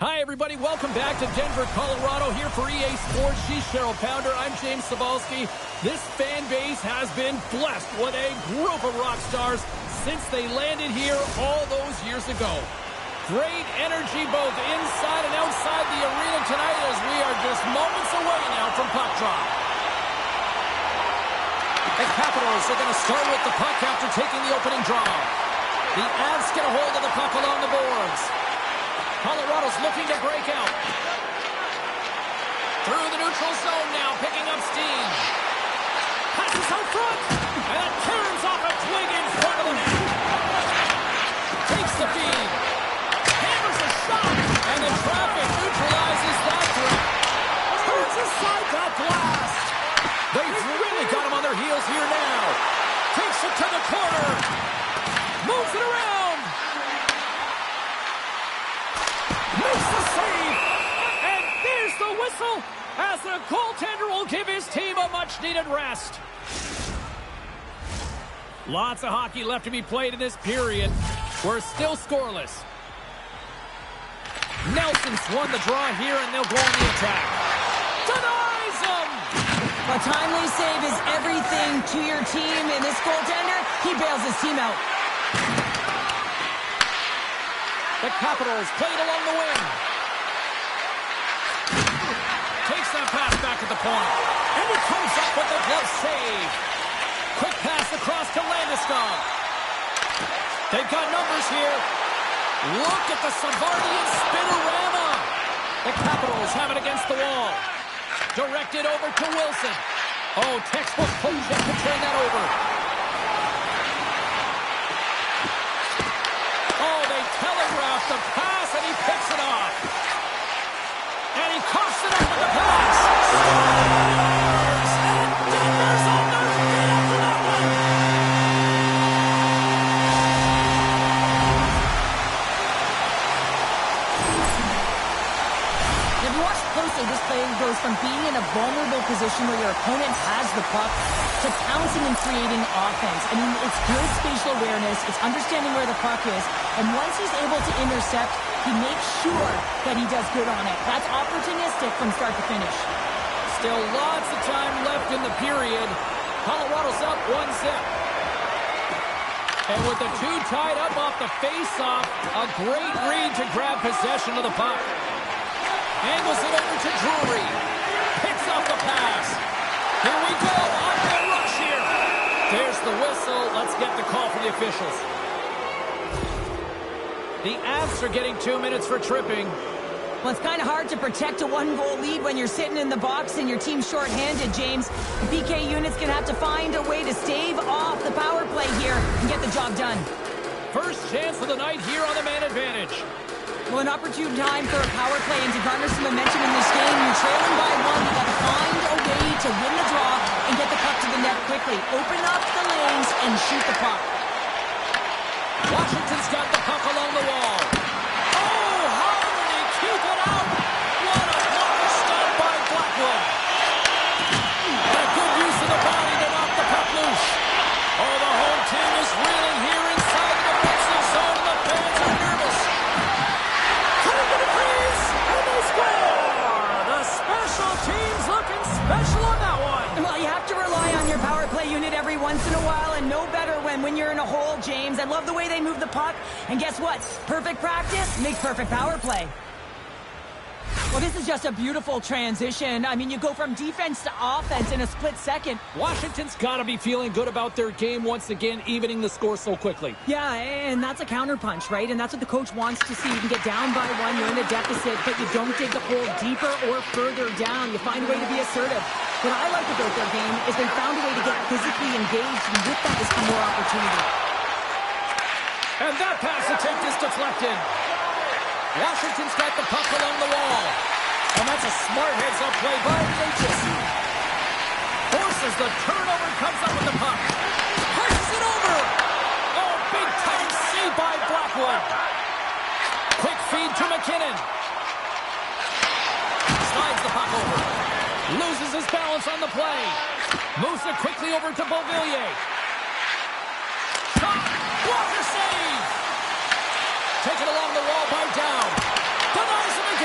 Hi, everybody. Welcome back to Denver, Colorado. Here for EA Sports. She's Cheryl Pounder. I'm James Cebulski. This fan base has been blessed with a group of rock stars since they landed here all those years ago. Great energy both inside and outside the arena tonight as we are just moments away now from puck drop. The Capitals are going to start with the puck after taking the opening draw. The Avs get a hold of the puck along the boards. Colorado's looking to break out. Through the neutral zone now, picking up steam. Passes out front. And it turns off a twig in front of the net. Takes the feed. Hammers a shot. And the traffic neutralizes that threat. Turns aside that blast. They've really got him on their heels here now. Takes it to the corner. Moves it around. Makes the save. And there's the whistle as the goaltender will give his team a much-needed rest. Lots of hockey left to be played in this period. We're still scoreless. Nelson's won the draw here, and they'll go on the attack. Denies him! A timely save is everything to your team, and this goaltender, he bails his team out. The Capitals played along the wing. Takes that pass back at the point. And he comes up with the glove save. Quick pass across to Landeskog. They've got numbers here. Look at the Savardian spinorama. The Capitals have it against the wall. Directed over to Wilson. Oh, textbook poke check to turn that over. Oh, they telegraphed the pass, and he picks it off. And he coughs it up with the pass. Scores! And Denver's on their feet after that one. If you watch closely, this play goes from being in a vulnerable position where your opponent has the puck to pouncing and creating offense. I mean, it's good spatial awareness. It's understanding where the puck is. And once he's able to intercept, he makes sure that he does good on it. That's opportunistic from start to finish. Still lots of time left in the period. Colorado's up 1-0. And with the two tied up off the face-off, a great read to grab possession of the puck. Angles it over to Drury. Picks off the pass. Here we go. On the rush here. There's the whistle. Let's get the call from the officials. The Avs are getting 2 minutes for tripping. Well, it's kind of hard to protect a one-goal lead when you're sitting in the box and your team's shorthanded, James. The PK unit's going to have to find a way to stave off the power play here and get the job done. First chance of the night here on the man advantage. Well, an opportune time for a power play and to garner some momentum in this game. You're trailing by one. You got to find a way to win the draw and get the puck to the net quickly. Open up the lanes and shoot the puck. Washington's got the puck along the wall. Oh, how did he keep it out? What a blocker stop by Blackwood. And a good use of the body to knock the puck loose. Oh, the home team is reeling here inside the defensive zone. The fans are nervous. Coming to the crease, and they score! The special teams looking special on that one. Well, you have to rely on your power play unit every once in a while, and no better when you're in a hole, James. I love the way they move the puck, and guess what? Perfect practice makes perfect power play. Well, this is just a beautiful transition. I mean, you go from defense to offense in a split second. Washington's got to be feeling good about their game once again, evening the score so quickly. Yeah, and that's a counterpunch, right? And that's what the coach wants to see. You can get down by one, you're in a deficit, but you don't dig the hole deeper or further down. You find a way to be assertive. What I like about their game is they found a way to get physically engaged, and with that is for more opportunity. And that pass attempt is deflected. Washington's got the puck along the wall. And that's a smart heads-up play by H.M.J.A. Forces the turnover, comes up with the puck. Pushes it over. Oh, big-time save by Blackwood. Quick feed to McKinnon. Slides the puck over. Loses his balance on the play. Moves it quickly over to Beauvillier. Shot. Blocker save. Taken along the wall by Down. Denies him again.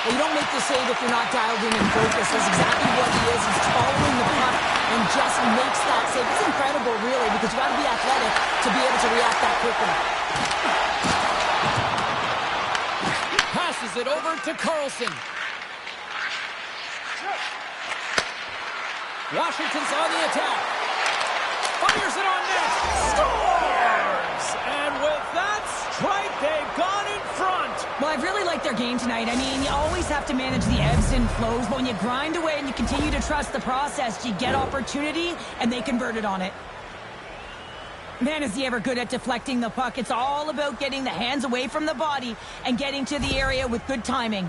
Well, you don't make the save if you're not dialed in and focused. That's exactly what he is. He's following the puck and just makes that save. It's incredible, really, because you got to be athletic to be able to react that quickly. Passes it over to Carlson. Washington's on the attack. Fires it on net. Scores! And with that strike, they've gone in front. Well, I really like their game tonight. I mean, you always have to manage the ebbs and flows, but when you grind away and you continue to trust the process, you get opportunity, and they converted on it. Man, is he ever good at deflecting the puck. It's all about getting the hands away from the body and getting to the area with good timing.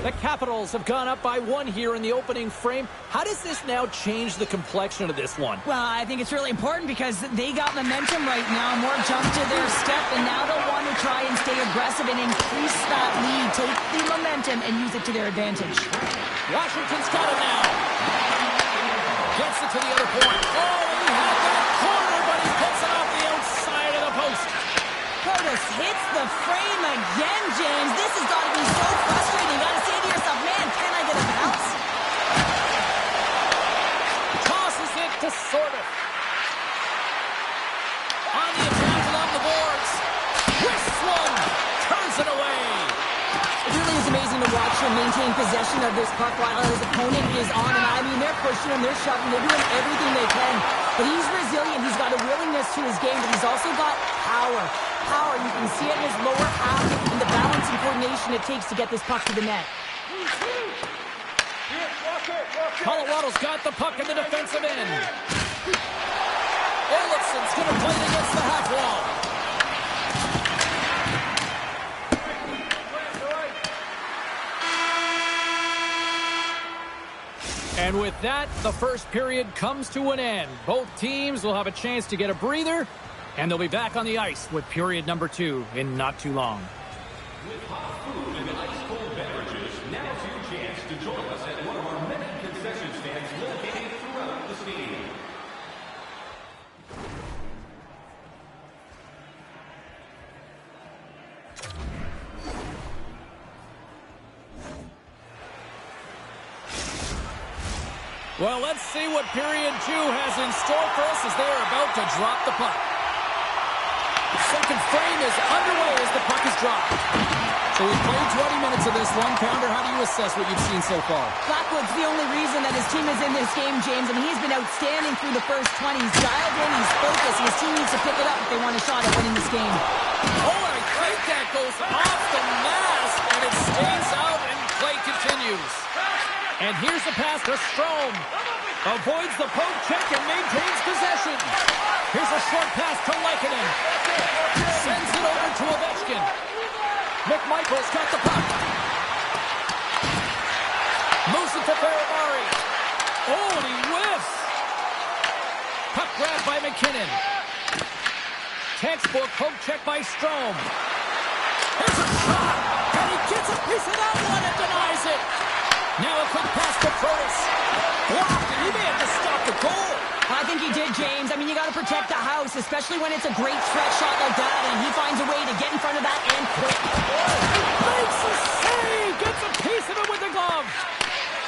The Capitals have gone up by 1 here in the opening frame. How does this now change the complexion of this one? Well, I think it's really important because they got momentum right now. More jump to their step, and now they'll want to try and stay aggressive and increase that lead. Take the momentum and use it to their advantage. Washington's got it now. Gets it to the other point. Oh, he had that corner, but he puts it off the outside of the post. Curtis hits the frame again, James. This has got to be so frustrating. You got to say to yourself, man, can I get a bounce? Tosses it to Sorter. On the attack along the boards. Wrists one. Turns it away. It really is amazing to watch him maintain possession of this puck while his opponent is on. And I mean, they're pushing him, they're shoving, they're doing everything they can. But he's resilient. He's got a willingness to his game, but he's also got power. You can see it in his lower half and the balance and coordination it takes to get this puck to the net. Colorado's got the puck in the defensive end. Olofsson's going to play it against the half wall. And with that, the first period comes to an end. Both teams will have a chance to get a breather, and they'll be back on the ice with period number 2 in not too long. With hot food and ice cold beverages, now's your chance to join us at one of our many concession stands located throughout the stadium. Well, let's see what period 2 has in store for us as they are about to drop the puck. The second frame is underway as the puck is dropped. So we've played 20 minutes of this one. Pounder, how do you assess what you've seen so far? Blackwood's the only reason that his team is in this game, James. I mean, he's been outstanding through the first 20. He's dialed in, he's focused, and his team needs to pick it up if they want a shot at winning this game. Oh, I think that goes off the mask, and it stays out, and play continues. And here's the pass to Strome. Avoids the poke check and maintains possession. Here's a short pass to Lehkonen. Sends it over to Ovechkin. McMichael's got the puck. Moves it to Ferravari. Oh, and he whiffs. Puck grab by McKinnon. Textbook poke check by Strome. Here's a shot. And he gets a piece of that one and denies it. Now a quick pass to Protas. Blocked, and he may have to stop the goal. I think he did, James. I mean, you got to protect the house, especially when it's a great threat shot like that, and he finds a way to get in front of that and quick. Makes a save! Gets a piece of it with the glove.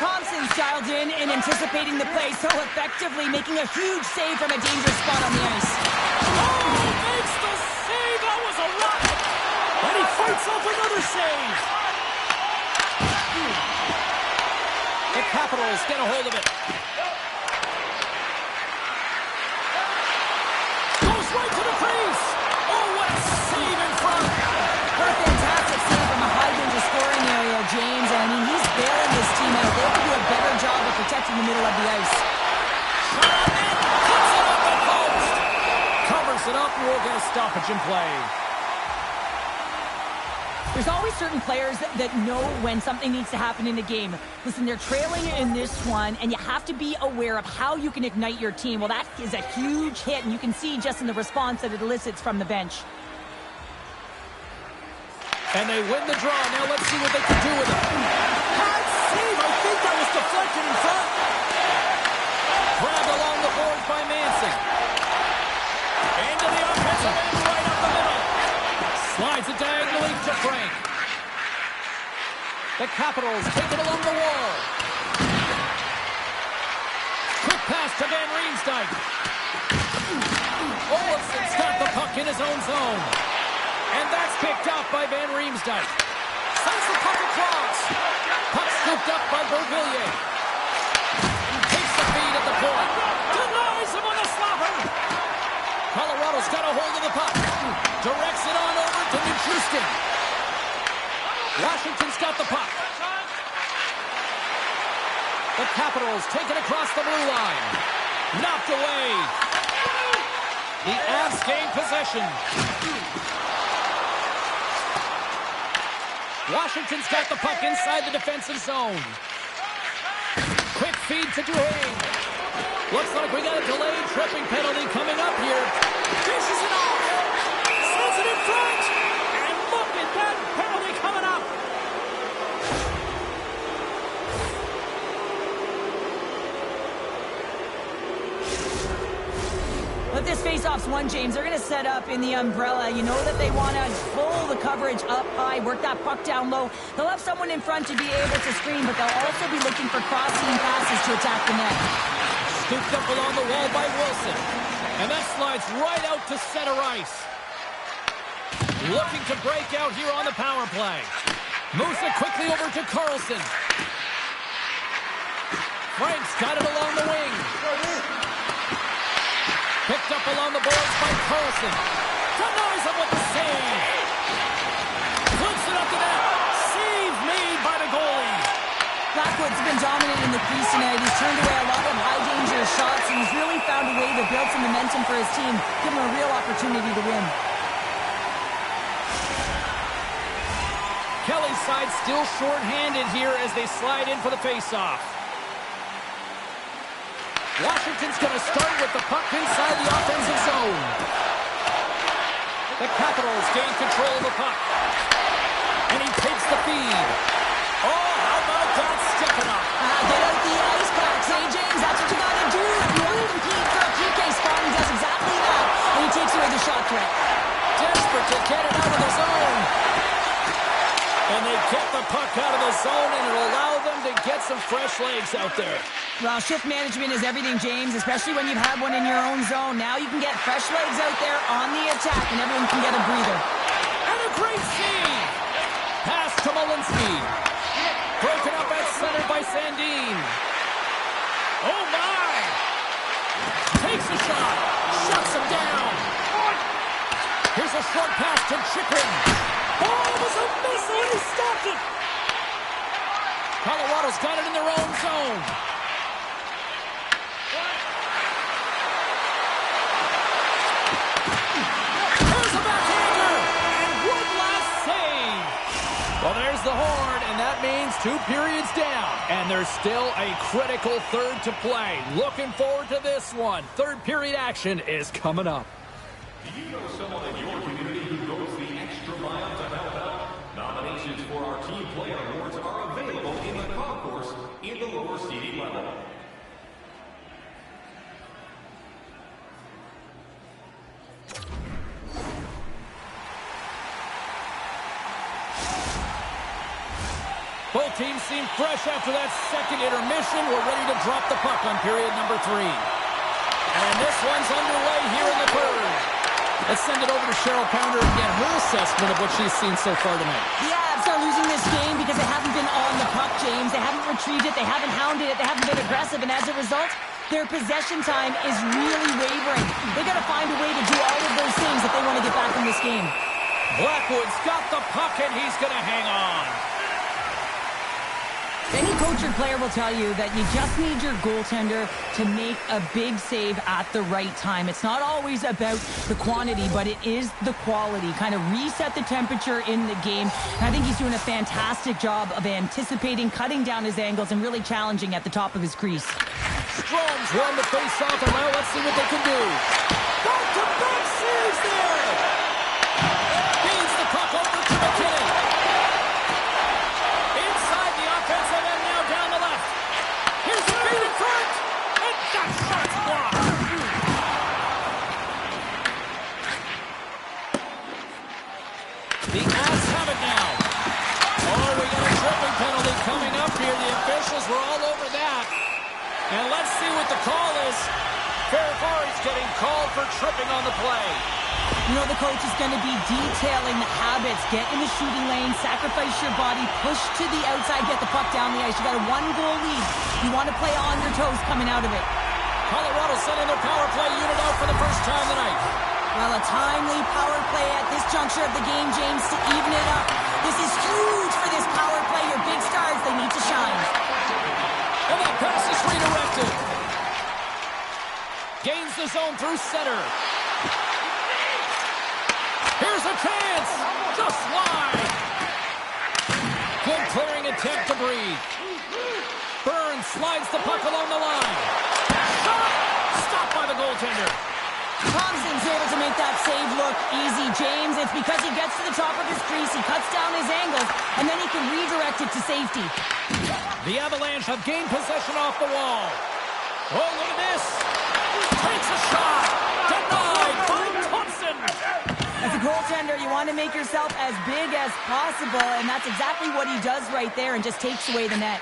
Thompson's dialed in and anticipating the play so effectively, making a huge save from a dangerous spot on the ice. Oh, makes the save! That was a rocket! And he fights off another save. The Capitals get a hold of it. Goes right to the crease. Oh, what a save in front. What a fantastic save from a high-danger scoring area, James. I mean, he's bailing this team out. They have to do a better job of protecting the middle of the ice. Shot on net. Puts it up the post. Covers it up, and we'll get a stoppage in play. There's always certain players that know when something needs to happen in a game. Listen, they're trailing in this one, and you have to be aware of how you can ignite your team. Well, that is a huge hit, and you can see just in the response that it elicits from the bench. And they win the draw. Now let's see what they can do with it. Hard save. I think that was deflected in front. Grabbed along the boards by Mansing. Into the offensive end right up the middle. Slides it diagonally to Frank. The Capitals take it along the wall. Quick pass to Van Riemsdyk. Olofsson's got the puck in his own zone. And that's picked up by Van Riemsdyk. Sends the puck across. Puck scooped up by Beauvillier. Takes the feed at the point. Denies him on the slapper. Colorado's got a hold of the puck. Directs it on over to Nichushkin. Washington's got the puck. The Capitals take it across the blue line. Knocked away. The Avs gain possession. Washington's got the puck inside the defensive zone. Quick feed to Duhaime. Looks like we got a delayed tripping penalty coming up here. Dishes it off. Sends it in front. And look at that penalty coming up. But this face-off's won, James. They're going to set up in the umbrella. You know that they want to pull the coverage up high, work that puck down low. They'll have someone in front to be able to screen, but they'll also be looking for crossing passes to attack the net. Scooped up along the wall by Wilson. And that slides right out to center ice. Looking to break out here on the power play. Moves it quickly over to Carlson. Frank's got it along the wing. Picked up along the boards by Carlson. Denies him with the save. Flips it up to net. Save made by the goalie. Blackwood's been dominant in the crease tonight. He's turned away a lot of high-danger shots, and he's really found a way to build some momentum for his team, give him a real opportunity to win. Kelly's side still short-handed here as they slide in for the face-off. Washington's going to start with the puck inside the offensive zone. The Capitals gain control of the puck. And he takes the feed. Oh, how about that stepping up? Get out the ice packs, hey, James. That's what you got to do if you want to compete for a PK spot. He does exactly that, and he takes away the shot threat. Desperate to get it out of the zone. And they get the puck out of the zone, and it'll allow them to get some fresh legs out there. Well, shift management is everything, James, especially when you've had one in your own zone. Now you can get fresh legs out there on the attack, and everyone can get a breather. And a great save. Pass to Malinsky. Broken up at center by Sandin. Oh, my. Takes a shot. Shuts him down. Here's a short pass to Chikrin. Oh, it was a missile. He stopped it. Colorado's got it in their own zone. There's a backhander. And one last save. Well, there's the horn, and that means 2 periods down. And there's still a critical third to play. Looking forward to this one. Third period action is coming up. Do you know someone in your community who goes the extra mile to help out? Nominations for our Team Player Awards are available in the concourse in the lower seating level. Both teams seem fresh after that second intermission. We're ready to drop the puck on period number 3. And this one's underway here in the third. Let's send it over to Cheryl Pounder and get her assessment of what she's seen so far tonight. The Avs are losing this game because they haven't been on the puck, James. They haven't retrieved it. They haven't hounded it. They haven't been aggressive. And as a result, their possession time is really wavering. They got to find a way to do all of those things if they want to get back in this game. Blackwood's got the puck, and he's going to hang on. Any coach or player will tell you that you just need your goaltender to make a big save at the right time. It's not always about the quantity, but it is the quality. Kind of reset the temperature in the game. And I think he's doing a fantastic job of anticipating, cutting down his angles, and really challenging at the top of his crease. Strom's won the face-off, and now let's see what they can do. Back-to-back saves there! Feeds the puck over to McKinnon. Inside the offensive end, now down the left. Here's the feed in front, and that shot's blocked. The Avs have it now. Oh, we got a tripping penalty. getting called for tripping on the play. You know the coach is going to be detailing the habits. Get in the shooting lane, sacrifice your body, push to the outside, get the puck down the ice. You got a 1-goal lead. You want to play on your toes coming out of it. Colorado sending their power play unit out for the first time tonight. Well, a timely power play at this juncture of the game, James, to even it up. This is huge for this power play. Your big stars, they need to shine. And that pass is redirected. Gains the zone through center. Here's a chance. Just wide. Good clearing attempt to breathe. Burns slides the puck along the line. Shot! Stopped by the goaltender. Thompson's able to make that save look easy, James. It's because he gets to the top of his crease, he cuts down his angles, and then he can redirect it to safety. The Avalanche have gained possession off the wall. Oh, look at this. Takes a shot. Denied by Thompson. As a goaltender, you want to make yourself as big as possible, and that's exactly what he does right there and just takes away the net.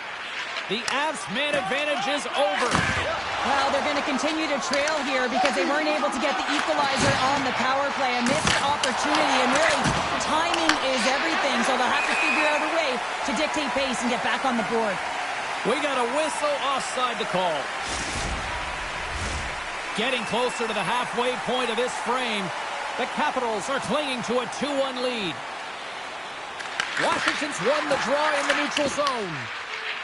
The Avs' man advantage is over. Well, they're going to continue to trail here because they weren't able to get the equalizer on the power play. A missed opportunity, and really, timing is everything, so they'll have to figure out a way to dictate pace and get back on the board. We got a whistle offside to call. Getting closer to the halfway point of this frame, the Capitals are clinging to a 2-1 lead. Washington's won the draw in the neutral zone.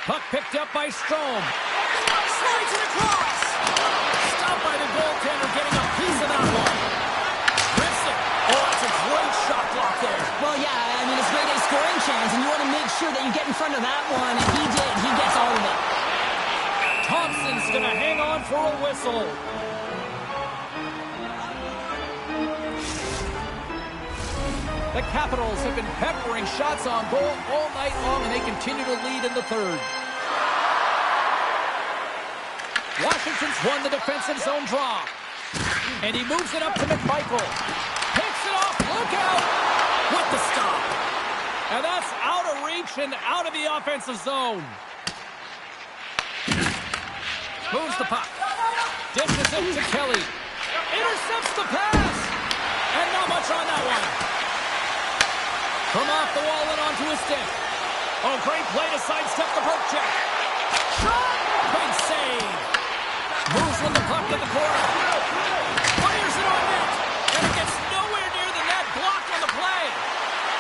Puck picked up by Strome. Slides it across. Stopped by the goaltender, getting a piece of that one. Rips it. Oh, that's a great shot block there. Well, yeah, I mean, it's great a scoring chance, and you want to make sure that you get in front of that one, and he did. He gets all of it. Thompson's going to hang on for a whistle. The Capitals have been peppering shots on goal all night long, and they continue to lead in the third. Washington's won the defensive zone draw. And he moves it up to McMichael. Picks it off. Look out! With the stop. And that's out of reach and out of the offensive zone. Moves the puck. Dishes it to Kelly. Intercepts the pass. And not much on that one. From off the wall and onto his stick. Oh, great play to sidestep the poke check. Shot! Big save. Moves with the puck to the corner. Fires it on net. And it gets nowhere near the net. Blocked on the play.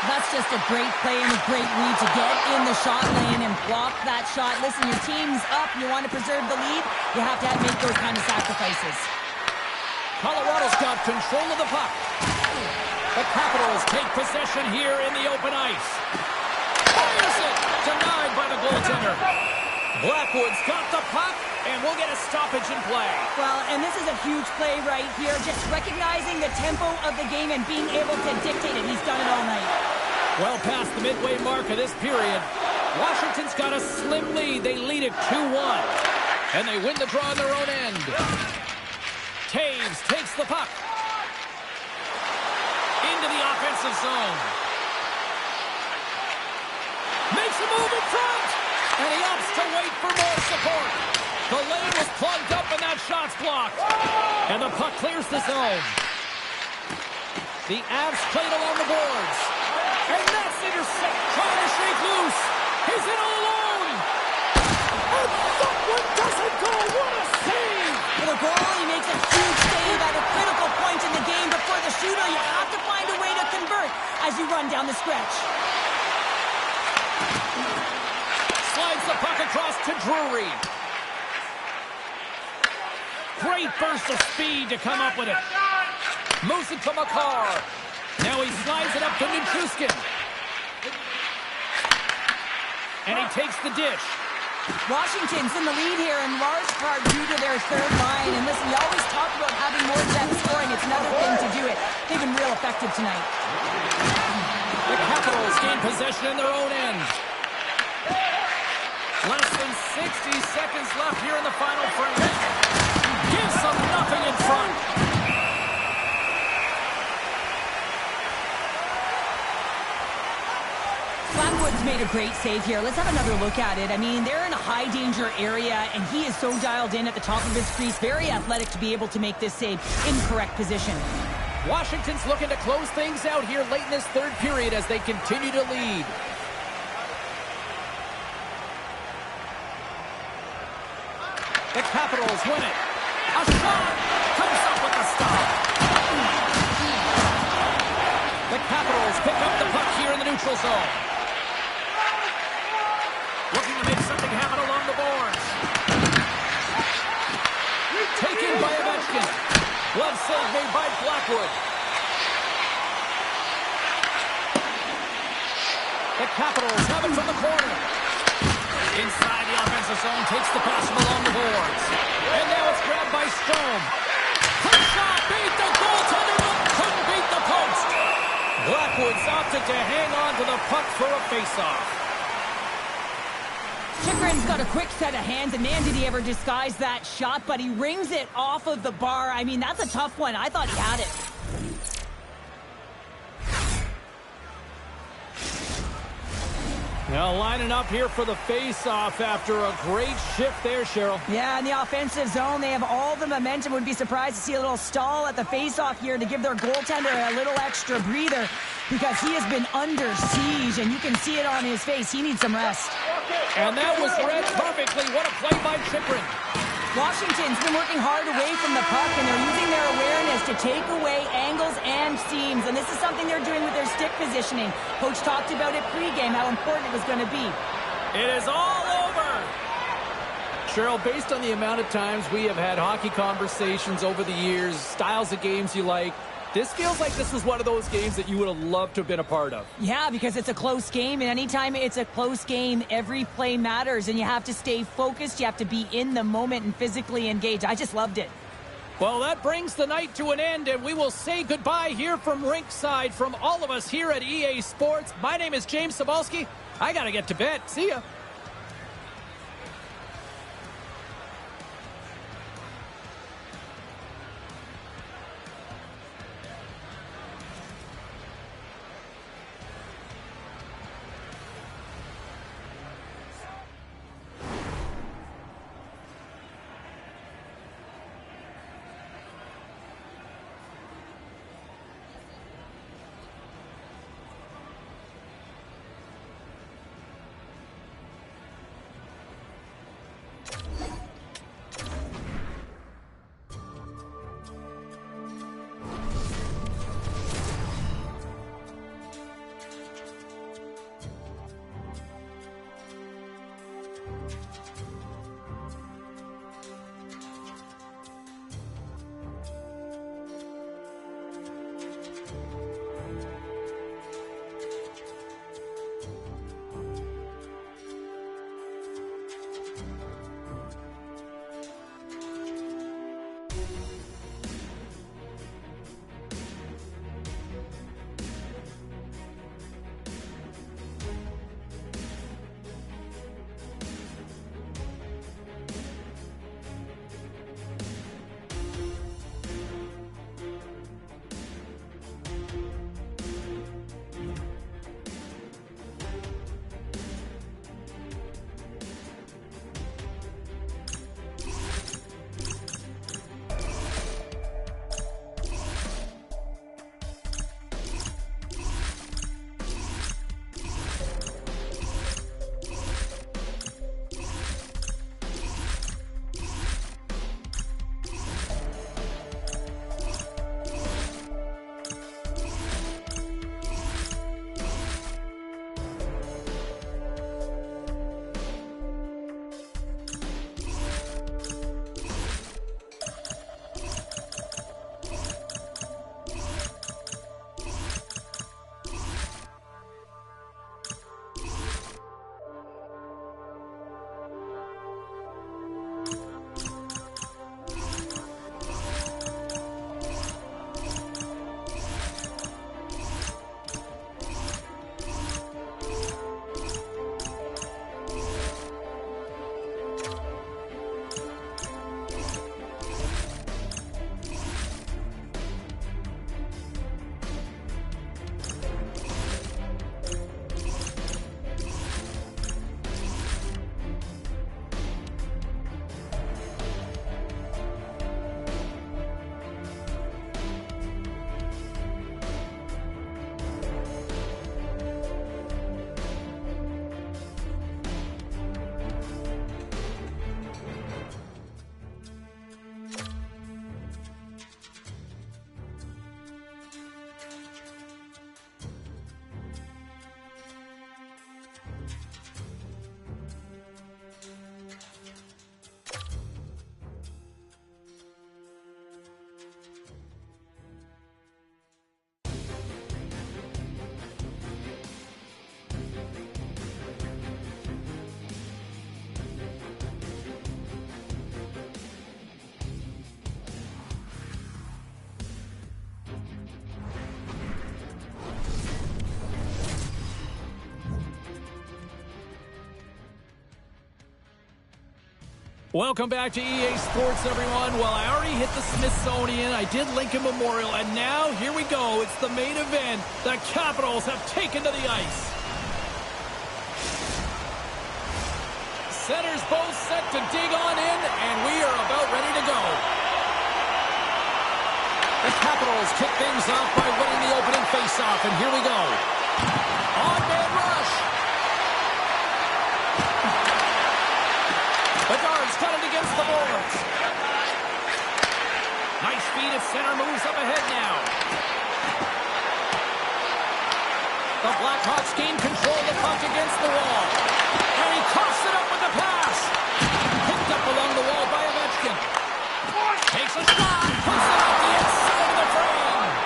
That's just a great play and a great read to get in the shot lane and block that shot. Listen, your team's up. You want to preserve the lead. You have to make those kind of sacrifices. Colorado's got control of the puck. The Capitals take possession here in the open ice. Fires it! Denied by the goaltender. Blackwood's got the puck, and we'll get a stoppage in play. Well, and this is a huge play right here. Just recognizing the tempo of the game and being able to dictate it. He's done it all night. Well past the midway mark of this period, Washington's got a slim lead. They lead it 2-1, and they win the draw on their own end. Taves takes the puck into the offensive zone. Makes a move in front, and he opts to wait for more support. The lane was plugged up, and that shot's blocked. And the puck clears the zone. The Avs played along the boards. And that's intercept, trying to shake loose. He's in all alone. And that one doesn't go. What a save! Well, the goalie makes a huge save at a critical point in the game, but for the shooter, you have to find a way to convert as you run down the stretch. Slides the puck across to Drury. Great burst of speed to come up with it. Moves it to Makar. Now he slides it up to Nichushkin. And he takes the dish. Washington's in the lead here in large part due to their third line. And listen, we always talk about having more depth scoring. It's another thing to do it. They've been real effective tonight. The Capitals gain possession in their own end. Less than 60 seconds left here in the final frame. Gives them nothing in front. Blackwood's made made a great save here. Let's have another look at it. I mean, they're in a high-danger area, and he is so dialed in at the top of his crease. Very athletic to be able to make this save in correct position. Washington's looking to close things out here late in this third period as they continue to lead. The Capitals win it. A shot comes up with the stop. The Capitals pick up the puck here in the neutral zone. Looking to make something happen along the boards. Taken by Ovechkin. Glove save made by Blackwood. The Capitals have it from the corner. Inside the offensive zone, takes the pass from along the boards. And now it's grabbed by Strome. Quick shot, beat the goaltender, but couldn't beat the post. Blackwood's opted to hang on to the puck for a faceoff. Chychrun's got a quick set of hands, and man, did he ever disguise that shot, but he rings it off of the bar. I mean, that's a tough one. I thought he had it. Now lining up here for the face-off after a great shift there, Cheryl. Yeah, in the offensive zone, they have all the momentum. Would be surprised to see a little stall at the face-off here to give their goaltender a little extra breather because he has been under siege, and you can see it on his face. He needs some rest. And that was read perfectly. What a play by Chychrun. Washington's been working hard away from the puck, and they're using their awareness to take away angles and seams. And this is something they're doing with their stick positioning. Coach talked about it pregame, how important it was going to be. It is all over. Cheryl, based on the amount of times we have had hockey conversations over the years, styles of games you like, this feels like this was one of those games that you would have loved to have been a part of. Yeah, because it's a close game, and anytime it's a close game, every play matters, and you have to stay focused. You have to be in the moment and physically engaged. I just loved it. Well, that brings the night to an end, and we will say goodbye here from rinkside from all of us here at EA Sports. My name is James Cybulski. I got to get to bed. See ya. Welcome back to EA Sports, everyone. Well, I already hit the Smithsonian. I did Lincoln Memorial, and now here we go. It's the main event. The Capitals have taken to the ice. Centers both set to dig on in, and we are about ready to go. The Capitals kick things off by winning the opening faceoff, and here we go. On-man rush. Bedard's got it against the boards. Nice feed at center, moves up ahead now. The Blackhawks gain control of the puck against the wall. And he coughs it up with the pass. Picked up along the wall by Ovechkin. Takes a shot, puts it up the inside of the frame.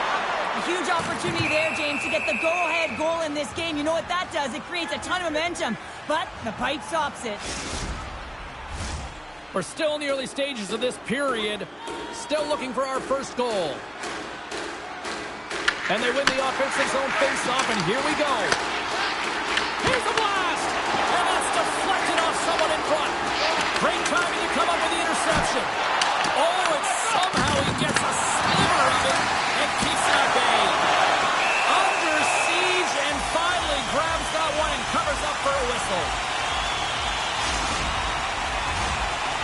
A huge opportunity there, James, to get the go-ahead goal in this game. You know what that does? It creates a ton of momentum, but the pipe stops it. We're still in the early stages of this period. Still looking for our first goal. And they win the offensive zone face-off, and here we go. Here's the blast! And that's deflected off someone in front. Great timing to come up with the interception. Oh, and somehow he gets a sliver of it and keeps it at bay. Under siege and finally grabs that one and covers up for a whistle.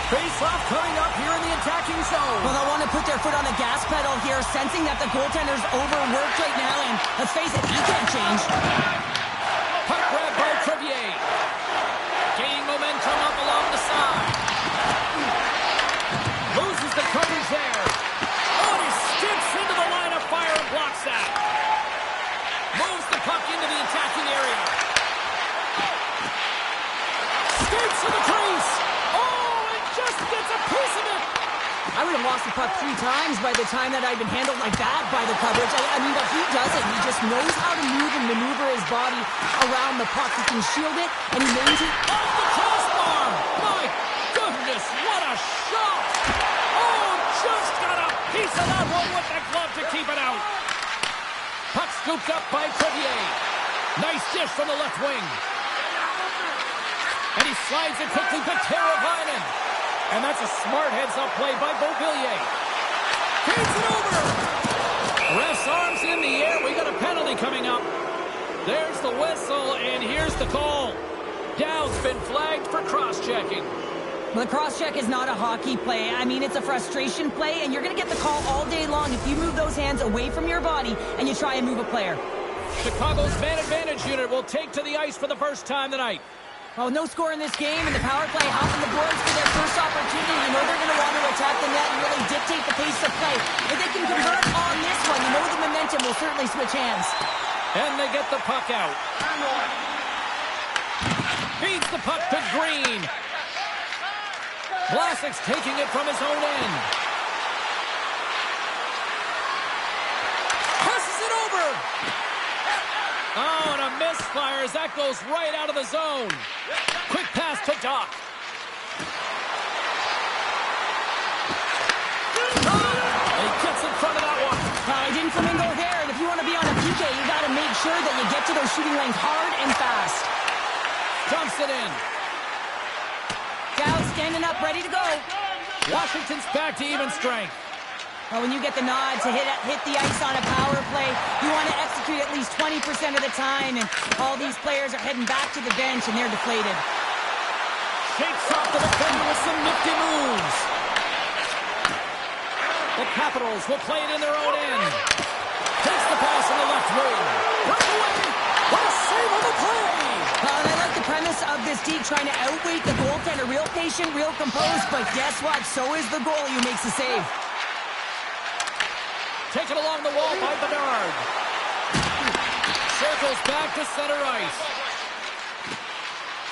Face-off coming up here in the attacking zone. Well, they'll want to put their foot on the gas pedal here, sensing that the goaltender's overworked right now, and let's face it, he can't change. Puck grab by Crevier. Gaining momentum up along the side. Loses the coverage there. Oh, and he skips into the line of fire and blocks that. Moves the puck into the attacking area. Skates to the crease. Just gets a piece of it. I would have lost the puck 3 times by the time that I'd been handled like that by the coverage. I mean, but he doesn't. He just knows how to move and maneuver his body around the puck. He can shield it, and he maintains... Off the crossbar! My goodness, what a shot! Oh, just got a piece of that one with the glove to keep it out. Puck scooped up by Crevier. Nice dish from the left wing. And he slides it quickly to Teravainen. And that's a smart heads-up play by Beauvillier. Feeds it over. Ref's arms in the air. We got a penalty coming up. There's the whistle, and here's the call. Down's been flagged for cross-checking. Well, the cross-check is not a hockey play. I mean, it's a frustration play, and you're going to get the call all day long if you move those hands away from your body and you try and move a player. Chicago's man advantage unit will take to the ice for the first time tonight. Well, no score in this game, and the power play hopping the boards for their first opportunity. You know they're going to want to attack the net and really dictate the pace of play. If they can convert on this one, you know the momentum will certainly switch hands. And they get the puck out. Feeds the puck to Green. Vlasic's taking it from his own end. Passes it over. Oh, and a misfire as that goes right out of the zone. Quick pass to Doc. He gets in front of that one. He didn't flamingo there, and if you want to be on a PK, you got to make sure that you get to those shooting lanes hard and fast. Dumps it in. Dow standing up, ready to go. Washington's back to even strength. Well, when you get the nod to hit the ice on a power play, you want to execute at least 20% of the time, and all these players are heading back to the bench, and they're deflated. Shakes off the defender with some nifty moves. The Capitals will play it in their own end. Takes the pass in the left wing. Breakaway! What a save on the play! And I like the premise of this D trying to outweight the goaltender. Real patient, real composed, but guess what? So is the goalie who makes the save. Taken along the wall by Bedard. Circles back to center ice.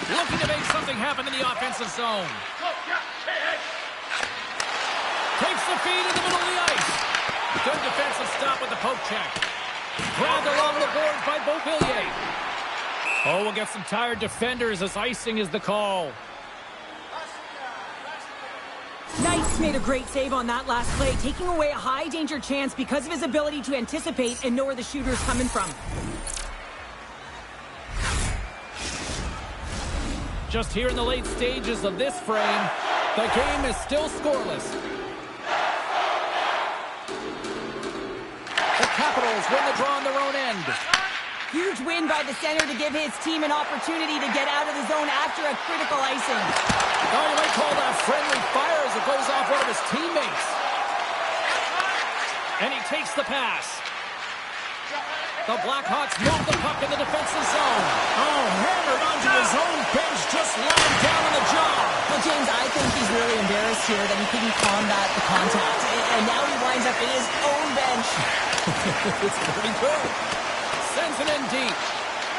Looking to make something happen in the offensive zone. Takes the feed in the middle of the ice. Good defensive stop with the poke check. Grabbed along the boards by Beauvillier. Oh, we'll get some tired defenders as icing is the call. Nice made a great save on that last play, taking away a high-danger chance because of his ability to anticipate and know where the shooter's coming from. Just here in the late stages of this frame, The game is still scoreless. The Capitals win the draw on their own end. Huge win by the center to give his team an opportunity to get out of the zone after a critical icing. Oh, you might call that friendly fire as it goes off one of his teammates. And he takes the pass. The Blackhawks move the puck in the defensive zone. Oh, hammered onto his own bench, just lying down on the jaw. Well, James, I think he's really embarrassed here that he couldn't combat the contact. And now he winds up in his own bench. It's pretty good. Sends it in deep.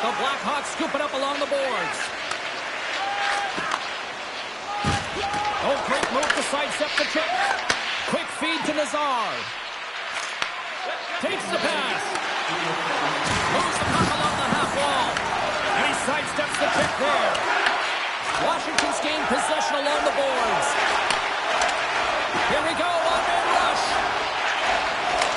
The Blackhawks scoop it up along the boards. Oh, great move to sidestep the check. Quick feed to Nazar. Takes the pass. Moves the puck along the half wall. And he sidesteps the check there. Washington's gained possession along the boards. Here we go, one-man rush.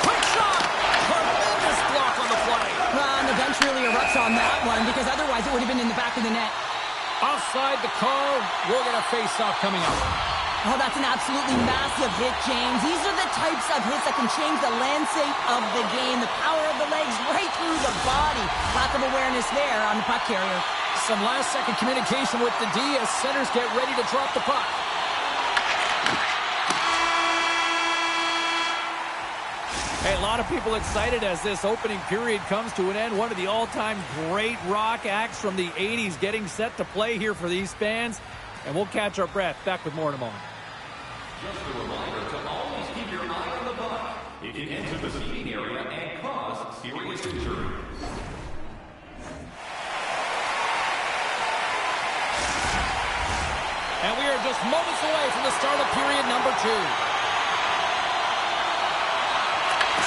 Quick shot. Tremendous block on the play. And the bench really erupts on that one because otherwise it would have been in the back of the net. Offside the call. We'll get a face-off coming up. Oh, that's an absolutely massive hit, James. These are the types of hits that can change the landscape of the game. The power of the legs right through the body. Lack of awareness there on the puck carrier. Some last-second communication with the D as centers get ready to drop the puck. Hey, a lot of people excited as this opening period comes to an end. One of the all-time great rock acts from the 80s getting set to play here for these fans. And we'll catch our breath. Back with more in a moment. Just a reminder to always keep your eye on the puck. It can enter the seating area and cause serious injury. And we are just moments away from the start of period number 2.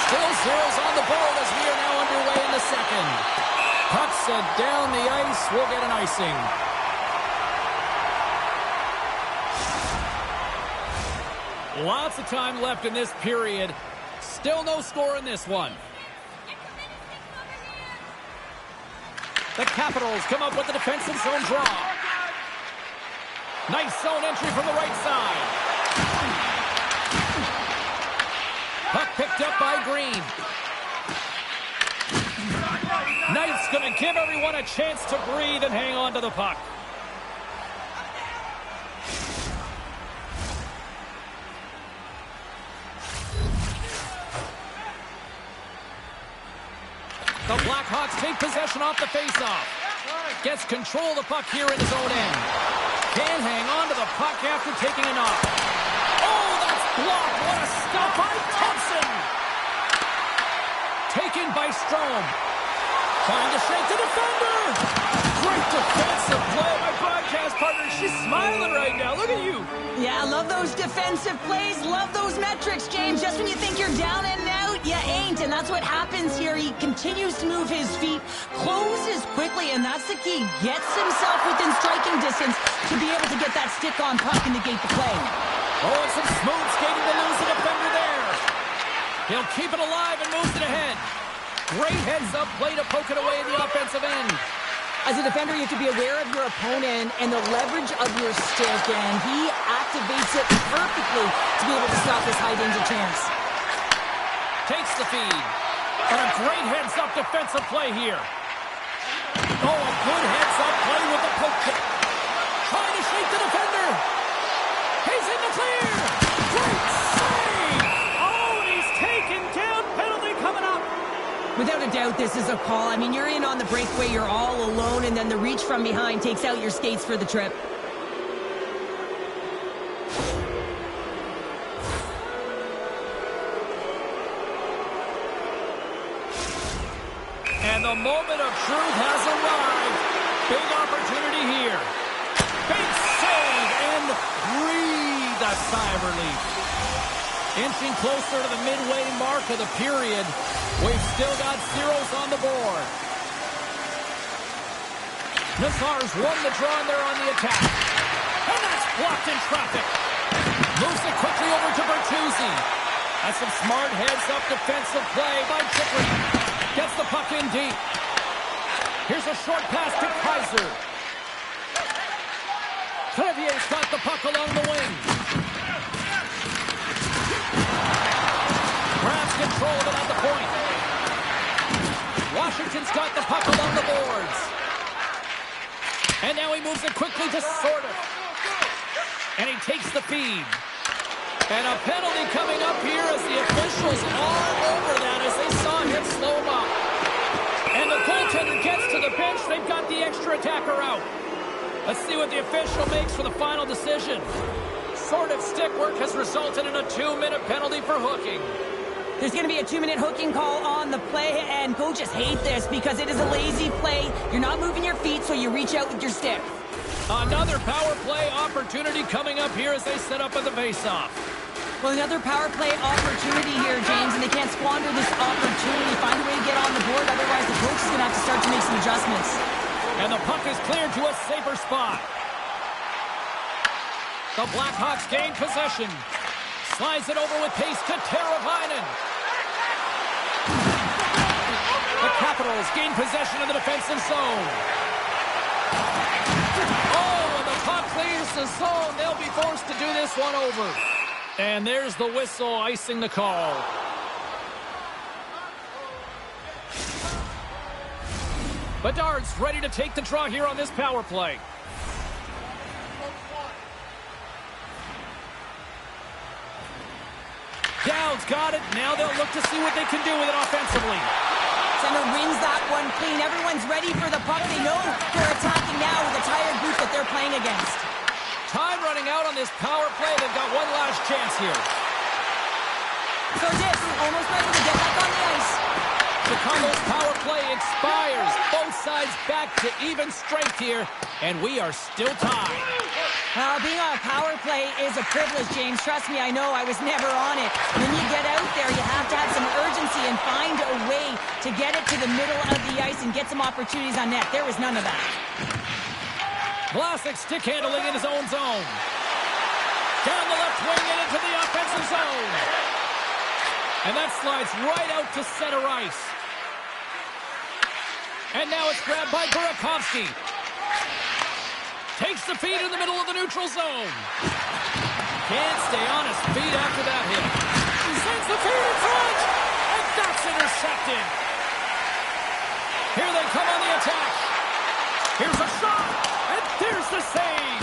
Still zeros on the board as we are now underway in the second. Puck set down the ice. We'll get an icing. Lots of time left in this period. Still no score in this one. The Capitals come up with the defensive zone draw. Nice zone entry from the right side. Puck picked up by Green. Knight's going to give everyone a chance to breathe and hang on to the puck. The Blackhawks take possession off the faceoff. Gets control of the puck here in his own end. Can hang on to the puck after taking a knock. Oh, that's blocked. What a stop by Thompson. Taken by Strome. Trying to shake the defender. Great defensive play. My broadcast partner, she's smiling right now. Look at you. Yeah, I love those defensive plays. Love those metrics, James. Just when you think you're down and out, you ain't. And that's what happens here. He continues to move his feet, closes quickly, and that's the key. Gets himself within striking distance to be able to get that stick-on puck and negate the play. Oh, and some smooth skating to lose the defender there. He'll keep it alive and moves it ahead. Great heads-up play to poke it away in the offensive end. As a defender, you have to be aware of your opponent and the leverage of your stick, and he activates it perfectly to be able to stop this high-danger chance. Takes the feed. And a great heads-up defensive play here. Oh, a good heads-up play with the poke check. Trying to shake the defender. He's in the clear. Great save. Oh, and he's taken down. Penalty coming up. Without a doubt, this is a call. I mean, you're in on the breakaway, you're all alone, and then the reach from behind takes out your skates for the trip. And the moment of truth has arrived. Big opportunity here. Big save and breathe a sigh of relief. Inching closer to the midway mark of the period. We've still got zeros on the board. Nazar's won the draw and they're on the attack. And that's blocked in traffic. Moves it quickly over to Bertuzzi. That's some smart heads-up defensive play by Chikrin. Gets the puck in deep. Here's a short pass to Kaiser. Clevier's got the puck along the wing. point. Washington's got the puck along the boards. And now he moves it quickly to Sorter. And he takes the feed. And a penalty coming up here as the officials are over that as they saw him slow him up. And the goaltender gets to the bench. They've got the extra attacker out. Let's see what the official makes for the final decision. Sort of stick work has resulted in a 2-minute penalty for hooking. There's going to be a 2-minute hooking call on the play, and coaches hate this because it is a lazy play. You're not moving your feet, so you reach out with your stick. Another power play opportunity coming up here as they set up at the faceoff. Well, another power play opportunity here, James, and they can't squander this opportunity. Find a way to get on the board, otherwise the coach is going to have to start to make some adjustments. And the puck is cleared to a safer spot. The Blackhawks gain possession. Slides it over with pace to Teravainen. The Capitals gain possession of the defensive zone. Oh, and the puck leaves the zone. They'll be forced to do this one over. And there's the whistle icing the call. Bedard's ready to take the draw here on this power play. Dowd's got it. Now they'll look to see what they can do with it offensively. Center wins that one clean. Everyone's ready for the puck. They know they're attacking now with the tired group that they're playing against. Time running out on this power play. They've got one last chance here. So this almost ready to get back on the ice. Chicago's power play expires. Both sides back to even strength here, and we are still tied. Being on a power play is a privilege, James. Trust me, I know. I was never on it. When you get out there, you have to have some urgency and find a way to get it to the middle of the ice and get some opportunities on net. There was none of that. Vlasic stick handling in his own zone. Down the left wing and into the offensive zone. And that slides right out to center ice. And now it's grabbed by Burakovsky. Takes the feed in the middle of the neutral zone. Can't stay on his feet after that hit. He sends the feed in front. And that's intercepted. Here they come on the attack. Here's a shot. And there's the save.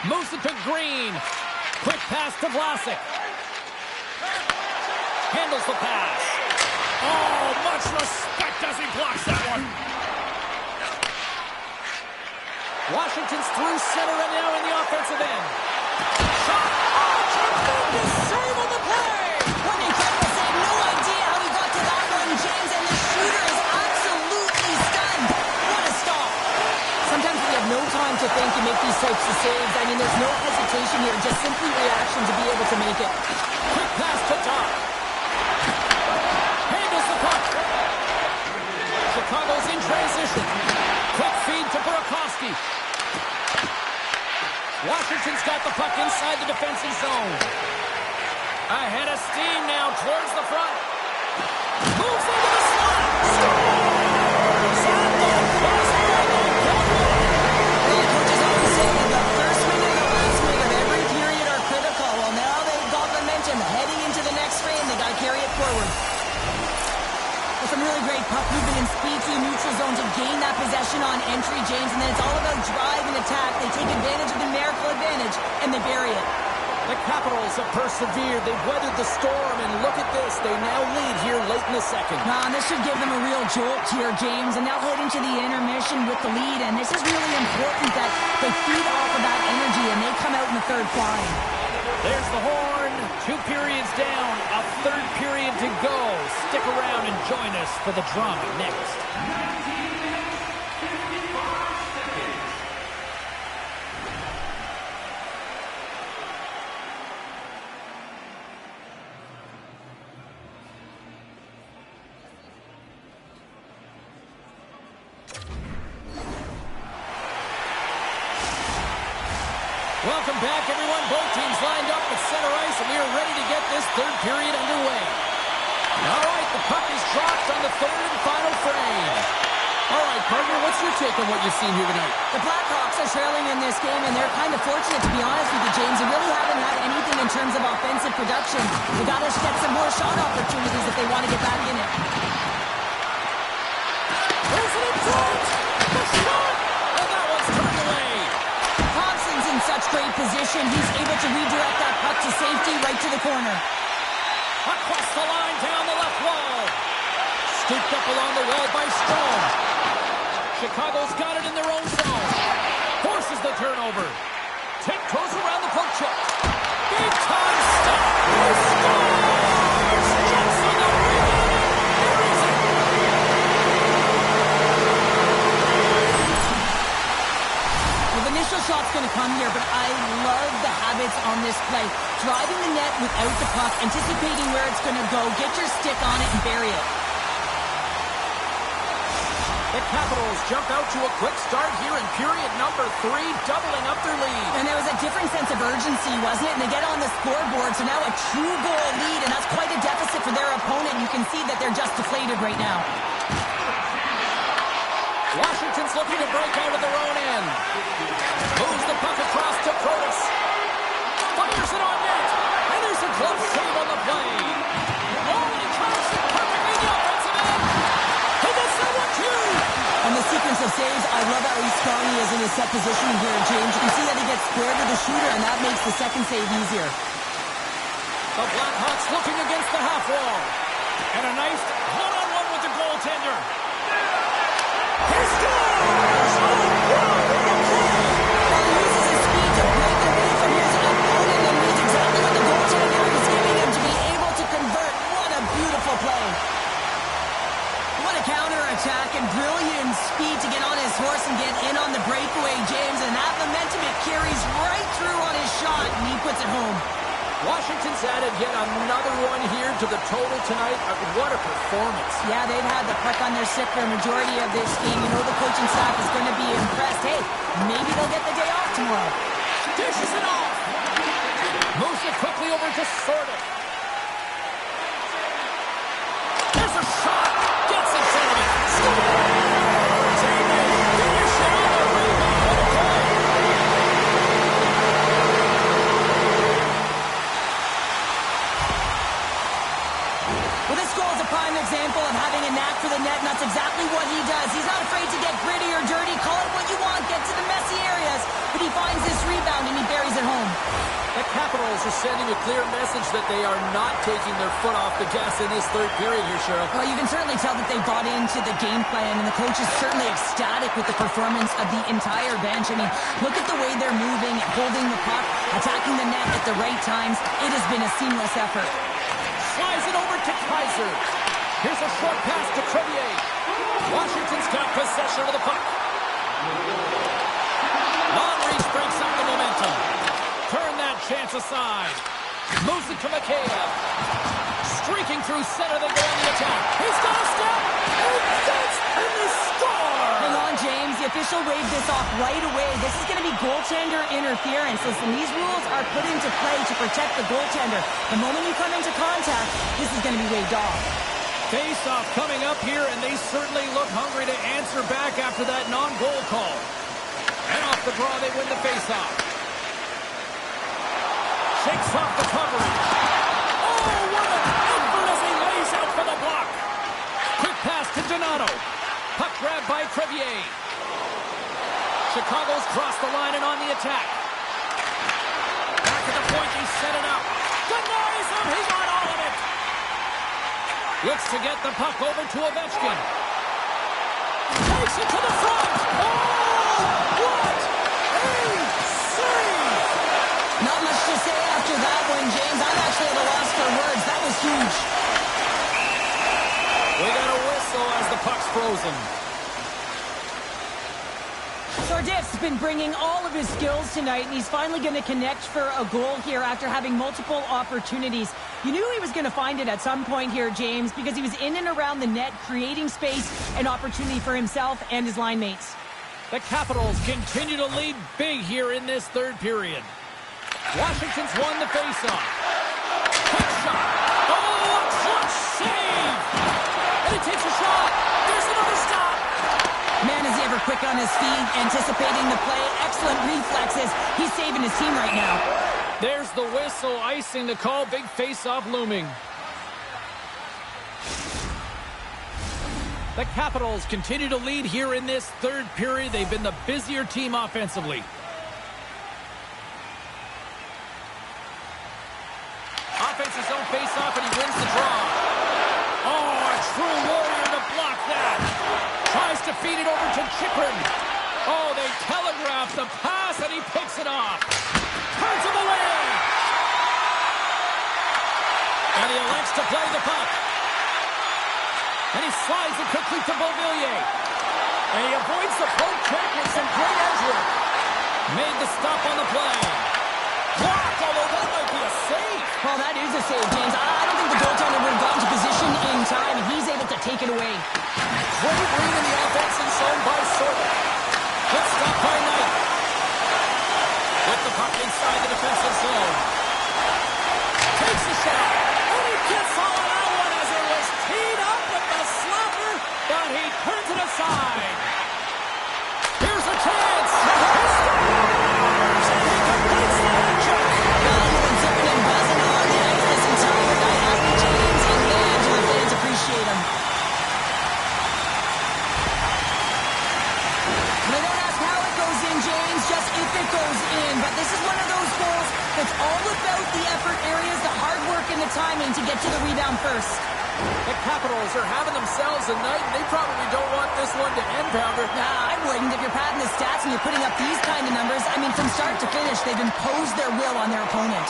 Moves it to Green. Quick pass to Vlasic. Handles the pass. Oh, much respect as he blocks that one. Washington's through center and now in the offensive end. Shot! Oh, tremendous save on the play! What an incredible save. No idea how he got to that one, James, and the shooter is absolutely stunned. What a stop. Sometimes we have no time to think and make these types of saves. I mean, there's no hesitation here, just simply reaction to be able to make it. Quick pass to Top. Handles the puck. Chicago's in transition. Quick feed to Burakovsky. Washington's got the puck inside the defensive zone. Ahead of steam now towards the front. Moves into the slot. Scores! At the buzzer, and they don't win. Well, coaches always say that the first minute and the last minute of every period are critical. Well, now they've got momentum heading into the next frame. They got to carry it forward. With some really great puck movement and speed to the neutral zone to gain that possession on entry, James, and then it's all about drive and attack. They take advantage of the numerical advantage, and they bury it. The Capitals have persevered. They've weathered the storm, and look at this. They now lead here late in the second. This should give them a real jolt here, James, and now heading to the intermission with the lead, and this is really important that they feed off of that energy, and they come out in the third flying. There's the horn. 2 periods down, a third period to go. Stick around and join us for the drama next. Welcome back, everyone. Both teams lined up at center ice, and we are ready to get this third period underway. All right, the puck is dropped on the third and final frame. All right, partner, what's your take on what you've seen here tonight? The Blackhawks are trailing in this game, and they're kind of fortunate, to be honest with you, James. They really haven't had anything in terms of offensive production. They got to get some more shot opportunities if they want to get back in it. possession, he's able to redirect that puck to safety right to the corner. Across the line, down the left wall. Scooped up along the wall by Strome. Chicago's got it in their own zone. Forces the turnover. Tiptoes around the poke check. Big time stop. He scores! Jensen the rebound. Buries it. Well, the initial shot's going to come here, but I love the habits on this play. Driving the net without the puck, anticipating where it's going to go, get your stick on it and bury it. The Capitals jump out to a quick start here in period number 3, doubling up their lead. And there was a different sense of urgency, wasn't it? And they get on the scoreboard, so now a 2-goal lead, and that's quite a deficit for their opponent. You can see that they're just deflated right now. Washington's looking to break out of their own end. Moves the puck across to Protas. Fires it on net. And there's a glove save on the play. Oh, and he tries it perfectly in the offensive end. He gets that one too. On the sequence of saves, I love how strong he is in his set positioning here, James. You can see that he gets square to the shooter, and that makes the second save easier. The Blackhawks looking against the half wall. And a nice one-on-one with the goaltender. He scores! Oh, wow, what a play! He uses his speed to break away from his opponent and reads exactly what the goaltender is giving him to be able to convert. What a beautiful play. What a counter-attack and brilliant speed to get on his horse and get in on the breakaway, James. And that momentum, it carries right through on his shot, and he puts it home. Washington's added yet another one here to the total tonight. What a performance. Yeah, they've had the puck on their stick for a majority of this game. You know the coaching staff is going to be impressed. Hey, maybe they'll get the day off tomorrow. Dishes it off. Moves it quickly over to Sorted. There's a shot. Gets in front of it. Scores! And they finish it on a rebound. What a play. Well, this goal is a prime example of having a knack for the net, and that's exactly what he does. He's not afraid to get gritty or dirty, call it what you want, get to the messy areas, but he finds this rebound and he buries it home. The Capitals are sending a clear message that they are not taking their foot off the gas in this third period here, Cheryl. Well, you can certainly tell that they bought into the game plan, and the coach is certainly ecstatic with the performance of the entire bench. I mean, look at the way they're moving, holding the puck, attacking the net at the right times. It has been a seamless effort. Slides it over to Kaiser. Here's a short pass to Crevier. Washington's got possession of the puck. Long reach breaks up the momentum. Turn that chance aside. Moves it to Mikheyev. Streaking through center, they go on the attack. He's got a step. And they score! Hang on, James. The official waved this off right away. This is going to be goaltender interference. Listen, these rules are put into play to protect the goaltender. The moment you come into contact, this is going to be waved off. Face-off coming up here, and they certainly look hungry to answer back after that non-goal call. And off the draw, they win the face-off. Shakes off the coverage. Oh, what an effort as he lays out for the block. Quick pass to Donato. Puck grabbed by Crevier. Chicago's crossed the line and on the attack. Back at the point, he set it up. Denies him, he's on all of it. Looks to get the puck over to Ovechkin. Takes it to the front. Oh, what a save! Not much to say after that one, James. I'm actually at a loss for words. That was huge. We got a whistle as the puck's frozen. Tardif's been bringing all of his skills tonight, and he's finally going to connect for a goal here after having multiple opportunities. You knew he was going to find it at some point here, James, because he was in and around the net, creating space and opportunity for himself and his line mates. The Capitals continue to lead big here in this third period. Washington's won the faceoff. Quick shot. Oh, a clutch save! And he takes a shot. There's another stop. Man, is he ever quick on his feet, anticipating the play. Excellent reflexes. He's saving his team right now. There's the whistle, icing the call. Big face-off looming. The Capitals continue to lead here in this third period. They've been the busier team offensively. it over to Chikrin. Oh, they telegraph the pass, and he picks it off. Turns him away. And he elects to play the puck. And he slides it quickly to Beauvillier. And he avoids the poke check with some great edge work. Made the stop on the play. Blocked, although that might be a save. Well, that is a save, James. I don't think the goaltender would have gotten to position in time. He's able to take it away. Great read in the offensive zone by Sorda. Good stop by Knight. With the puck inside the defensive zone. Takes the shot. And he gets all of that one as it was teed up with the slapper, but he turns it aside. Here's a chance. He scores! And he completes the hat trick. He's been zipping and buzzing on the ice this entire night, hasn't he, James? And man, do the fans appreciate him. They don't ask how it goes in, James, just if it goes in. But this is one of those goals that's all about the effort areas, the hard work and the timing to get to the rebound first. The Capitals are having themselves a night, and they probably don't want this one to end, Pounder. Nah, I wouldn't. If you're padding the stats and you're putting up these kind of numbers, I mean, from start to finish, they've imposed their will on their opponent.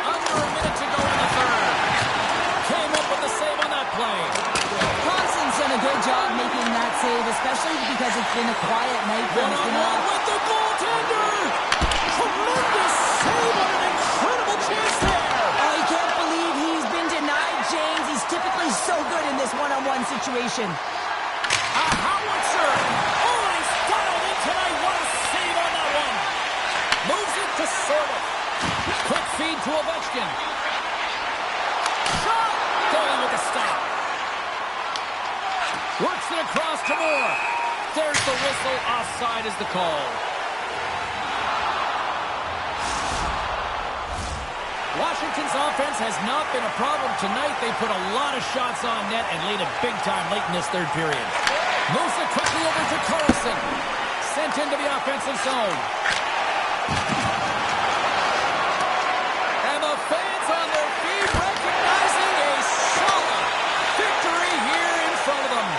Under a minute to go in the third. Came up with the save on that play. Thompson's done a good job making that save, especially because it's been a quiet night for him. One-on-one with the goaltender. Tremendous save on an incredible chance there. Oh, you can't believe he's been denied, James. He's typically so good in this one-on-one situation. A howitzer. Oh, and he's dialed in tonight. What a save on that one. Moves it to Sorda. Quick feed to Ovechkin. Shot. Goalie with a stop. Works it across to Moore. There's the whistle. Offside is the call. Washington's offense has not been a problem tonight. They put a lot of shots on net and laid it big time late in this third period. Moves it quickly over to Carlson. Sent into the offensive zone. And the fans on their feet recognizing a solid victory here in front of them.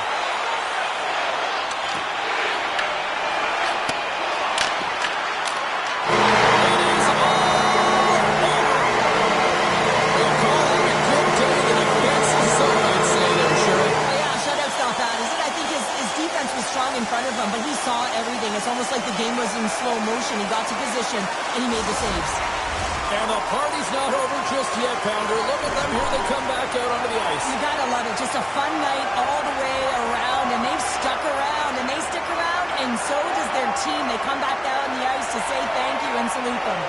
Strong in front of him, but he saw everything. It's almost like the game was in slow motion. He got to position, and he made the saves. And the party's not over just yet, Pounder. Look at them. Here they come back out onto the ice. You gotta love it. Just a fun night all the way around, and they've stuck around, and they stick around, and so does their team. They come back down on the ice to say thank you and salute them.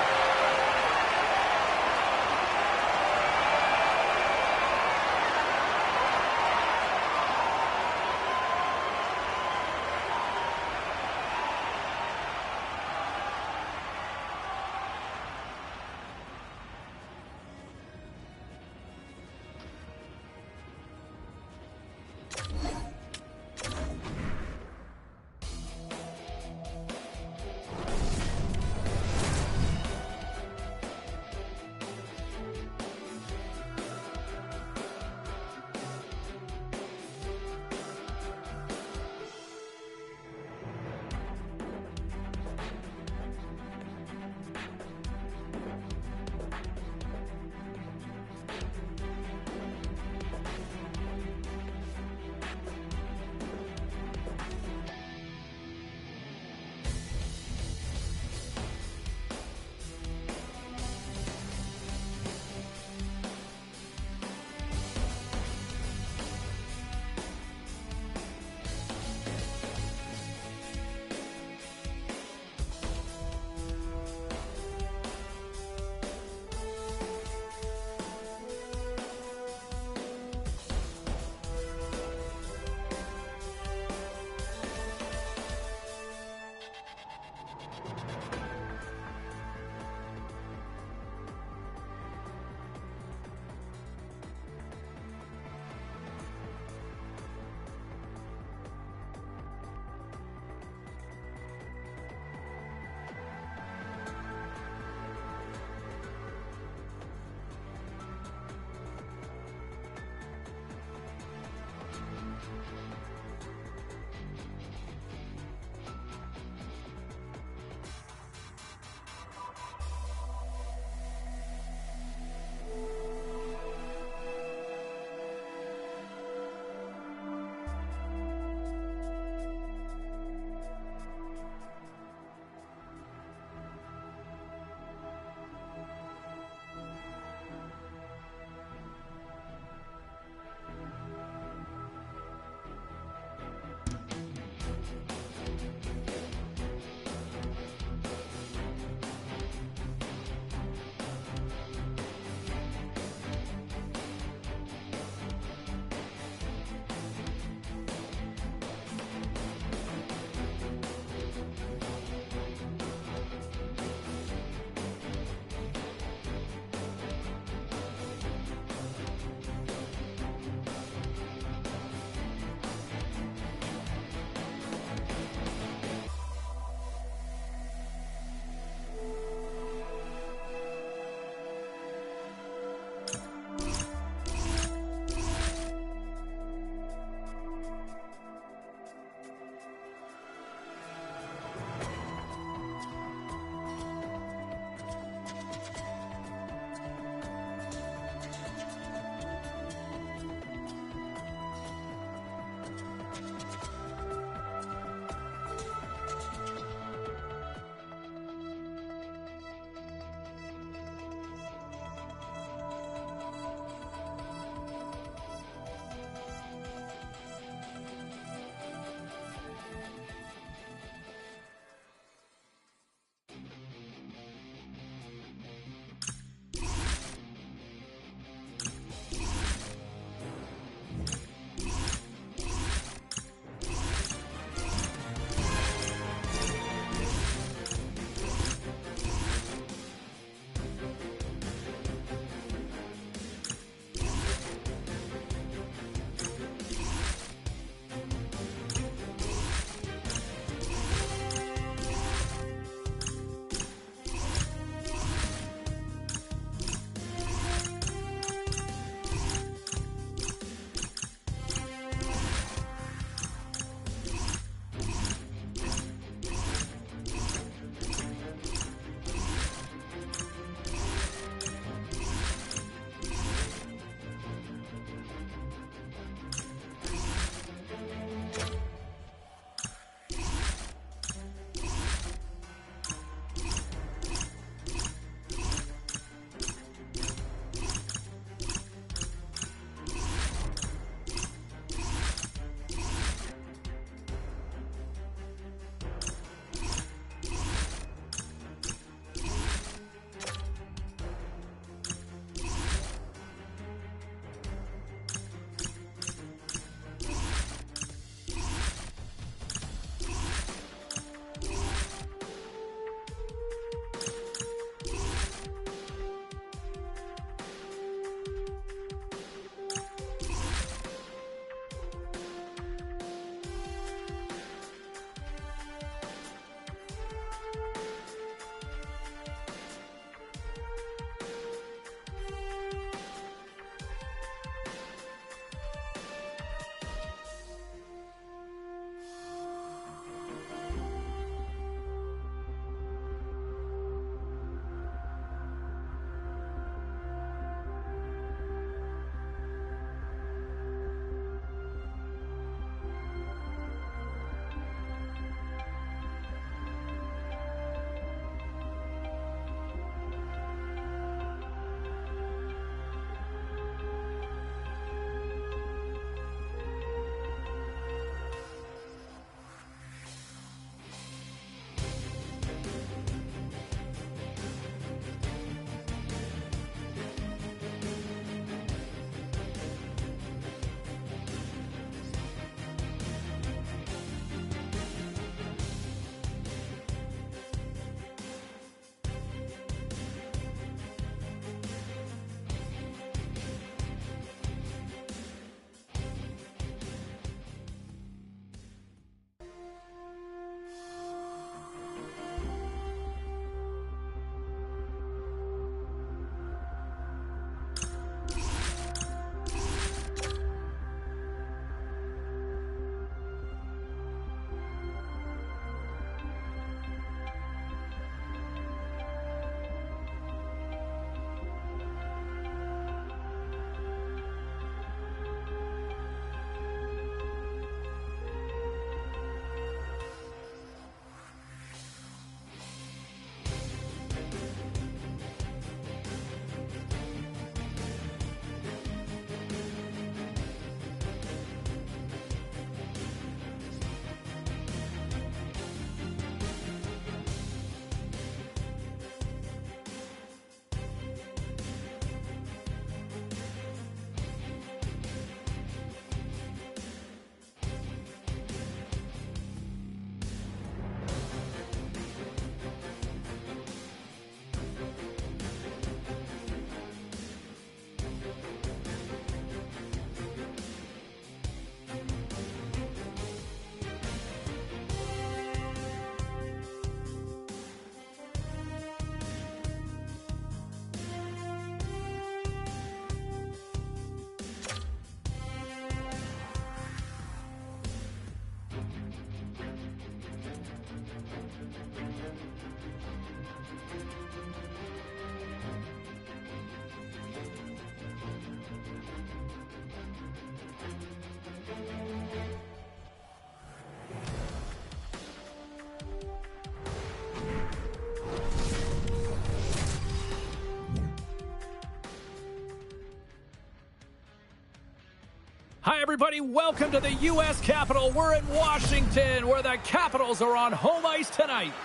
Hi, everybody. Welcome to the U.S. Capitol. We're in Washington, where the Capitals are on home ice tonight.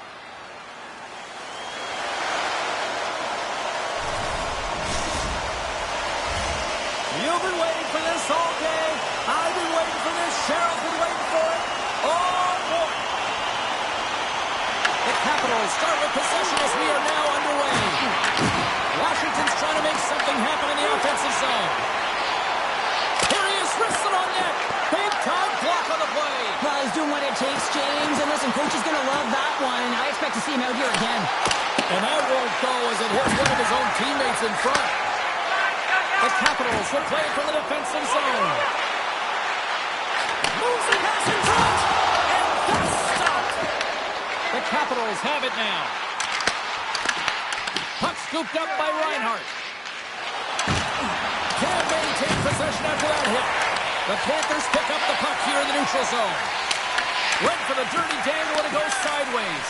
You've been waiting for this all day. I've been waiting for this. Cheryl's been waiting for it. Oh, boy. The Capitals start with possession as we are now underway. Washington's trying to make something happen in the offensive zone. Here he is, wristed on net. Big time block on the play. Well, he's doing what it takes, James. And listen, coach is going to love that one. I expect to see him out here again. And that won't go as it hits one of his own teammates in front. The Capitals will play from the defensive zone. Moves the pass in front. And that's stopped. The Capitals have it now. Puck scooped up by Reinhart. Can't maintain possession after that hit. The Panthers pick up the puck here in the neutral zone. Went for the dirty dangle and it goes sideways.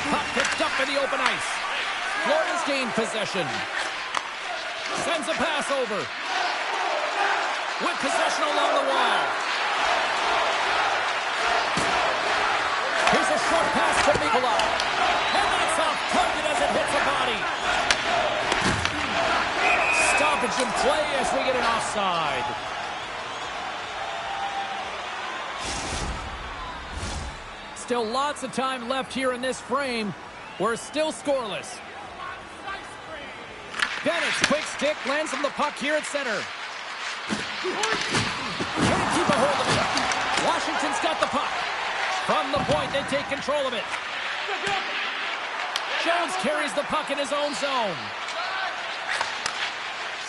Puck picked up in the open ice. Florida's gained possession. Sends a pass over. With possession along the wall. Here's a short pass to Mikula. And that's off target as it hits the body. Stoppage in play as we get an offside. Still lots of time left here in this frame. We're still scoreless. Bennett's quick stick lands him the puck here at center. Can't keep a hold of it. Washington's got the puck. From the point, they take control of it. Jones carries the puck in his own zone.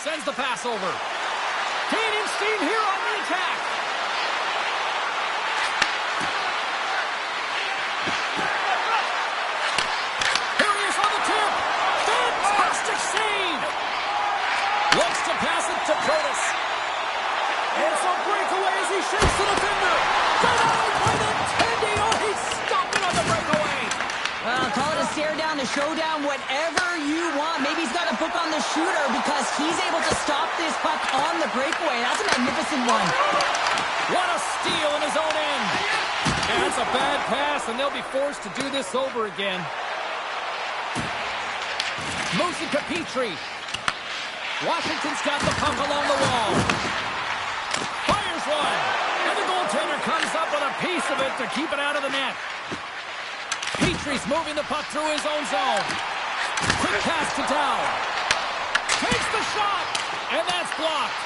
Sends the pass over. Gaining steam here on the attack. Here he is on the tip. Fantastic save. Looks to pass it to Curtis. It's a breakaway as he shakes the defender. Denied by the Tendy. Oh, he stopped it on the breakaway. Well, call it a stare down, a showdown, whatever you want. Maybe he's got a book on the shooter because he's able to stop this puck on the breakaway. That's a magnificent one. What a steal in his own end. And that's a bad pass, and they'll be forced to do this over again. Moves it to Petrie. Washington's got the puck along the wall. Fires one. And the goaltender comes up with a piece of it to keep it out of the net. Petrie's moving the puck through his own zone. Quick pass to Dow. Takes the shot. And that's blocked.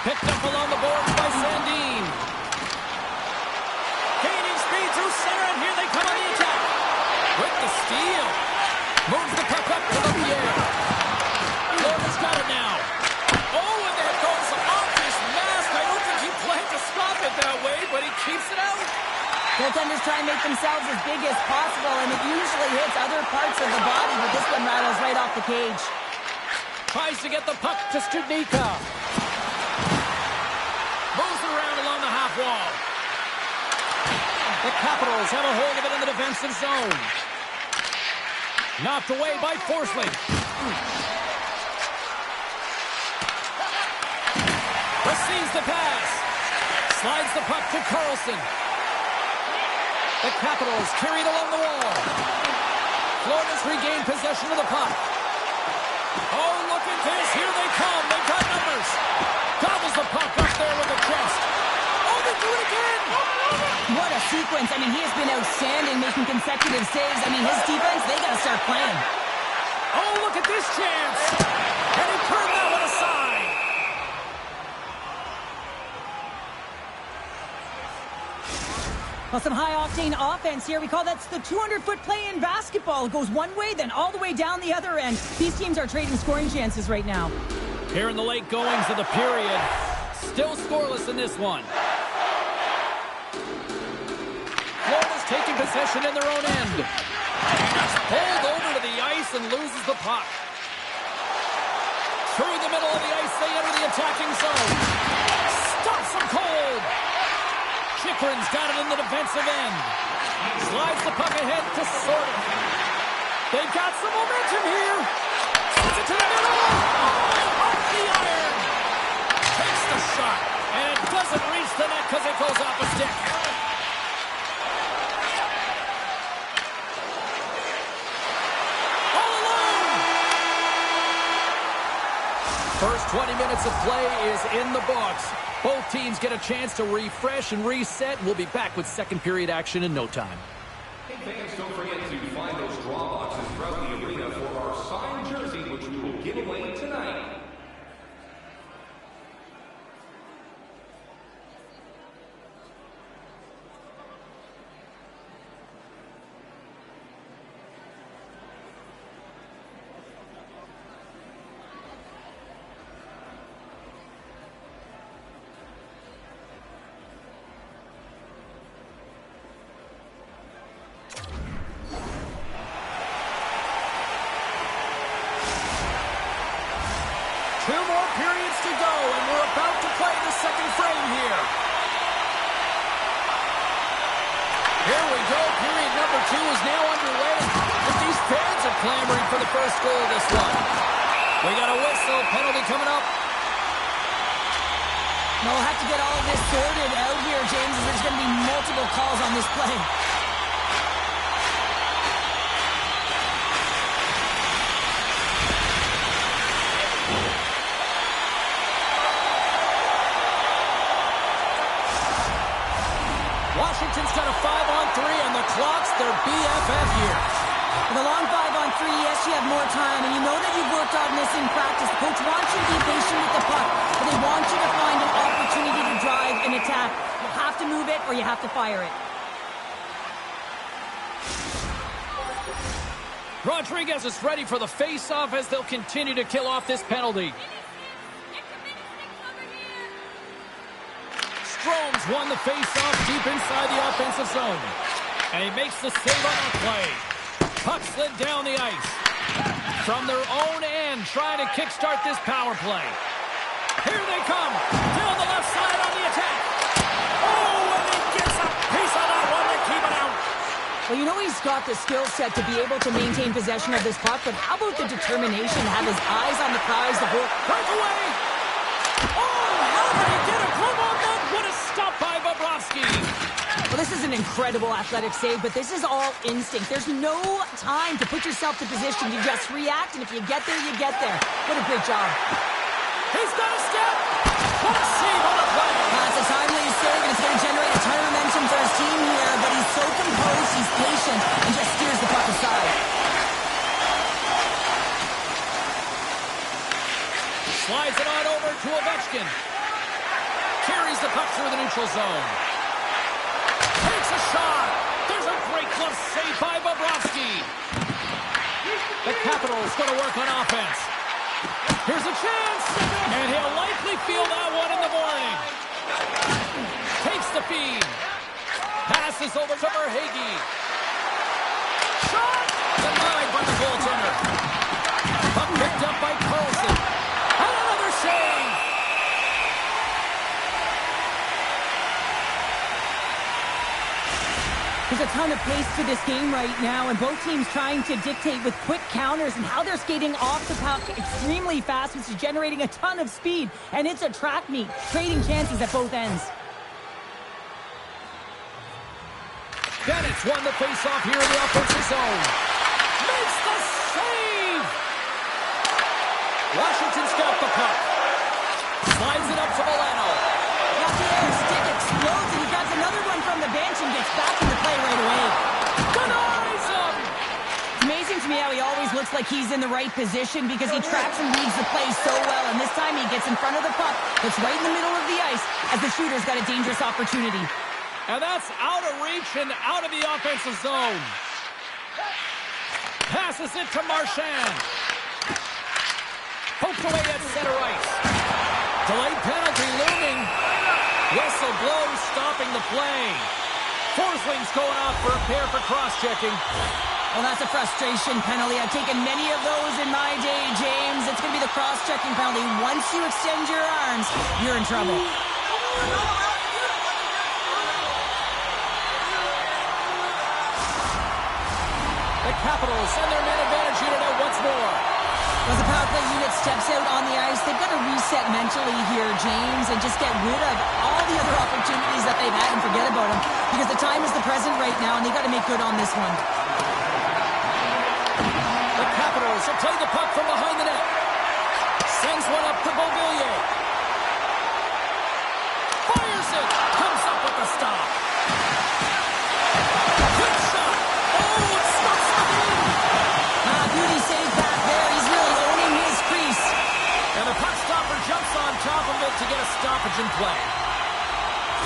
Picked up along the boards by Sandin. Gaining speed through center, and here they come on the attack. With the steal. Moves the puck up to the Pierre. Florida's got it now. Oh, and there goes off his mask. I don't think he planned to stop it that way, but he keeps it out. Goaltenders try and make themselves as big as possible, and it usually hits other parts of the body, but this one rattles right off the cage. Tries to get the puck to Studnicka. Moves around along the half wall. The Capitals have a hold of it in the defensive zone. Knocked away by Forsling. Receives the pass. Slides the puck to Carlson. The Capitals carried along the wall. Florida's regained possession of the puck. Oh, look at this. Here they come. They've got numbers. Gobbles the puck up there with the chest. Oh, they do it again. What a sequence. I mean, he has been outstanding, making consecutive saves. I mean, his defense, they got to start playing. Oh, look at this chance. And he turned that one aside. Well, some high-octane offense here. We call that the 200-foot play in basketball. It goes one way, then all the way down the other end. These teams are trading scoring chances right now. Here in the late goings of the period. Still scoreless in this one. Florida's taking possession in their own end. It's pulled over to the ice and loses the puck. Through the middle of the ice, they enter the attacking zone. Stops them cold. Chikrin's got it in the defensive end. Slides the puck ahead to Sorter. They've got some momentum here. Sends it to the middle. Oh, off the iron. Takes the shot. And it doesn't reach the net because it goes off a stick. All alone! First 20 minutes of play is in the books. Both teams get a chance to refresh and reset. We'll be back with second period action in no time. Hey fans, don't forget to find those draw boxes throughout the arena for our signed jersey, which we will give away tonight. Two more periods to go, and we're about to play the second frame here. Here we go. Period number 2 is now underway. And these fans are clamoring for the first goal of this one. We got a whistle. Penalty coming up. We'll have to get all this sorted out here, James, as there's going to be multiple calls on this play. Washington's got a 5-on-3, and the clock's their BFF here. With a long 5-on-3, yes, you have more time, and you know that you've worked on this in practice. The coach wants you to be patient with the puck, but they want you to find an opportunity to drive and attack. You have to move it, or you have to fire it. Rodriguez is ready for the face-off as they'll continue to kill off this penalty. Strome's won the face-off deep inside the offensive zone. And he makes the save on that play. Puck slid down the ice. From their own end, trying to kickstart this power play. Here they come. Down the left side on the attack. Oh, and he gets a piece of that one to keep it out. Well, you know he's got the skill set to be able to maintain possession of this puck, but how about the determination to have his eyes on the prize the whole... Breakaway! Oh, how did he get a glove on that? What a stop by Bobrovsky. Well, this is an incredible athletic save, but this is all instinct. There's no time to put yourself to position. You just react, and if you get there, you get there. What a great job. He's got a step. What a save on the play. It's a timely save, and it's going to generate a ton of momentum for his team here, but he's so composed, he's patient, and just steers the puck aside. Slides it on over to Ovechkin. Carries the puck through the neutral zone. Takes a shot. There's a great glove save by Bobrovsky. The Capitals going to work on offense. Here's a chance. And he'll likely feel that one in the morning. Takes the feed. Passes over to Verhaeghe. Shot. Denied by the goaltender. Puck picked up by Carlson. Another save. There's a ton of pace to this game right now, and both teams trying to dictate with quick counters and how they're skating off the puck extremely fast, which is generating a ton of speed. And it's a track meet, trading chances at both ends. Bennett's won the faceoff here in the offensive zone. Makes the save! Washington's got the puck. Slides it up to Milano. Got the air stick explodes, and he got another one from the bench and gets back into play right away. Denies him! It's amazing to me how he always looks like he's in the right position because he tracks and reads the play so well, and this time he gets in front of the puck. It's right in the middle of the ice as the shooter's got a dangerous opportunity. And that's out of reach and out of the offensive zone. Passes it to Marchand. Poked away at center ice. Delayed penalty looming. Whistle blows, stopping the play. Forsling's going off for a pair for cross-checking. Well, that's a frustration penalty. I've taken many of those in my day, James. It's going to be the cross-checking penalty. Once you extend your arms, you're in trouble. The Capitals send their man advantage unit out once more. As the power play unit steps out on the ice, they've got to reset mentally here, James, and just get rid of all the other opportunities that they've had and forget about them. Because the time is the present right now, and they've got to make good on this one. The Capitals will play the puck from behind the net. Sends one up to Beauvillier. Fires it. Comes up with the stop. Quick shot. Oh, it stops the game. Beauty save back there. He's really owning his crease. And the puck stopper jumps on top of it to get a stoppage in play.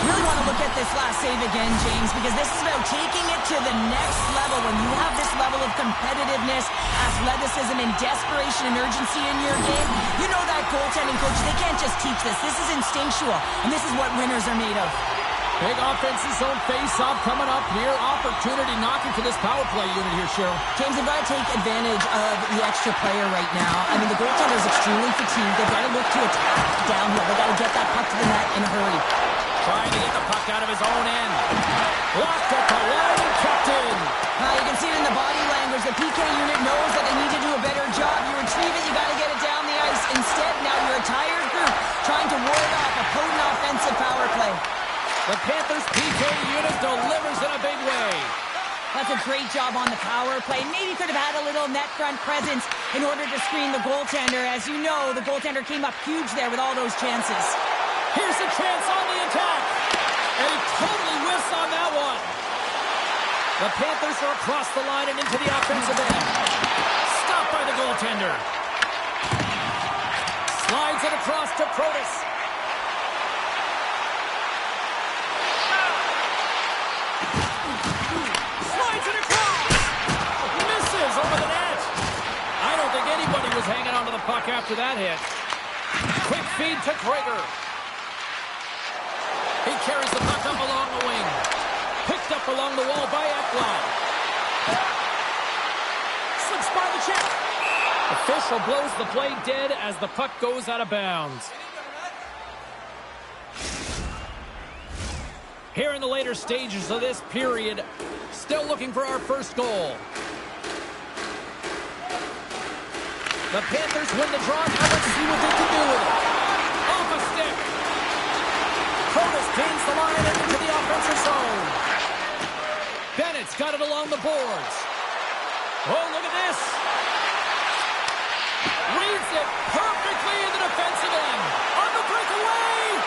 Really want to look at this last save again, James, because this is about taking it to the next level. When you have this level of competitiveness, athleticism, and desperation and urgency in your game, you know that goaltending coach, they can't just teach this. This is instinctual, and this is what winners are made of. Big offensive zone face-off coming up here. Opportunity knocking to this power play unit here, Cheryl. James, they've got to take advantage of the extra player right now. I mean, the goaltender is extremely fatigued. They've got to look to attack downhill. They've got to get that puck to the net in a hurry. Trying to get the puck out of his own end. Blocked at the line and kept in. You can see it in the body language. The PK unit knows that they need to do a better job. You retrieve it, you got to get it down the ice. Instead, now you're a tired group trying to ward off a potent offensive power play. The Panthers PK unit delivers in a big way. That's a great job on the power play. Maybe could have had a little net front presence in order to screen the goaltender. As you know, the goaltender came up huge there with all those chances. Here's a chance on the attack. And he totally whiffs on that one. The Panthers are across the line and into the offensive end. Stopped by the goaltender. Slides it across to Protas. Slides it across. Misses over the net. I don't think anybody was hanging onto the puck after that hit. Quick feed to Gregor. He carries the puck up along the wing. Picked up along the wall by Ekblad. Slips by the check. Official blows the play dead as the puck goes out of bounds. Here in the later stages of this period, still looking for our first goal. The Panthers win the draw. Now let's see what they can do with it. Off a stick. Protas gains the line and into the offensive zone. Bennett's got it along the boards. Oh, look at this. Reads it perfectly in the defensive end. On the breakaway.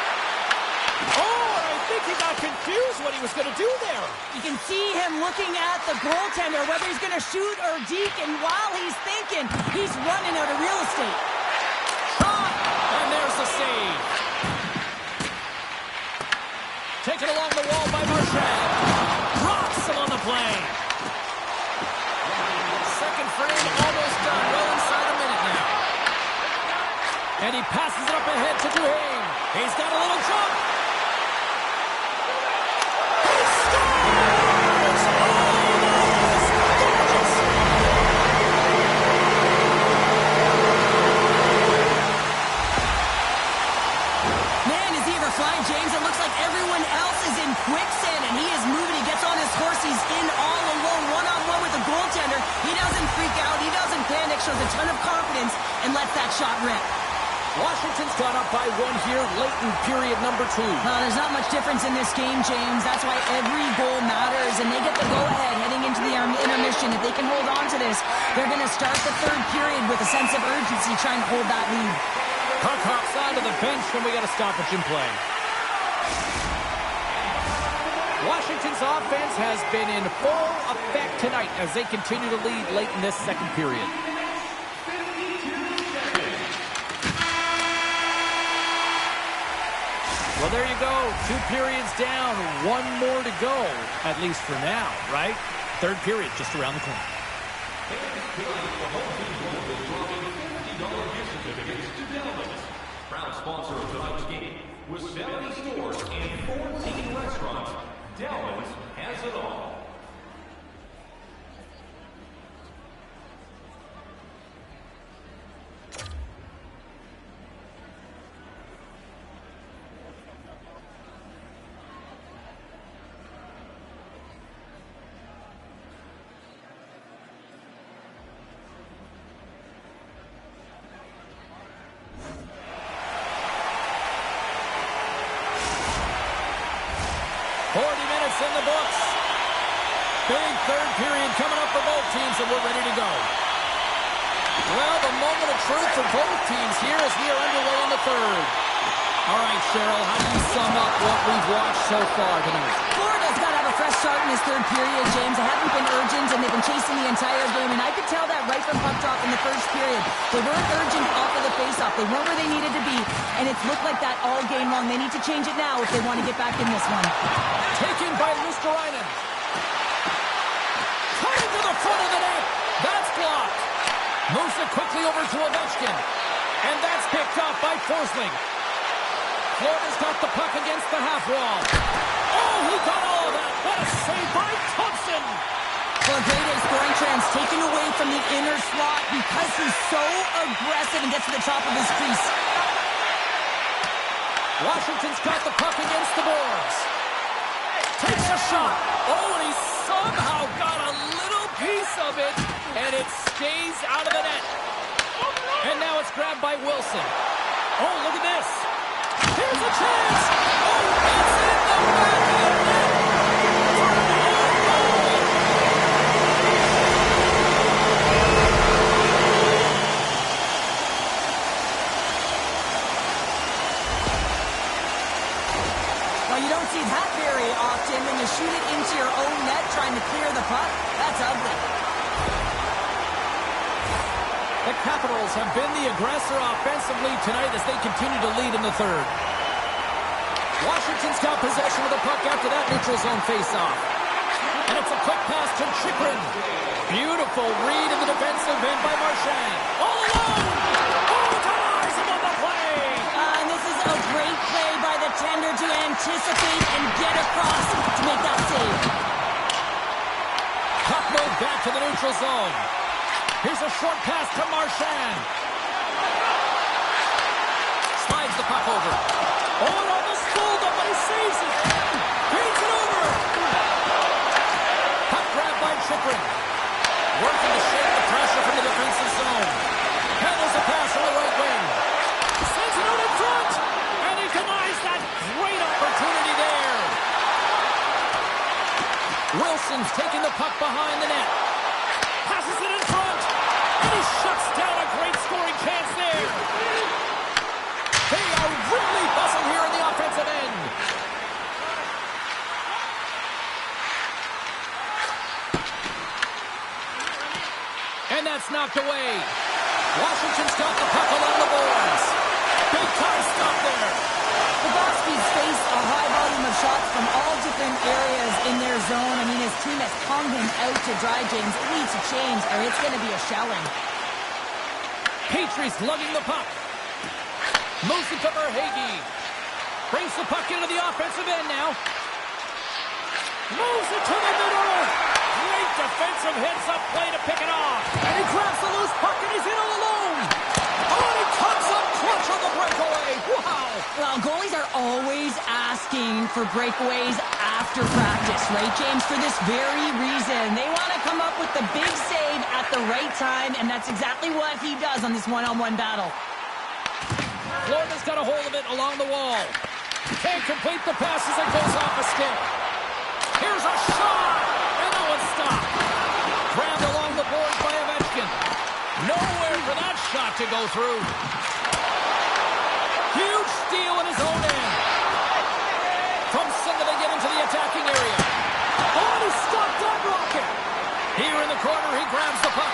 Oh, and I think he got confused what he was going to do there. You can see him looking at the goaltender, whether he's going to shoot or deke, and while he's thinking, he's running out of real estate. Shot, and there's the save. Taken along the wall by Marchand. Rocks him on the play. Second frame almost done. Well inside a minute now. And he passes it up ahead to Duhaime. He's got a little jump. He scores! Oh, that is gorgeous! Man, is he ever flying, James? It looks like everyone else is in quicksand, and he is moving. He gets on his horse. He's in all alone, one-on-one with the goaltender. He doesn't freak out. He doesn't panic. Shows a ton of confidence and lets that shot rip. Washington's got up by one here late in period number 2. There's not much difference in this game, James. That's why every goal matters, and they get the go-ahead heading into the intermission. If they can hold on to this, they're going to start the third period with a sense of urgency, trying to hold that lead. Puck hops onto the bench, and we got a stoppage in play. Washington's offense has been in full effect tonight as they continue to lead late in this second period. Well, there you go. 2 periods down, 1 more to go, at least for now, right? Third period just around the corner. Proud sponsor of tonight's game. With 70 stores and 14 restaurants, Delvin's has it all. 40 minutes in the books. Big third period coming up for both teams, and we're ready to go. Well, the moment of truth for both teams here as we are underway in the third. All right, Cheryl, how do you sum up what we've watched so far tonight? Florida's got to have a fresh start in this third period, James. They haven't been urgent, and they've been chasing the entire game, and I could tell that right from puck drop in the first period. They weren't urgent off of the faceoff. They weren't where they needed to be, and it's looked like that all game long. They need to change it now if they want to get back in this one. Taken by Luosterainen. Cutting to the front of the net. That's blocked. Moves it quickly over to Ovechkin. And that's picked up by Forsling. Florida's got the puck against the half wall. Oh, he got all of that. What a save by Thompson. Well, a great scoring chance taken away from the inner slot because he's so aggressive and gets to the top of his crease. Washington's got the puck against the boards. Takes a shot. Oh, and he somehow got a little piece of it, and it stays out of the net. And now it's grabbed by Wilson. Oh, look at this. Here's a chance. Oh, it's in the back of the net. Well, you don't see that very often when you shoot it into your own net trying to clear the puck. That's ugly. The Capitals have been the aggressor offensively tonight as they continue to lead in the third. Washington's got possession of the puck after that neutral zone faceoff. And it's a quick pass to Chychrun. Beautiful read in the defensive end by Marchand. All alone! Oh, denies him on the play! And this is a great play by the tender to anticipate and get across to make that save. Puck moved back to the neutral zone. Here's a short pass to Marchand. Slides the puck over. Oh, it almost fooled him, but he saves it. Feeds it over. Puck grabbed by Chychrun. Working to shake the pressure from the defensive zone. Handles a pass on the right wing. Sends it out in front. And he denies that great opportunity there. Wilson's taking the puck behind the net. Passes it in front. And he shuts down a great scoring chance there. They are really buzzing here in the offensive end. And that's knocked away. Washington's got the puck along the boards. Big time stop there. The Bosquies face a high volume of shots from all different areas in their zone. I mean, his team has hung him out to dry, James. It needs to change, or it's going to be a shelling. Petrie's lugging the puck. Moves it to Verhaeghe. Brings the puck into the offensive end now. Moves it to the middle. Great defensive heads-up play to pick it off. And he grabs the loose puck and he's in all alone. Oh, and he comes up clutch on the breakaway. Wow. Well, goalies are always asking for breakaways after practice, right, James? For this very reason. They want to come up with the big save at the right time, and that's exactly what he does on this one-on-one battle. Florida's got a hold of it along the wall. Can't complete the pass as it goes off a stick. Here's a shot, and that one's stopped. Grabbed along the boards by Ovechkin. Nowhere for that shot to go through. Huge steal in his own end. From center they get into the attacking area. Oh, and he stopped that rocket. Here in the corner, he grabs the puck.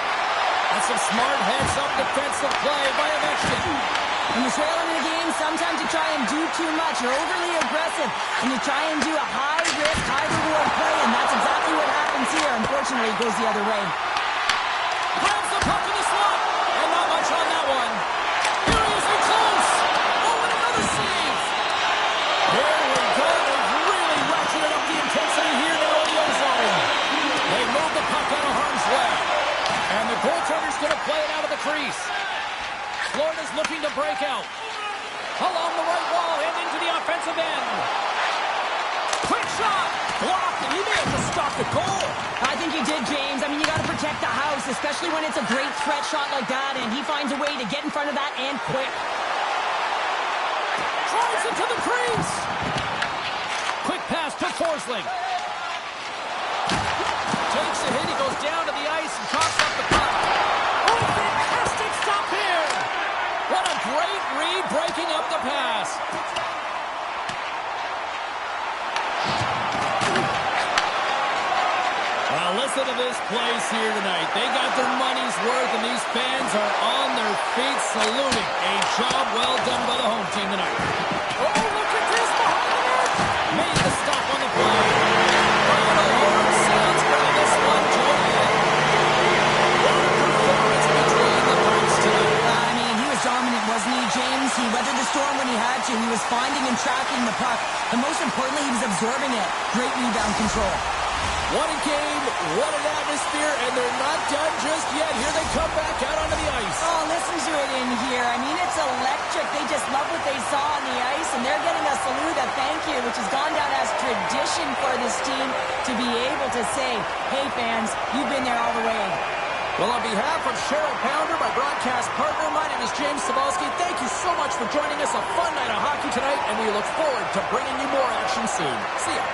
That's some smart heads-up defensive play by Ovechkin. When you're trailing in a game, sometimes you try and do too much. You're overly aggressive, and you try and do a high-risk, high-reward play, and that's exactly what happens here. Unfortunately, it goes the other way. Grabs the puck in the slot, and not much on that one. Here he is in close. Oh, and another save. Here we go. They've really ratcheted up the intensity here now in the ozone. They move the puck out of harm's way. And the goaltender's going to play it out of the crease. Florida's looking to break out. Along the right wall and into the offensive end. Quick shot. Blocked, and he may have just stopped the goal. I think he did, James. I mean, you got to protect the house, especially when it's a great threat shot like that, and he finds a way to get in front of that and quick. Drives it to the crease. Quick pass to Forsling. wrestling. Takes a hit. He goes down to the ice and coughs up the puck. Oh, fantastic stop here. What a great read, breaking up the pass. Now listen to this place here tonight. They got their money's worth, and these fans are on their feet saluting. A job well done by the home team tonight. Oh, look at this behind the net. Made the stop on the play. Oh, the horn sounds for this one, Jordan. What a performance between the Bucks tonight. I mean, he was dominant, wasn't he, James? He weathered the storm when he had to. He was finding and tracking the puck. And most importantly, he was absorbing it. Great rebound control. What a game, what an atmosphere, and they're not done just yet. Here they come back out onto the ice. Oh, listen to it in here. I mean, it's electric. They just love what they saw on the ice, and they're getting a salute, a thank you, which has gone down as tradition for this team to be able to say, hey, fans, you've been there all the way. Well, on behalf of Cheryl Pounder, my broadcast partner, my name is James Cebulski. Thank you so much for joining us. A fun night of hockey tonight, and we look forward to bringing you more action soon. See ya.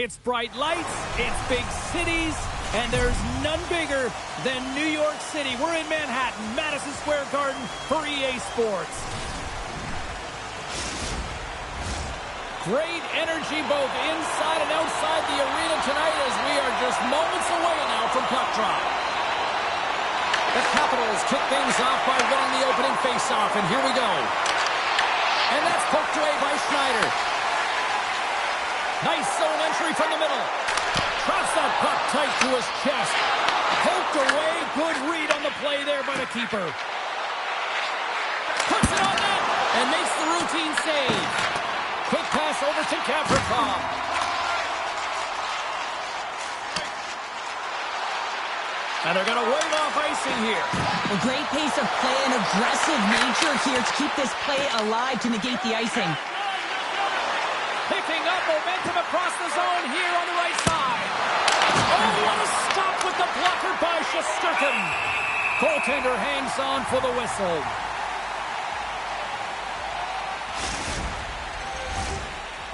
It's bright lights, it's big cities, and there's none bigger than New York City. We're in Manhattan, Madison Square Garden for EA Sports. Great energy both inside and outside the arena tonight as we are just moments away now from puck drop. The Capitals kick things off by winning the opening faceoff, and here we go. And that's poked away by Schneider. Nice zone entry from the middle. Traps that puck tight to his chest. Poked away. Good read on the play there by the keeper. Puts it on net and makes the routine save. Quick pass over to Gavrikov. And they're going to wave off icing here. A great pace of play and aggressive nature here to keep this play alive to negate the icing. Picking up momentum across the zone here on the right side. Oh, what a stop with the blocker by Shesterkin. Goaltender hangs on for the whistle.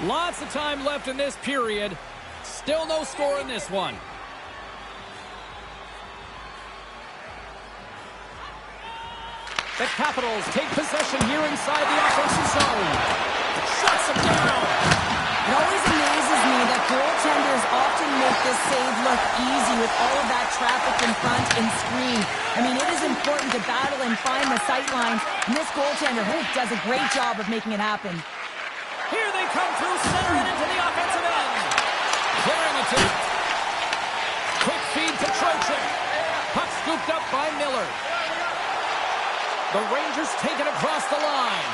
Lots of time left in this period. Still no score in this one. The Capitals take possession here inside the offensive zone. Shuts them down. It always amazes me that goaltenders often make this save look easy with all of that traffic in front and screen. I mean, it is important to battle and find the sight lines, and this goaltender does a great job of making it happen. Here they come through center and into the offensive end. Clearing it to. Quick feed to Trocheck. Puck scooped up by Miller. The Rangers take it across the line.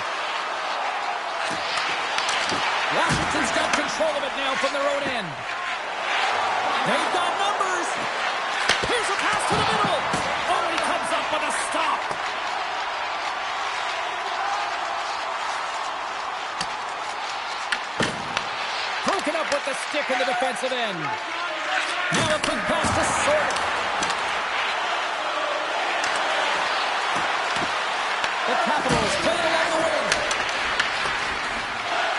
Washington's got control of it now from their own end. They've got numbers. Here's a pass to the middle. Oh, he comes up with a stop. Broken up with the stick in the defensive end. Now a quick pass to Sorter. The Capitals play it along the wing.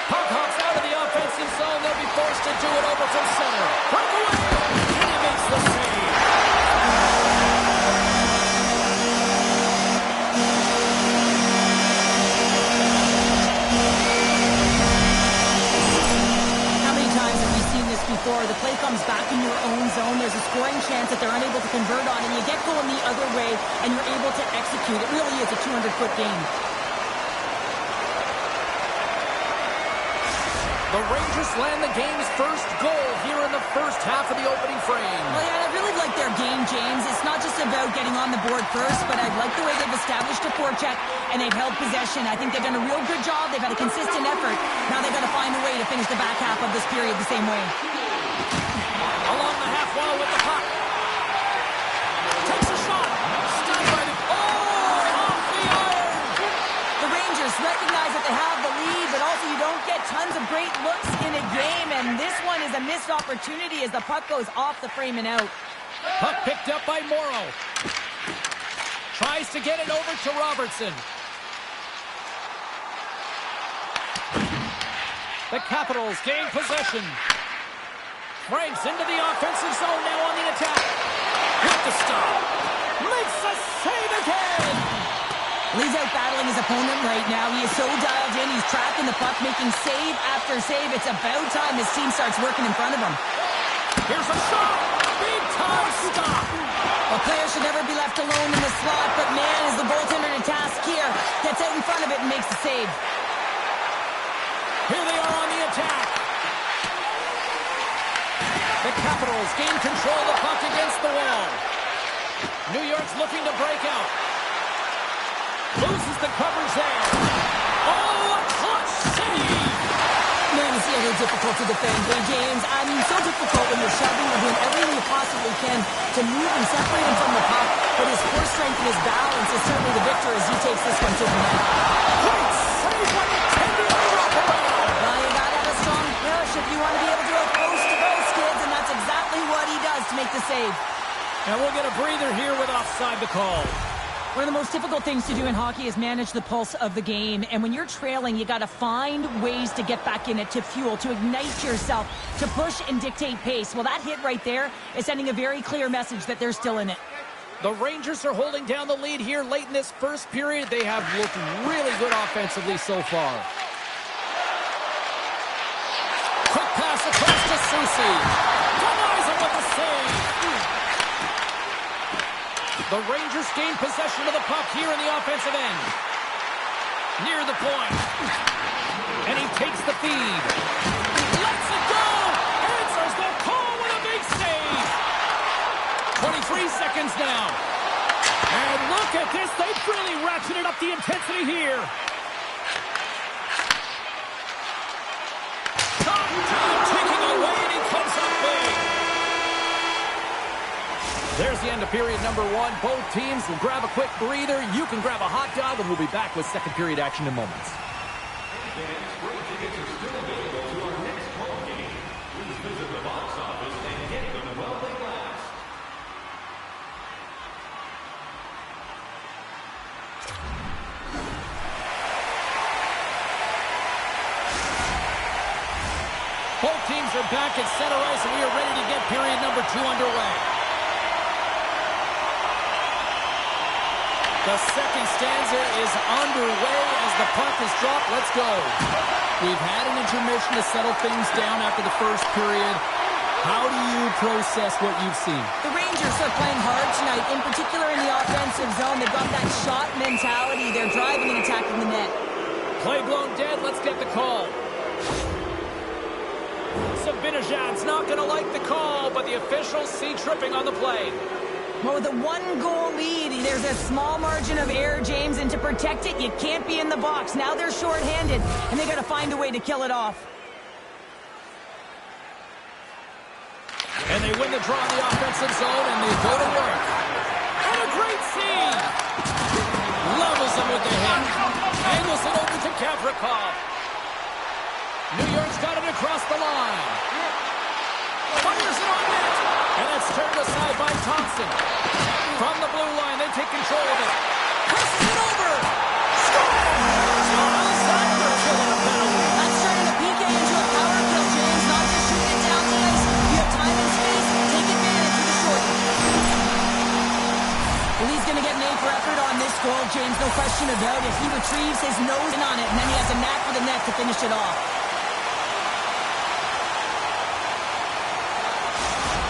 Puck hops out of the offensive zone. They'll be forced to do it over from center. Breakaway! And he makes the save. How many times have we seen this before? The play comes back in your own zone. There's a scoring chance that they're unable to convert on, and you get going the other way, and you're able to execute. It really is a 200-foot game. The Rangers land the game's first goal here in the first half of the opening frame. Well, yeah, I really like their game, James. It's not just about getting on the board first, but I like the way they've established a forecheck and they've held possession. I think they've done a real good job. They've had a consistent effort. Now they've got to find a way to finish the back half of this period the same way. Along the half wall with the puck. Takes a shot. Stopped by the... Oh! Off the iron! The Rangers recognize that they have the lead, but also you don't get tons of great looks in a game, and this one is a missed opportunity as the puck goes off the frame and out. Puck picked up by Morrow. Tries to get it over to Robertson. The Capitals gain possession. Franks into the offensive zone now on the attack. With the stop. Makes a save again. He's out battling his opponent right now. He is so dialed in. He's tracking the puck, making save after save. It's about time his team starts working in front of him. Here's a shot. Big time stop. A player should never be left alone in the slot, but man, is the goaltender to task here. Gets out in front of it and makes the save. Here they are on the attack. The Capitals gain control of the puck against the wall. New York's looking to break out. Loses the coverage there. Oh, a clutch save! Man, it's a little difficult to defend, hey, James. I mean, so difficult when you're shoving or doing everything you possibly can to move and separate him from the puck. But his core strength and his balance is certainly the victor as he takes this one to the net. Great save by the tender wraparound. Well, you gotta have a strong push if you want to be able to go coast to coast, kids, and that's exactly what he does to make the save. And we'll get a breather here with offside the call. One of the most difficult things to do in hockey is manage the pulse of the game. And when you're trailing, you got to find ways to get back in it, to fuel, to ignite yourself, to push and dictate pace. Well, that hit right there is sending a very clear message that they're still in it. The Rangers are holding down the lead here late in this first period. They have looked really good offensively so far. Quick pass across to Soucy. Denies him with the save. The Rangers gain possession of the puck here in the offensive end. Near the point. And he takes the feed. Lets it go. Answers the call with a big save. 23 seconds now. And look at this. They've really ratcheted up the intensity here. Taking away, and he comes up big. There's the end of period number 1. Both teams will grab a quick breather. You can grab a hot dog, and we'll be back with second period action in moments. Tickets are still available to our next home game. Please visit the box office and get them while they last. Both teams are back at center ice, and we are ready to get period number 2 underway. The second stanza is underway as the puck is dropped. Let's go. We've had an intermission to settle things down after the first period. How do you process what you've seen? The Rangers are playing hard tonight, in particular in the offensive zone. They've got that shot mentality. They're driving and attacking the net. Play blown dead. Let's get the call. Sabinajad's not going to like the call, but the officials see tripping on the play. Well, with a 1-goal lead, there's a small margin of error, James, and to protect it, you can't be in the box. Now they're shorthanded, and they got to find a way to kill it off. And they win the draw in the offensive zone, and they go to work. And a great save! Levels him with the hit. Angles it over to Gavrikov. New York's got it across the line. Fires it on net. And it's turned aside by Thompson. From the blue line, they take control of it. Passes it over. Scores! How's that for killing a penalty? That's turning a PK into a power kill, James. Not just shooting it down the ice. You have time and space. Take advantage with the shorty. Well, he's going to get an A for effort on this goal, James. No question about it. He retrieves his nose in on it, and then he has a knack for the net to finish it off.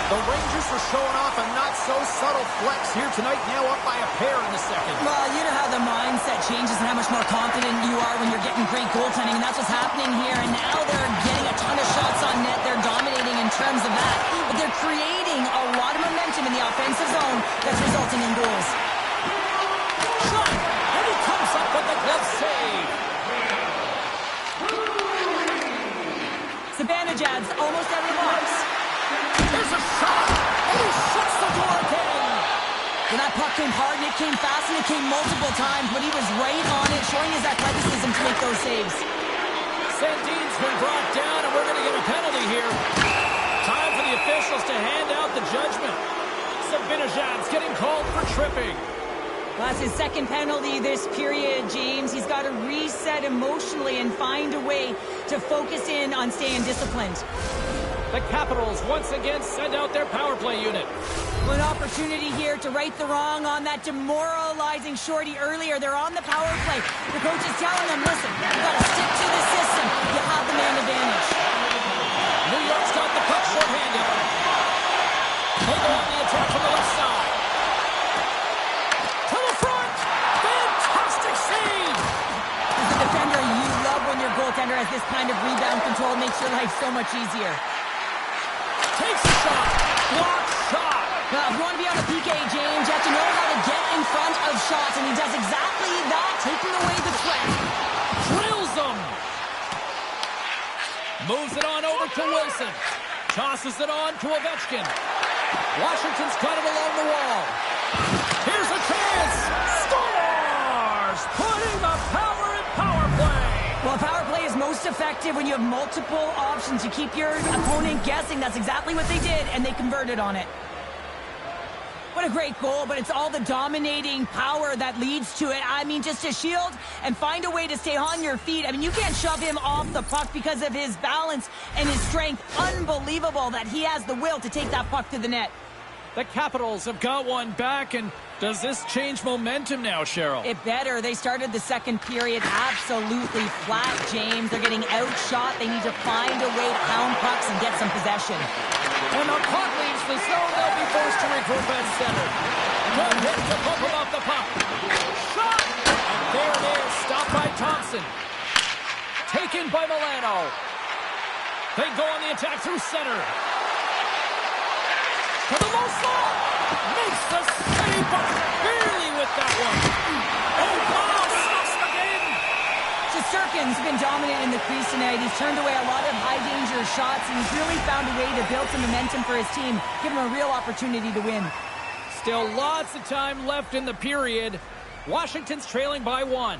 The Rangers are showing off a not-so-subtle flex here tonight, now up by a pair in the second. Well, you know how the mindset changes and how much more confident you are when you're getting great goaltending, and that's what's happening here. And now they're getting a ton of shots on net. They're dominating in terms of that. But they're creating a lot of momentum in the offensive zone that's resulting in goals. Shot! And he comes up with the glove save. Zibanejad's almost out of the box. There's a shot, and he shuts the door again. Well, that puck came hard, and it came fast, and it came multiple times, but he was right on it, showing his athleticism to make those saves. Sandin's been brought down, and we're going to get a penalty here. Time for the officials to hand out the judgment. Zibanejad's getting called for tripping. Well, that's his second penalty this period, James. He's got to reset emotionally and find a way to focus in on staying disciplined. The Capitals once again send out their power play unit. An opportunity here to right the wrong on that demoralizing shorty earlier. They're on the power play. The coach is telling them, listen, you've got to stick to the system. You have the man advantage. New York's got the puck short-handed. They go on the attack from the left side. To the front! Fantastic save! As a defender, you love when your goaltender has this kind of rebound control. Makes your life so much easier. Takes a shot. Block shot. Well, if you want to be on the PK, James, you have to know how to get in front of shots, and he does exactly that, taking away the threat. Drills them. Moves it on over to Wilson. Tosses it on to Ovechkin. Washington's got it along the wall. Here's a chance. Scores! Putting the power in power play. Well, power play is most effective when you have multiple options. You keep your opponent guessing. That's exactly what they did, and they converted on it. What What a great goal, but it's all the dominating power that leads to it. I mean, just to shield and find a way to stay on your feet. I mean, you can't shove him off the puck because of his balance and his strength. Unbelievable that he has the will to take that puck to the net. The Capitals have got one back, and does this change momentum now, Cheryl? It better. They started the second period absolutely flat, James. They're getting outshot. They need to find a way to pound pucks and get some possession. When the puck leaves the zone, they'll be forced to regroup at center. Good hit to bump him off the puck. Shot! And there it is, stopped by Thompson. Taken by Milano. They go on the attack through center. To the low slot. Makes the save, but barely with that one. Oh, wow, stops the game. Shesterkin's been dominant in the crease tonight. He's turned away a lot of high-danger shots, and he's really found a way to build some momentum for his team, give him a real opportunity to win. Still lots of time left in the period. Washington's trailing by 1.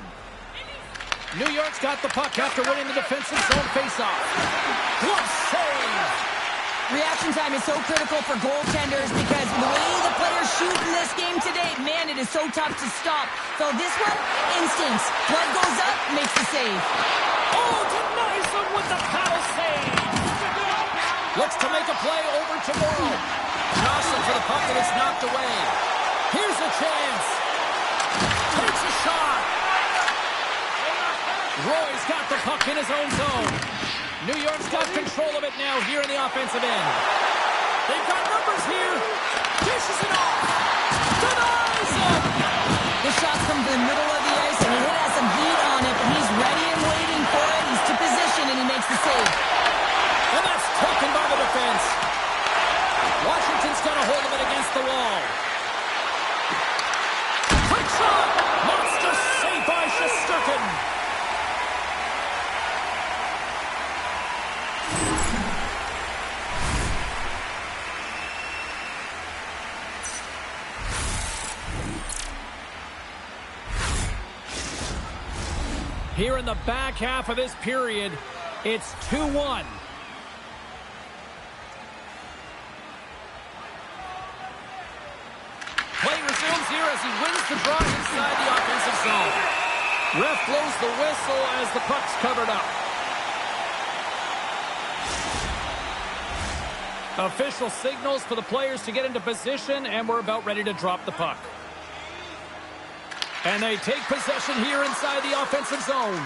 New York's got the puck after winning the defensive zone faceoff. Glove save! Reaction time is so critical for goaltenders because the way the players shoot in this game today, man, it is so tough to stop. So this one, instincts. Blood goes up, makes the save. Oh, denies them with the paddle save. Looks to make a play over to Morrow. Jostling for the puck and it's knocked away. Here's a chance. Takes a shot. Roy's got the puck in his own zone. New York's got control of it now here in the offensive end. They've got numbers here. Dishes it off. Denies him. The shot's from the middle of the ice, and it has some heat on it, but he's ready and waiting for it. He's to position, and he makes the save. And that's taken by the defense. Washington's got a hold of it against the wall. Quick shot. Monster save by Shesterkin. Here in the back half of this period, it's 2-1. Play resumes here as he wins the draw inside the offensive zone. Ref blows the whistle as the puck's covered up. Official signals for the players to get into position, and we're about ready to drop the puck. And they take possession here inside the offensive zone.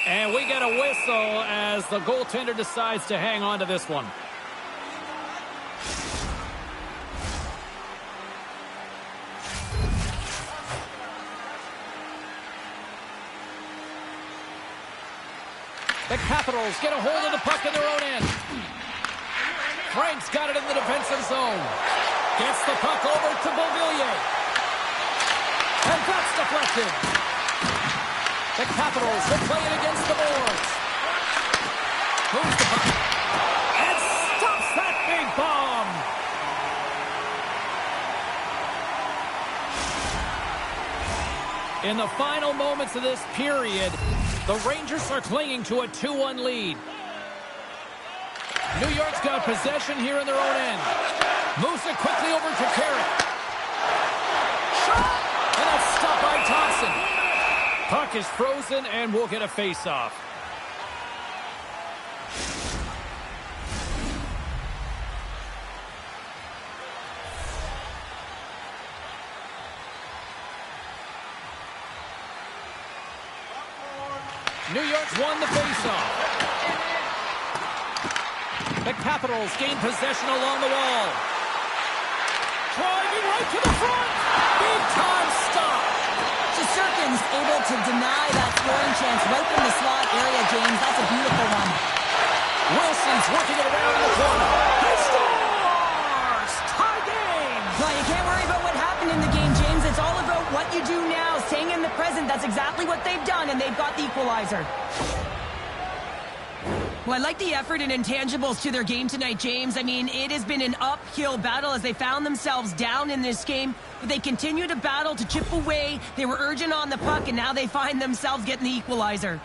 And we get a whistle as the goaltender decides to hang on to this one. The Capitals get a hold of the puck in their own end. Frank's got it in the defensive zone. Gets the puck over to Beauvillier. And that's deflected. The Capitals will play it against the boards. Moves the puck. And stops that big bomb. In the final moments of this period, the Rangers are clinging to a 2-1 lead. New York's got possession here in their own end. Moves it quickly over to Carey. Shot! And that's stopped by Thompson. Puck is frozen, and we'll get a face-off. New York's won the face-off. The Capitals gain possession along the wall. Driving right to the front. Big time stop. Shesterkin's able to deny that scoring chance right from the slot area, James. That's a beautiful one. Wilson's working it around in the corner. He scores! Tie game! No, you can't worry about what happened in the game, James. It's all about what you do now, staying in the present. That's exactly what they've done, and they've got the equalizer. Well, I like the effort and intangibles to their game tonight, James. I mean, it has been an uphill battle as they found themselves down in this game, but they continue to battle to chip away. They were urgent on the puck, and now they find themselves getting the equalizer.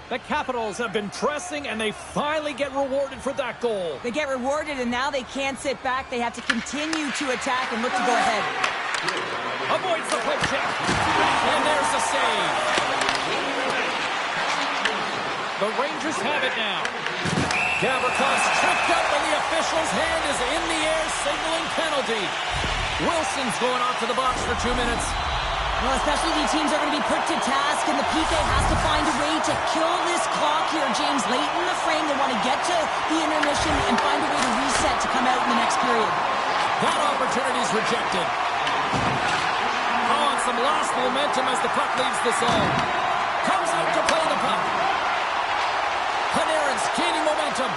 The Capitals have been pressing, and they finally get rewarded for that goal. They get rewarded, and now they can't sit back. They have to continue to attack and look to go ahead. Avoids the poke check. And there's the save. The Rangers have it now. Gavrikov tripped up, and the official's hand is in the air, signaling penalty. Wilson's going off to the box for 2 minutes. Well, especially teams are going to be put to task, and the PK has to find a way to kill this clock here, James. Late in the frame, they want to get to the intermission and find a way to reset to come out in the next period. That opportunity is rejected. Oh, and some lost momentum as the puck leaves the zone. Comes out to play the puck. Panarin's gaining momentum.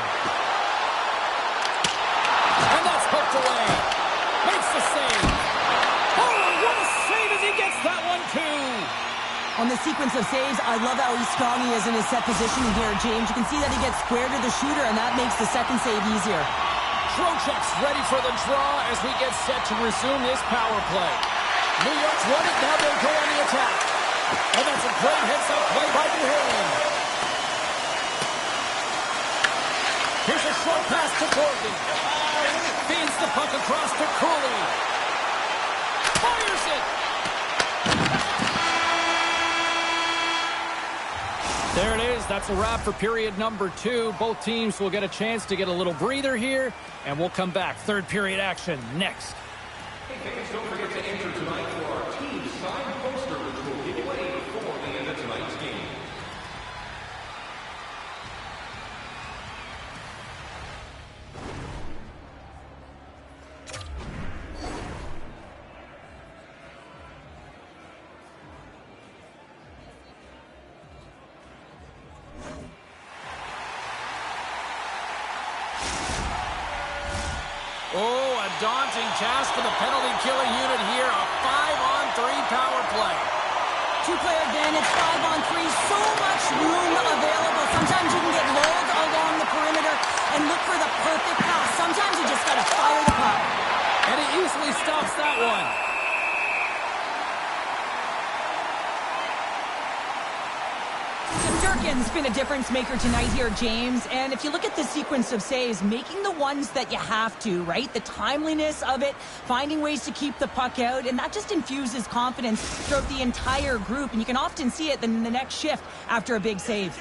And that's hooked away. Makes the save. Oh, what a save as he gets that one, too. On the sequence of saves, I love how strong he is in his set positioning here, James. You can see that he gets square to the shooter, and that makes the second save easier. Trocheck's ready for the draw as we get set to resume this power play. New York's won it, now they'll go on the attack. And that's a great heads-up play by Duhaime. Here's a short pass to Gordon. Feeds the puck across to Cooley. Fires it! There it is. That's a wrap for period number 2. Both teams will get a chance to get a little breather here, and we'll come back. Third period action next. Hey, fans, don't forget to enter tonight for our team signed poster, which we'll give away before the end of tonight's game. Oh, a daunting task for the penalty killing unit here. A 5-on-3 power play. Two-player advantage, 5-on-3, so much room available. Sometimes you can get lulled along the perimeter and look for the perfect pass. Sometimes you just got to fire the puck. And he easily stops that one. Durkin's been a difference maker tonight here, James. And if you look at the sequence of saves, making the ones that you have to, right? The timeliness of it, finding ways to keep the puck out, and that just infuses confidence throughout the entire group. And you can often see it in the next shift after a big save.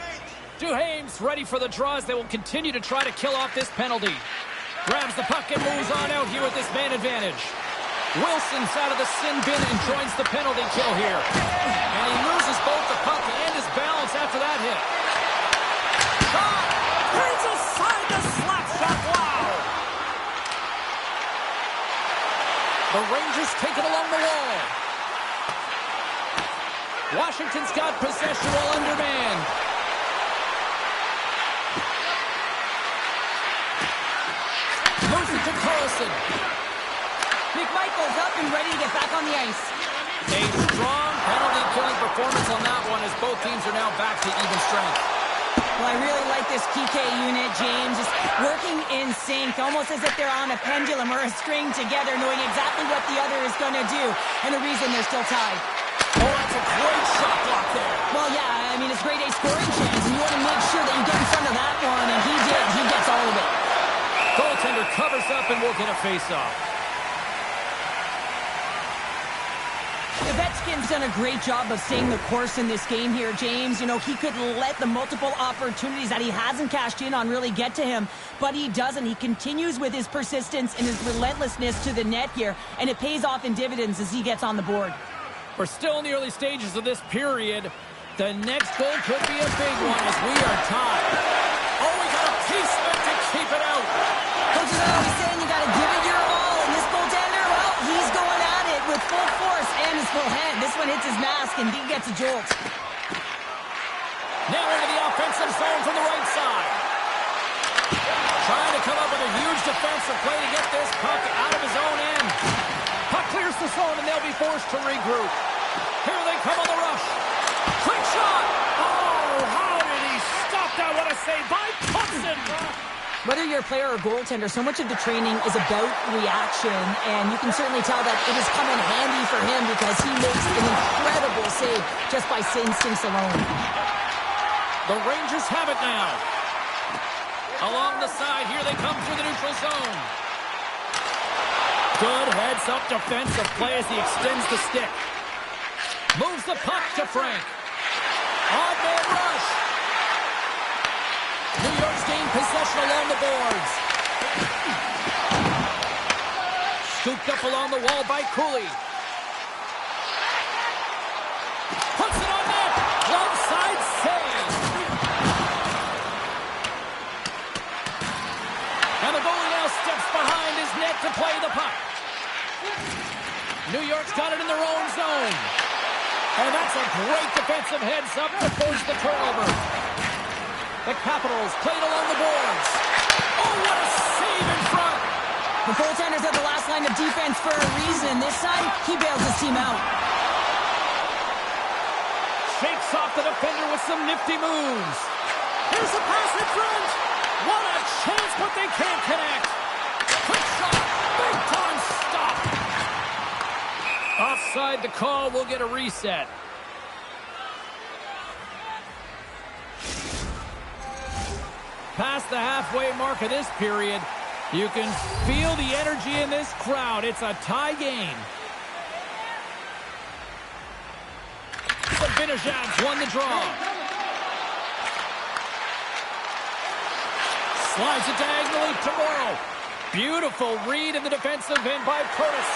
Duhaime's ready for the draws. They will continue to try to kill off this penalty. Grabs the puck and moves on out here with this man advantage. Wilson's out of the sin bin and joins the penalty kill here. And he loses both the puck and his balance after that hit. Shot! Turns aside the slap shot. Wow! The Rangers take it along the wall. Washington's got possession while undermanned. Moves it to Carlson. McMichael's up and ready to get back on the ice. A strong penalty-killing performance on that one as both teams are now back to even strength. Well, I really like this PK unit, James. Just working in sync, almost as if they're on a pendulum or a string together, knowing exactly what the other is going to do, and the reason they're still tied. Oh, that's a great shot block there. Well, yeah, I mean, it's grade A scoring chance, and you want to make sure that you get in front of that one, and he did. He gets all of it. Goaltender covers up and will get a face-off. Ovechkin's done a great job of staying the course in this game here, James. You know, he could let the multiple opportunities that he hasn't cashed in on really get to him, but he doesn't. He continues with his persistence and his relentlessness to the net here, and it pays off in dividends as he gets on the board. We're still in the early stages of this period. The next goal could be a big one as we are tied. Oh, we got a piece of it to keep it out. Coach is always saying you got to give it your all, and this goaltender, well, he's going at it with full force and his full hand. This one hits his mask, and he gets a jolt. Now into the offensive zone from the right side. Trying to come up with a huge defensive play to get this puck out of his own end. Puck clears the zone, and they'll be forced to regroup. Here they come on the rush. Quick shot! Oh, how did he stop that? What a save by Thompson! Whether you're a player or goaltender, so much of the training is about reaction, and you can certainly tell that it has come in handy for him because he makes an incredible save just by instincts alone. The Rangers have it now. Along the side, here they come through the neutral zone. Good heads-up defensive play as he extends the stick. Moves the puck to Frank. Odd man rush. New York's gained possession along the boards. Scooped up along the wall by Cooley. Puts it on net. Onside save. And the goalie now steps behind his net to play the puck. New York's got it in their own zone. And that's a great defensive heads-up to force the turnover. The Capitals played along the boards. Oh, what a save in front! The goaltender's at the last line of defense for a reason. This time, he bails his team out. Shakes off the defender with some nifty moves. Here's a pass in front. What a chance, but they can't connect. Quick shot. Big time stop. Offside the call. We'll get a reset. Past the halfway mark of this period, you can feel the energy in this crowd. It's a tie game. The Vinajabs won the draw. Slides it diagonally to Morrow. Beautiful read in the defensive end by Curtis.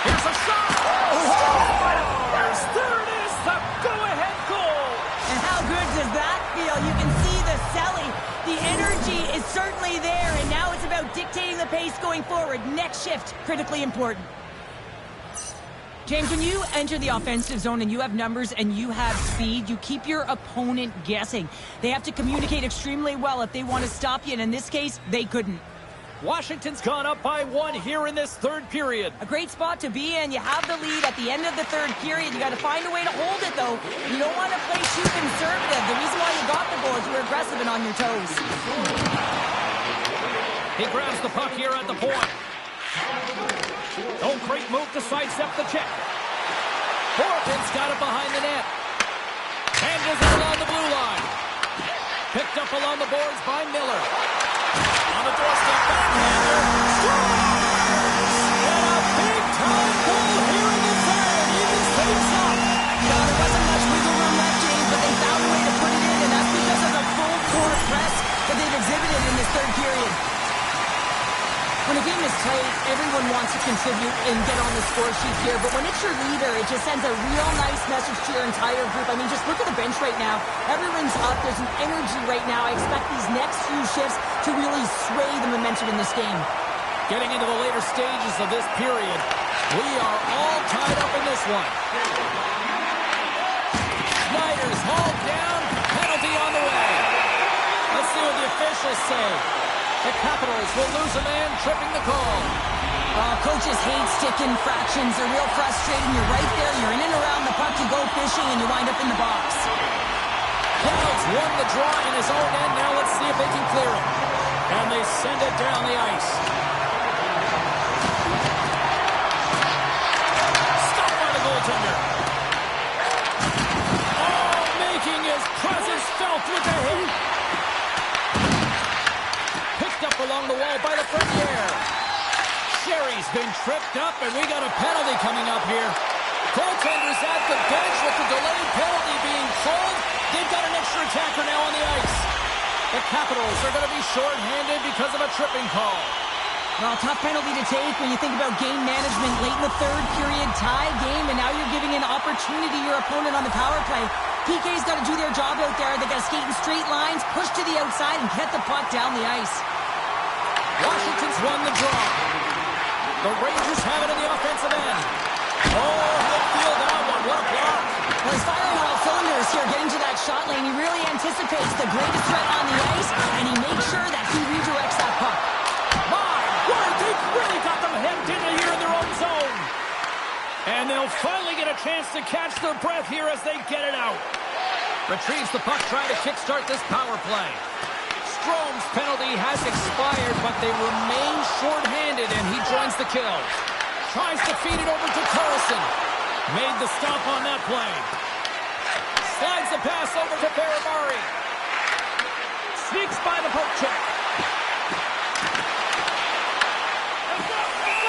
Here's a shot. Scores! There it is, the go-ahead goal. And how good does that feel? You can see the selling. The energy is certainly there, and now it's about dictating the pace going forward. Next shift, critically important. James, when you enter the offensive zone and you have numbers and you have speed, you keep your opponent guessing. They have to communicate extremely well if they want to stop you, and in this case, they couldn't. Washington's gone up by 1 here in this third period. A great spot to be in. You have the lead at the end of the third period. You got to find a way to hold it, though. You don't want to play too conservative. The reason why you got the goal is you were aggressive and on your toes. He grabs the puck here at the point. Oh, great move to sidestep the check. Thornton's got it behind the net. And is it along the blue line. Picked up along the boards by Miller. On the doorstep, backhander. Scores! And a big-time goal here in the third. Even things up. No, there wasn't much wiggle room left, James, but they found a way to put it in, and that's because of the full-court press that they've exhibited in this third period. When a game is tight, everyone wants to contribute and get on the score sheet here, but when it's your leader, it just sends a real nice message to your entire group. I mean, just look at the bench right now. Everyone's up. There's an energy right now. I expect these next few shifts to really sway the momentum in this game. Getting into the later stages of this period, we are all tied up in this one. Snyder's hauled down. Penalty on the way. Let's see what the officials say. The Capitals will lose a man, tripping the call. Coaches hate stick infractions. They're real frustrating. You're right there. You're in and around the puck. You go fishing, and you wind up in the box. Reynolds won the draw in his own end. Now let's see if they can clear it. And they send it down the ice. Stopped by the goaltender. Oh, making his presence felt with the hit. Up along the wall by the Lafreniere. Sherry's been tripped up, and we got a penalty coming up here. Goaltender's at the bench with the delayed penalty being called. They've got an extra attacker now on the ice. The Capitals are going to be shorthanded because of a tripping call. Well, tough penalty to take when you think about game management late in the third period, tie game, and now you're giving an opportunity to your opponent on the power play. PK's got to do their job out there. They got to skate in straight lines, push to the outside, and get the puck down the ice. Washington's won the draw. The Rangers have it in the offensive end. Oh, he'll feel that one. What a block. Well, he's firing on all cylinders here, getting to that shot lane. He really anticipates the greatest threat on the ice, and he makes sure that he redirects that puck. My word, they've really got them hemmed in here in their own zone. And they'll finally get a chance to catch their breath here as they get it out. Retrieves the puck, trying to kickstart this power play. Strome's penalty has expired, but they remain shorthanded, and he joins the kill. Tries to feed it over to Carlson. Made the stop on that play. Slides the pass over to Barabari. Sneaks by the poke check.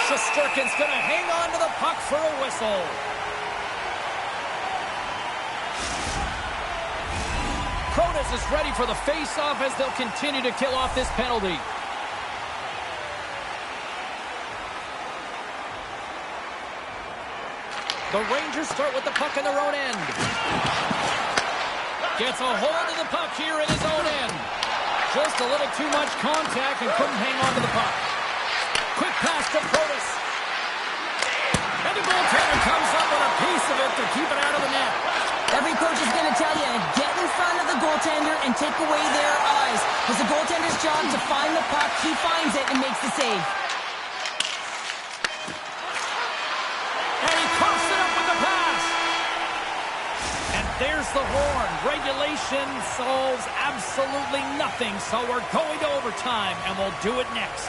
Shesterkin's going to hang on to the puck for a whistle. Cronus is ready for the face-off as they'll continue to kill off this penalty. The Rangers start with the puck in their own end. Gets a hold of the puck here in his own end. Just a little too much contact and couldn't hang on to the puck. Quick pass to Protas. And the goaltender comes up with a piece of it to keep it out of the net. Every coach is going to tell you, get in front of the goaltender and take away their eyes. It's the goaltender's job to find the puck. He finds it and makes the save. And he coughs it up with the pass. And there's the horn. Regulation solves absolutely nothing, so we're going to overtime, and we'll do it next.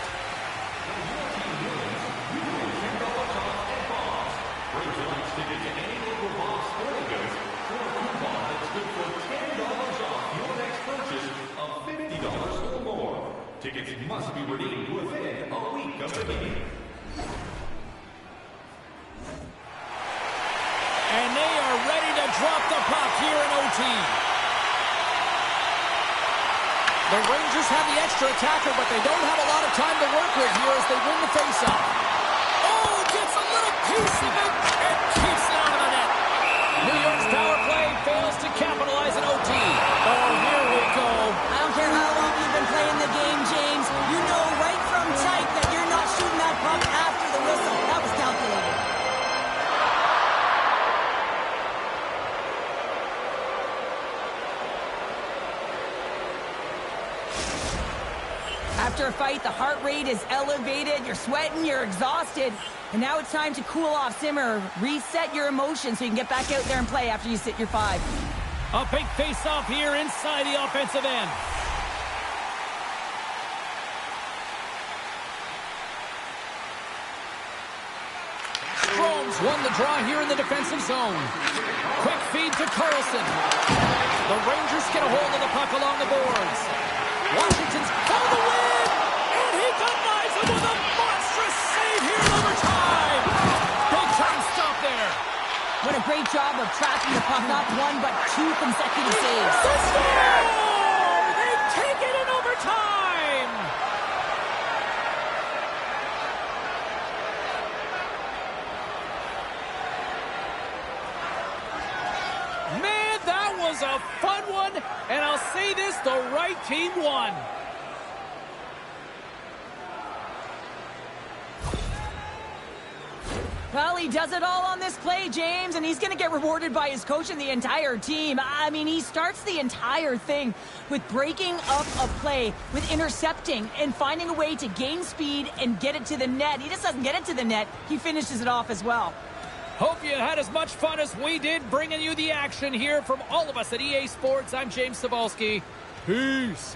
Tickets must be redeemed within a week of the game. And they are ready to drop the puck here in OT. The Rangers have the extra attacker, but they don't have a lot of time to work with here as they win the faceoff. Oh, gets a little piece of it and keeps it out of the net. New York's power play fails to capitalize in OT. Oh, here we go. I don't care how long you've been playing the game, James. You know right from tight that you're not shooting that puck after the whistle. That was calculated. After a fight, the heart rate is elevated, you're sweating, you're exhausted, and now it's time to cool off, simmer, reset your emotions so you can get back out there and play after you sit your 5. A big face-off here inside the offensive end. Strome's won the draw here in the defensive zone. Quick feed to Carlson. The Rangers get a hold of the puck along the boards. Washington's for the win, and he denies him with a monstrous save here in overtime. Big time stop there. What a great job of tracking the puck, not 1 but 2 consecutive saves. They take it in overtime. Man, that was a fun one, and I'll say this, the right team won. Well, he does it all on this play, James, and he's going to get rewarded by his coach and the entire team. I mean, he starts the entire thing with breaking up a play, with intercepting, and finding a way to gain speed and get it to the net. He just doesn't get it to the net. He finishes it off as well. Hope you had as much fun as we did bringing you the action here from all of us at EA Sports. I'm James Cybulski. Peace.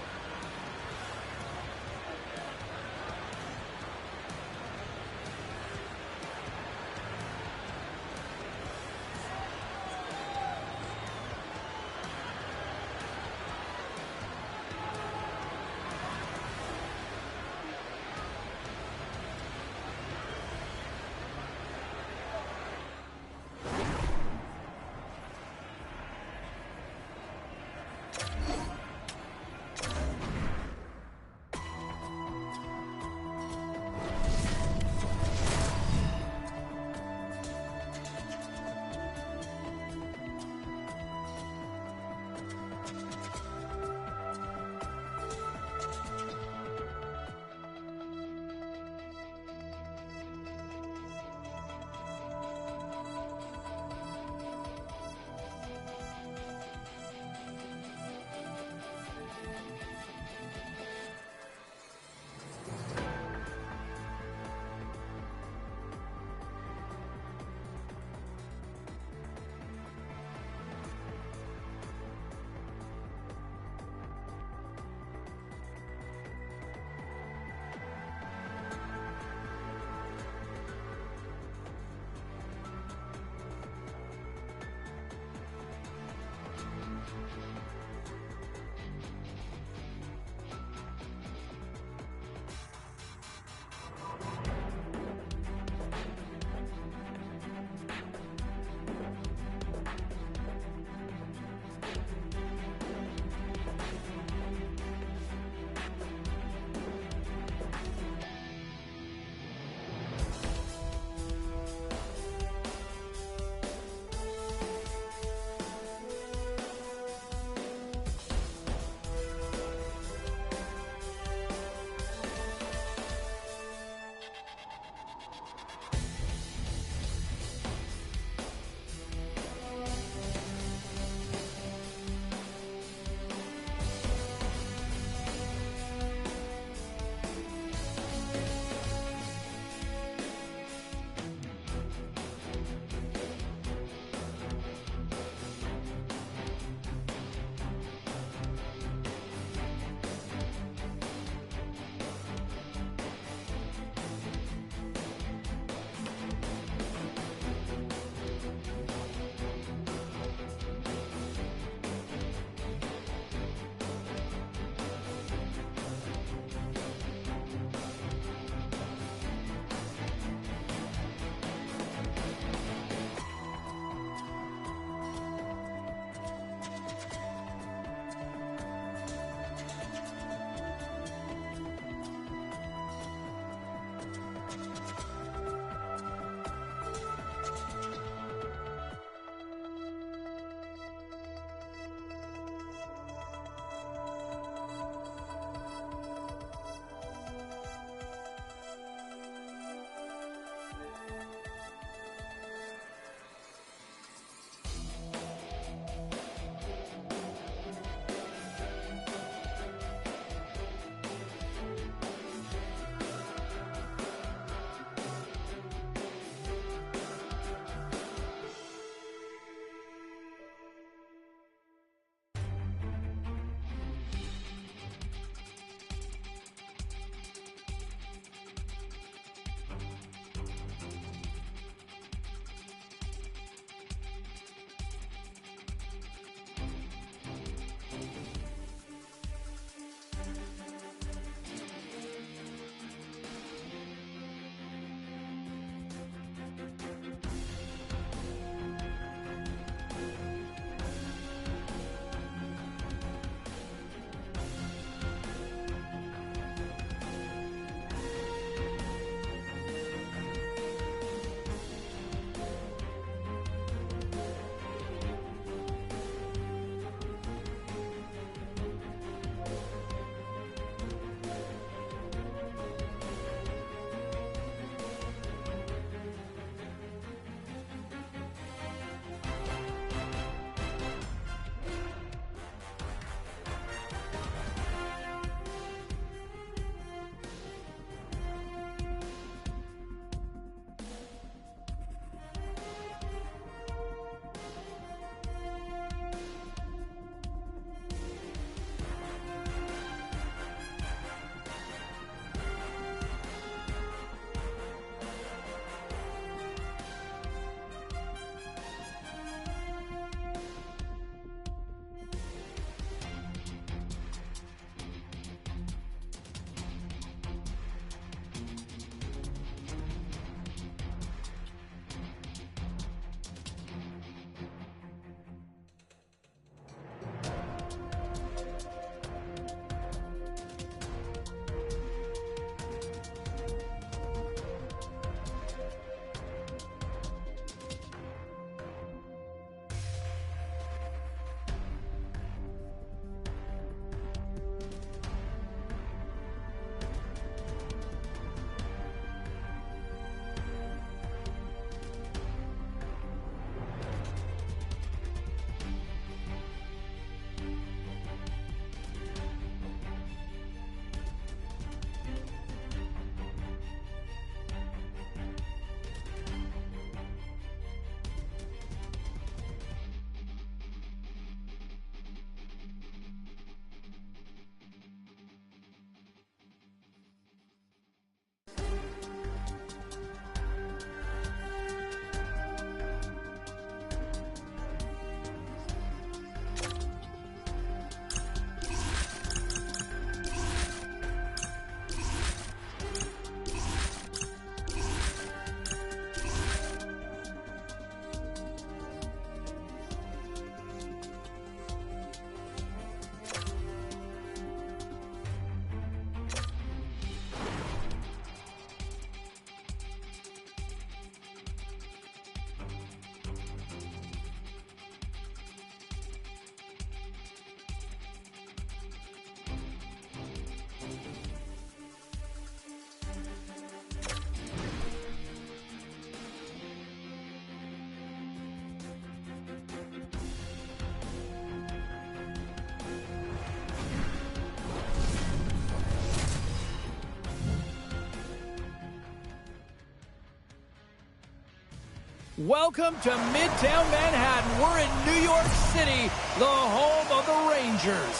Welcome to Midtown Manhattan. We're in New York City, the home of the Rangers.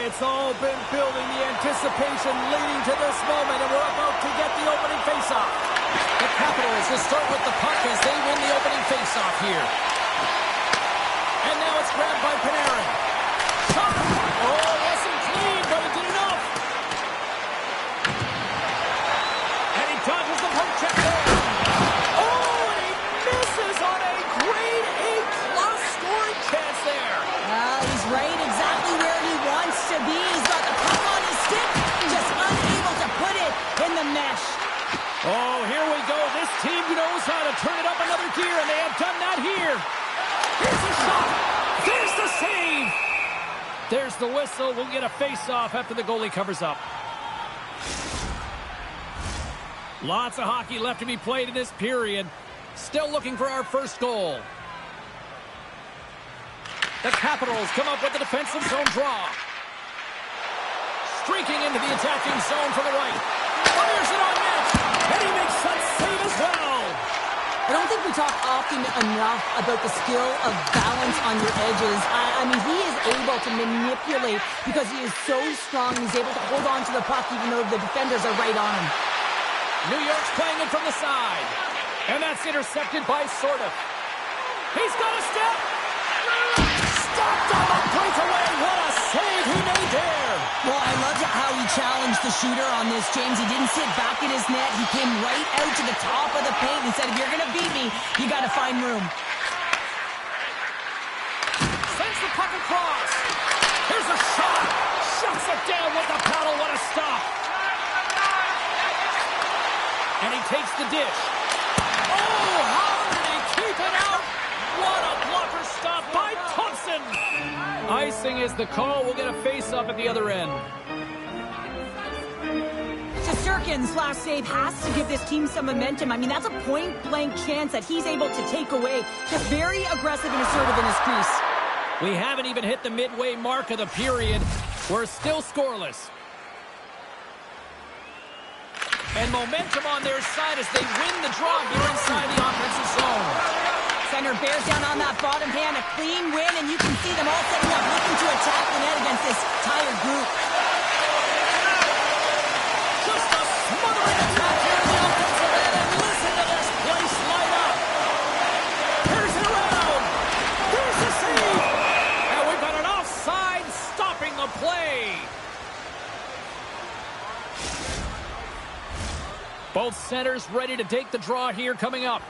It's all been building, the anticipation leading to this moment, and we're about to get the opening faceoff. The Capitals will start with the puck as they win the opening faceoff here. And now it's grabbed by Panarin. Shot! Oh, it wasn't clean, but it did enough. And he dodges the poke check there. Oh, and he misses on a grade A-plus scoring chance there. Well, he's right exactly where he wants to be. He's got the puck on his stick, just unable to put it in the mesh. Oh, here we go. This team knows how to turn it up another gear, and they have done that here. Here's the shot. There's the save. There's the whistle. We'll get a face-off after the goalie covers up. Lots of hockey left to be played in this period. Still looking for our first goal. The Capitals come up with the defensive zone draw. Streaking into the attacking zone from the right. Fires it on net. And he makes that save as well. I don't think we talk often enough about the skill of balance on your edges. I mean, he is able to manipulate because he is so strong. He's able to hold on to the puck even though the defenders are right on him. New York's playing it from the side. And that's intercepted by Sorta. He's got a step. Stopped on the breakaway. What a save he made there. Well, I love how he challenged the shooter on this, James. He didn't sit back in his net. He came right out to the top of the paint and said, if you're going to beat me, you got to find room. Sends the puck across. Here's a shot. Shuts it down with the paddle. What a stop. And he takes the dish. Oh, how did he keep it out? What a blocker stop by Thompson. Icing is the call. We'll get a face-up at the other end. Shesterkin's last save has to give this team some momentum. I mean, that's a point-blank chance that he's able to take away. Just very aggressive and assertive in his crease. We haven't even hit the midway mark of the period. We're still scoreless. And momentum on their side as they win the draw here inside the offensive zone. Center bears down on that bottom hand, a clean win, and you can see them all setting up, looking to attack the net against this tired group. Just a smothering attack here in the offensive end, and listen to this place light up. Here's it around. There's the save. And we've got an offside stopping the play. Both centers ready to take the draw here coming up.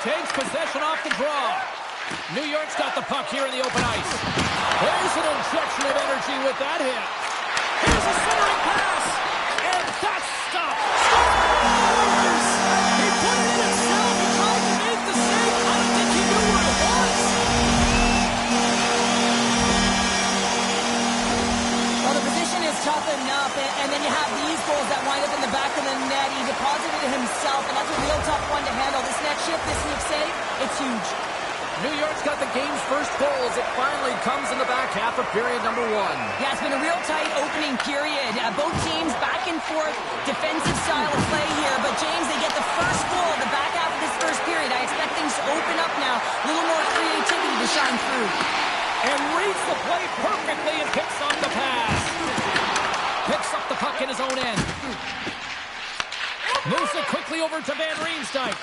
Takes possession off the draw. New York's got the puck here in the open ice. There's an injection of energy with that hit. Here's a centering pass. And that's stopped. Scores! He put it in himself. He tried to make the save. I don't think he knew where it was. Well, the position is tough enough, and then you have these goals that wind up in the back of the net. He deposited it himself, and that's a real tough one to handle. This next shift, this next save, it's huge. New York's got the game's first goal as it finally comes in the back half of period number one. Yeah, it's been a real tight opening period. Both teams back and forth, defensive style of play here, but James, they get the first goal in the back half of this first period. I expect things to open up now, a little more creativity to shine through. And reads the play perfectly and picks up the pass. Picks up the puck in his own end. Moves it quickly over to Van Riemsdyk.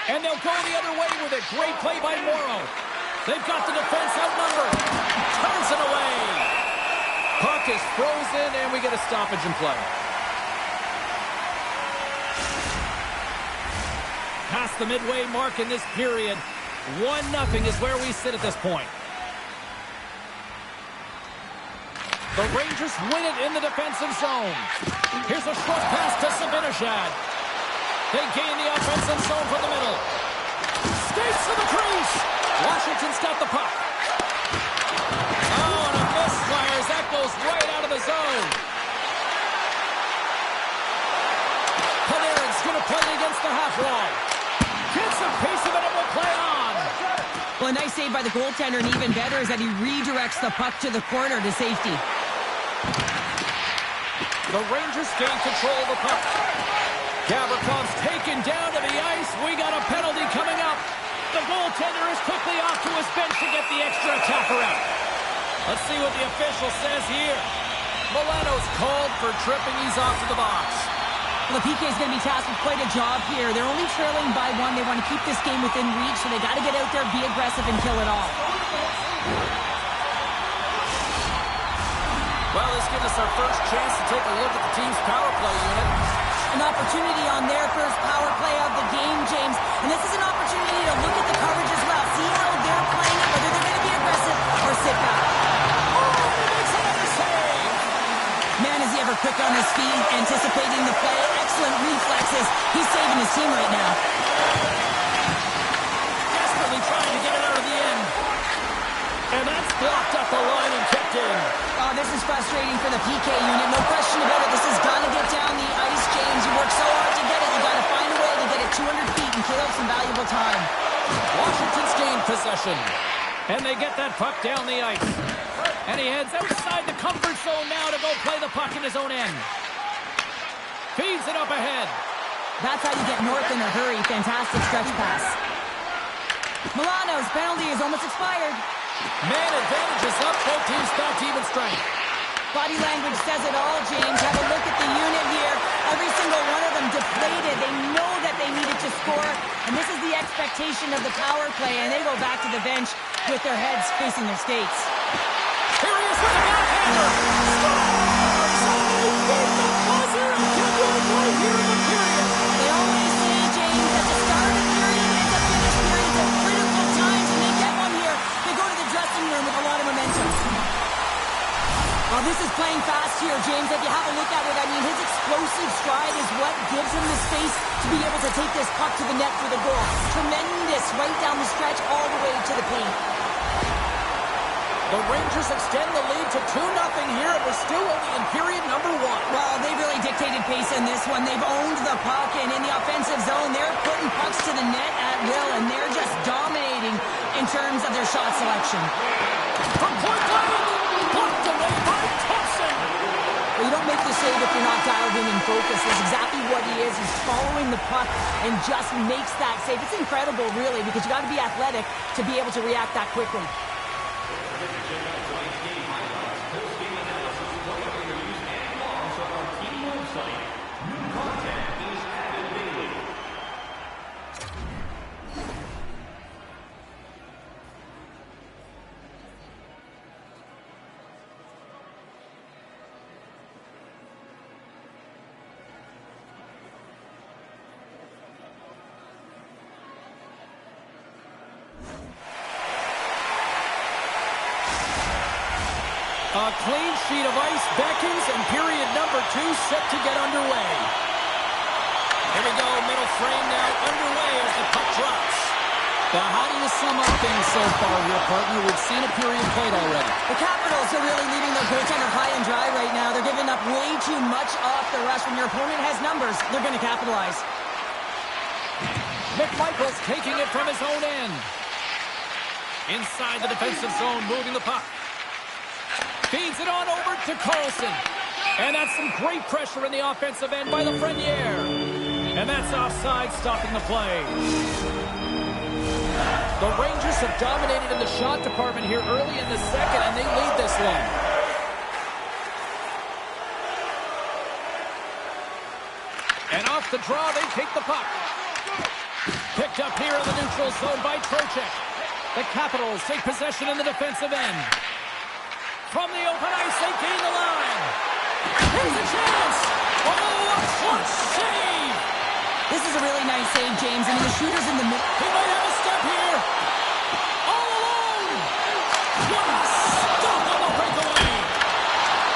And they'll go the other way with it. Great play by Morrow. They've got the defense outnumbered. Turns it away. Puck is frozen, and we get a stoppage in play. Past the midway mark in this period. 1-0 is where we sit at this point. The Rangers win it in the defensive zone. Here's a short pass to Zibanejad. They gain the offensive zone from the middle. Skates to the crease. Washington's got the puck. Oh, and a misfire as that goes right out of the zone. Panarin's going to play it against the half wall. Gets a piece of it and will play on. Well, a nice save by the goaltender, and even better is that he redirects the puck to the corner to safety. The Rangers gain control of the puck. Gavrikov's taken down to the ice. We got a penalty coming up. The goaltender is quickly off to his bench to get the extra attacker out. Let's see what the official says here. Milano's called for tripping. He's off to the box. Well, the PK is going to be tasked with quite a job here. They're only trailing by 1. They want to keep this game within reach, so they got to get out there, be aggressive, and kill it off. Well, this gives us our first chance to take a look at the team's power play unit. An opportunity on their first power play of the game, James. And this is an opportunity to look at the coverage as well. See how they're playing it, whether they're going to be aggressive or sit back. Oh, he makes another save! Man, is he ever quick on his feet, anticipating the play. Excellent reflexes. He's saving his team right now. Desperately trying to get it out of the end. And that's blocked up the line and kept in. Oh, this is frustrating for the PK unit. No question about it. This has got to get down the ice, James. You work so hard to get it. You got to find a way to get it 200 feet and kill up some valuable time. Washington's gained possession. And they get that puck down the ice. And he heads outside the comfort zone now to go play the puck in his own end. Feeds it up ahead. That's how you get north in a hurry. Fantastic stretch pass. Milano's penalty is almost expired. Man advantage is up. Both teams back to even strength. Body language says it all, James. Have a look at the unit here. Every single one of them deflated. They know that they needed to score. And this is the expectation of the power play. And they go back to the bench with their heads facing their skates. Here he is with the backhander. Scores! Oh, beat the buzzer and get one right here in the period. They always say, James, that the start of the period and the finish periods are critical times. And they get one here. They go to the dressing room with a lot of momentum. Oh, this is playing fast here, James. If you have a look at it, I mean, his explosive stride is what gives him the space to be able to take this puck to the net for the goal. Tremendous right down the stretch all the way to the paint. The Rangers extend the lead to 2-0 here, and we're still only in period number 1. Well, they really dictated pace in this one. They've owned the puck, and in the offensive zone, they're putting pucks to the net at will, and they're just dominating in terms of their shot selection. From point blank, blocked away by Thompson. Well, you don't make the save if you're not dialed in and focused. That's exactly what he is. He's following the puck and just makes that save. It's incredible, really, because you got to be athletic to be able to react that quickly. A clean sheet of ice beckons, and period number 2 set to get underway. Here we go, middle frame now underway as the puck drops. Now, how do you sum up things so far here, partner? We've seen a period played already. The Capitals are really leaving their goaltender high and dry right now. They're giving up way too much off the rush. When your opponent has numbers, they're going to capitalize. McMichael's taking it from his own end. Inside the defensive zone, moving the puck. Feeds it on over to Carlson. And that's some great pressure in the offensive end by Lafreniere. And that's offside, stopping the play. The Rangers have dominated in the shot department here early in the second, and they lead this one. And off the draw, they take the puck. Picked up here in the neutral zone by Trocheck. The Capitals take possession in the defensive end. From the open ice, they gain the line. Here's a chance. Oh, a clutch save. This is a really nice save, James. I mean, the shooter's in the middle. He might have a step here. All alone. What a stop on the breakaway.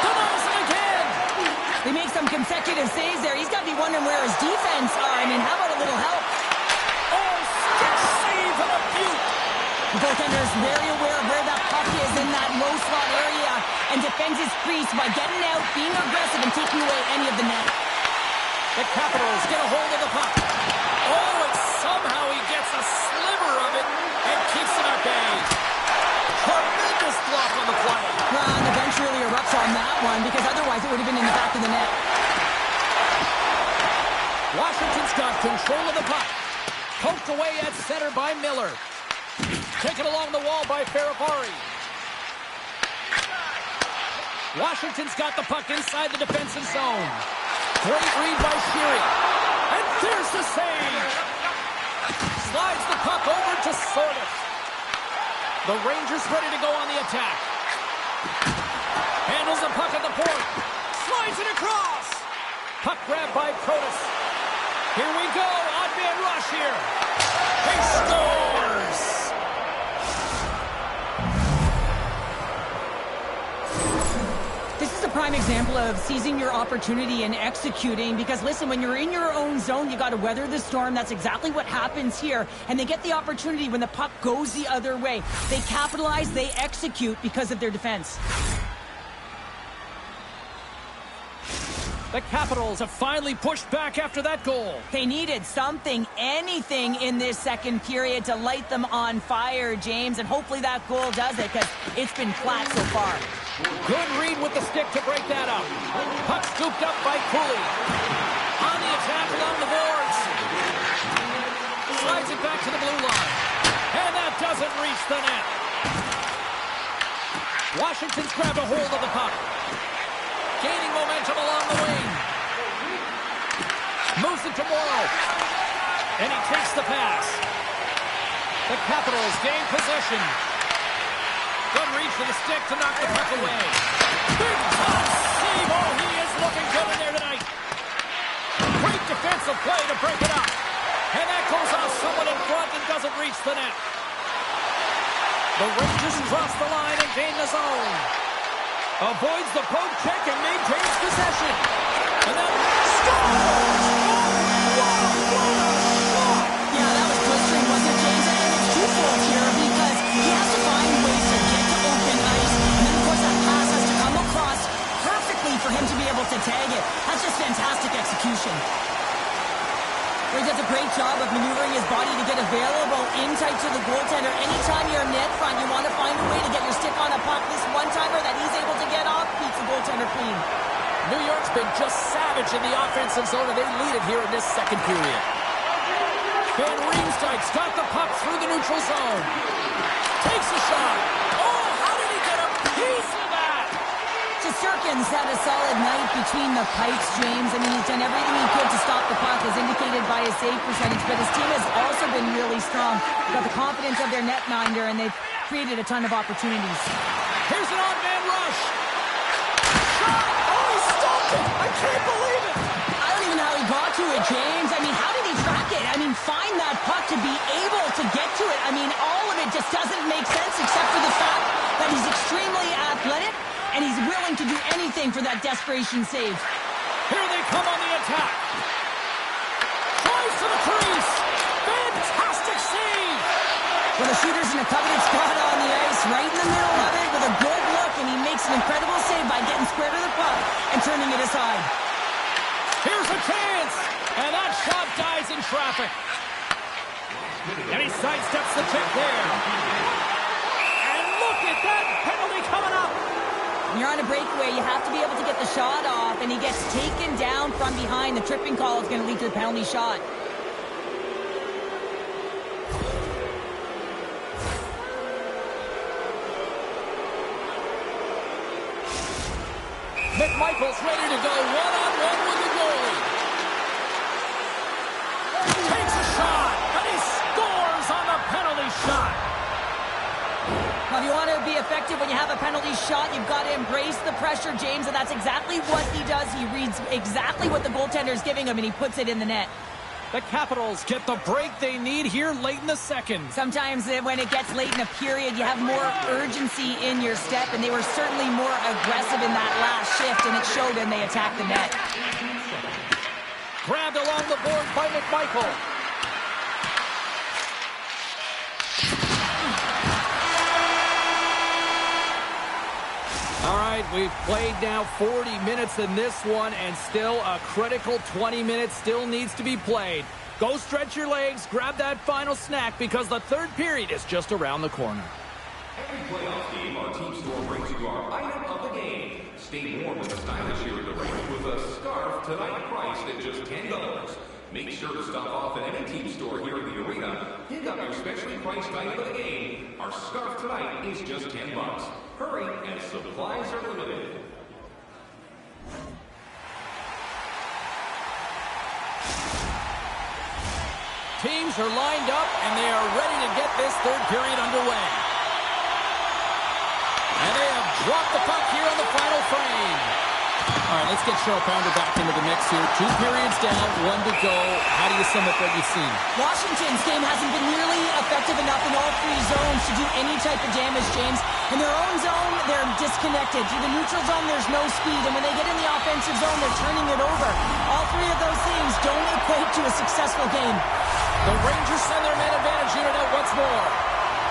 Thomason again. They make some consecutive saves there. He's got to be wondering where his defense are. I mean, how about a little help? Oh, stick save and a beaut. The goaltender is very aware of where that puck is in that low slot area and defends his crease by getting out, being aggressive, and taking away any of the net. The Capitals get a hold of the puck. Oh, it's somehow he gets a sliver of it and keeps him at bay. Tremendous block on the play. Well, the bench really erupts on that one because otherwise it would have been in the back of the net. Washington's got control of the puck. Poked away at center by Miller. Taken along the wall by Ferravari. Washington's got the puck inside the defensive zone. Great read by Sheary. And there's the save. Slides the puck over to Sortis. The Rangers ready to go on the attack. Handles the puck at the point. Slides it across. Puck grabbed by Protas. Here we go. Odd man rush here. He scores. This is a prime example of seizing your opportunity and executing because, listen, when you're in your own zone, you got to weather the storm. That's exactly what happens here. And they get the opportunity when the puck goes the other way. They capitalize, they execute because of their defense. The Capitals have finally pushed back after that goal. They needed something, anything in this second period to light them on fire, James, and hopefully that goal does it because it's been flat so far. Good read with the stick to break that up. Puck scooped up by Cooley. On the attack along the boards. Slides it back to the blue line. And that doesn't reach the net. Washington's grabbed a hold of the puck. Gaining momentum along the wing. Moves it to Morrow. And he takes the pass. The Capitals gain possession. Good reach for the stick to knock the puck away. Big time save. Oh, he is looking good in there tonight. Great defensive play to break it up. And that goes off someone in front and doesn't reach the net. The Rangers cross the line and gain the zone. Avoids the poke check and maintains possession. And then scores! Yeah, that was blistering, wasn't it, James? And it's twofold here because he has to find ways to get to open ice. And then, of course, that pass has to come across perfectly for him to be able to tag it. That's just fantastic execution. He does a great job of maneuvering his body to get available in tight to the goaltender. Anytime you're net front, you want to find a way to get your stick on a puck. This one-timer that he's able to get off beats the goaltender clean. New York's been just savage in the offensive zone, and they lead it here in this second period. Van Riemsdyk's got the puck through the neutral zone. Takes a shot. Oh, how did he get a piece of that? Shesterkin's had a solid night between the pipes, James. I mean, he's done everything he could to stop the puck, as indicated by his save percentage, but his team has also been really strong. They've got the confidence of their netminder, and they've created a ton of opportunities. Here's an odd man rush. Shot! Oh, he stopped it! I can't believe it! I don't even know how he got to it, James. I mean, how did he track it? I mean, find that puck to be able to get to it. I mean, all of it just doesn't make sense except for the fact that he's extremely athletic and he's willing to do anything for that desperation save. Here they come on the attack. Tries to the crease. Fantastic save! Well, the shooter's in a coveted spot on the ice, right in the middle of it with a good look, and he makes an incredible save by getting square to the puck and turning it aside. Here's a chance! And that shot dies in traffic. And he sidesteps the check there. And look at that penalty coming up! When you're on a breakaway, you have to be able to get the shot off, and he gets taken down from behind. The tripping call is going to lead to the penalty shot. McMichael's ready to go one-on-one with the goalie. Takes a shot, and he scores on the penalty shot. Now, if you want to be effective when you have a penalty shot, you've got to embrace the pressure, James, and that's exactly what he does. He reads exactly what the goaltender is giving him, and he puts it in the net. The Capitals get the break they need here late in the second. Sometimes when it gets late in a period, you have more urgency in your step, and they were certainly more aggressive in that last shift, and it showed, and they attacked the net. Grabbed along the boards by McMichael. All right, we've played now 40 minutes in this one, and still a critical 20 minutes still needs to be played. Go stretch your legs, grab that final snack, because the third period is just around the corner. Every playoff game, our team store brings you our item of the game. Stay warm and stylish here at the rink with a scarf tonight priced at just $10. Make sure to stop off at any team store here at the arena. Pick up your specially priced item of the game. Our scarf tonight is just $10. Hurry, and supplies are limited. Teams are lined up, and they are ready to get this third period underway. And they have dropped the puck here on the final frame. All right, let's get Cheryl Pounder back into the mix here. 2 periods down, 1 to go. How do you sum up what you've seen? Washington's game hasn't been nearly effective enough in all 3 zones to do any type of damage, James. In their own zone, they're disconnected. Through the neutral zone, there's no speed. And when they get in the offensive zone, they're turning it over. All 3 of those things don't equate to a successful game. The Rangers send their man advantage unit out once more.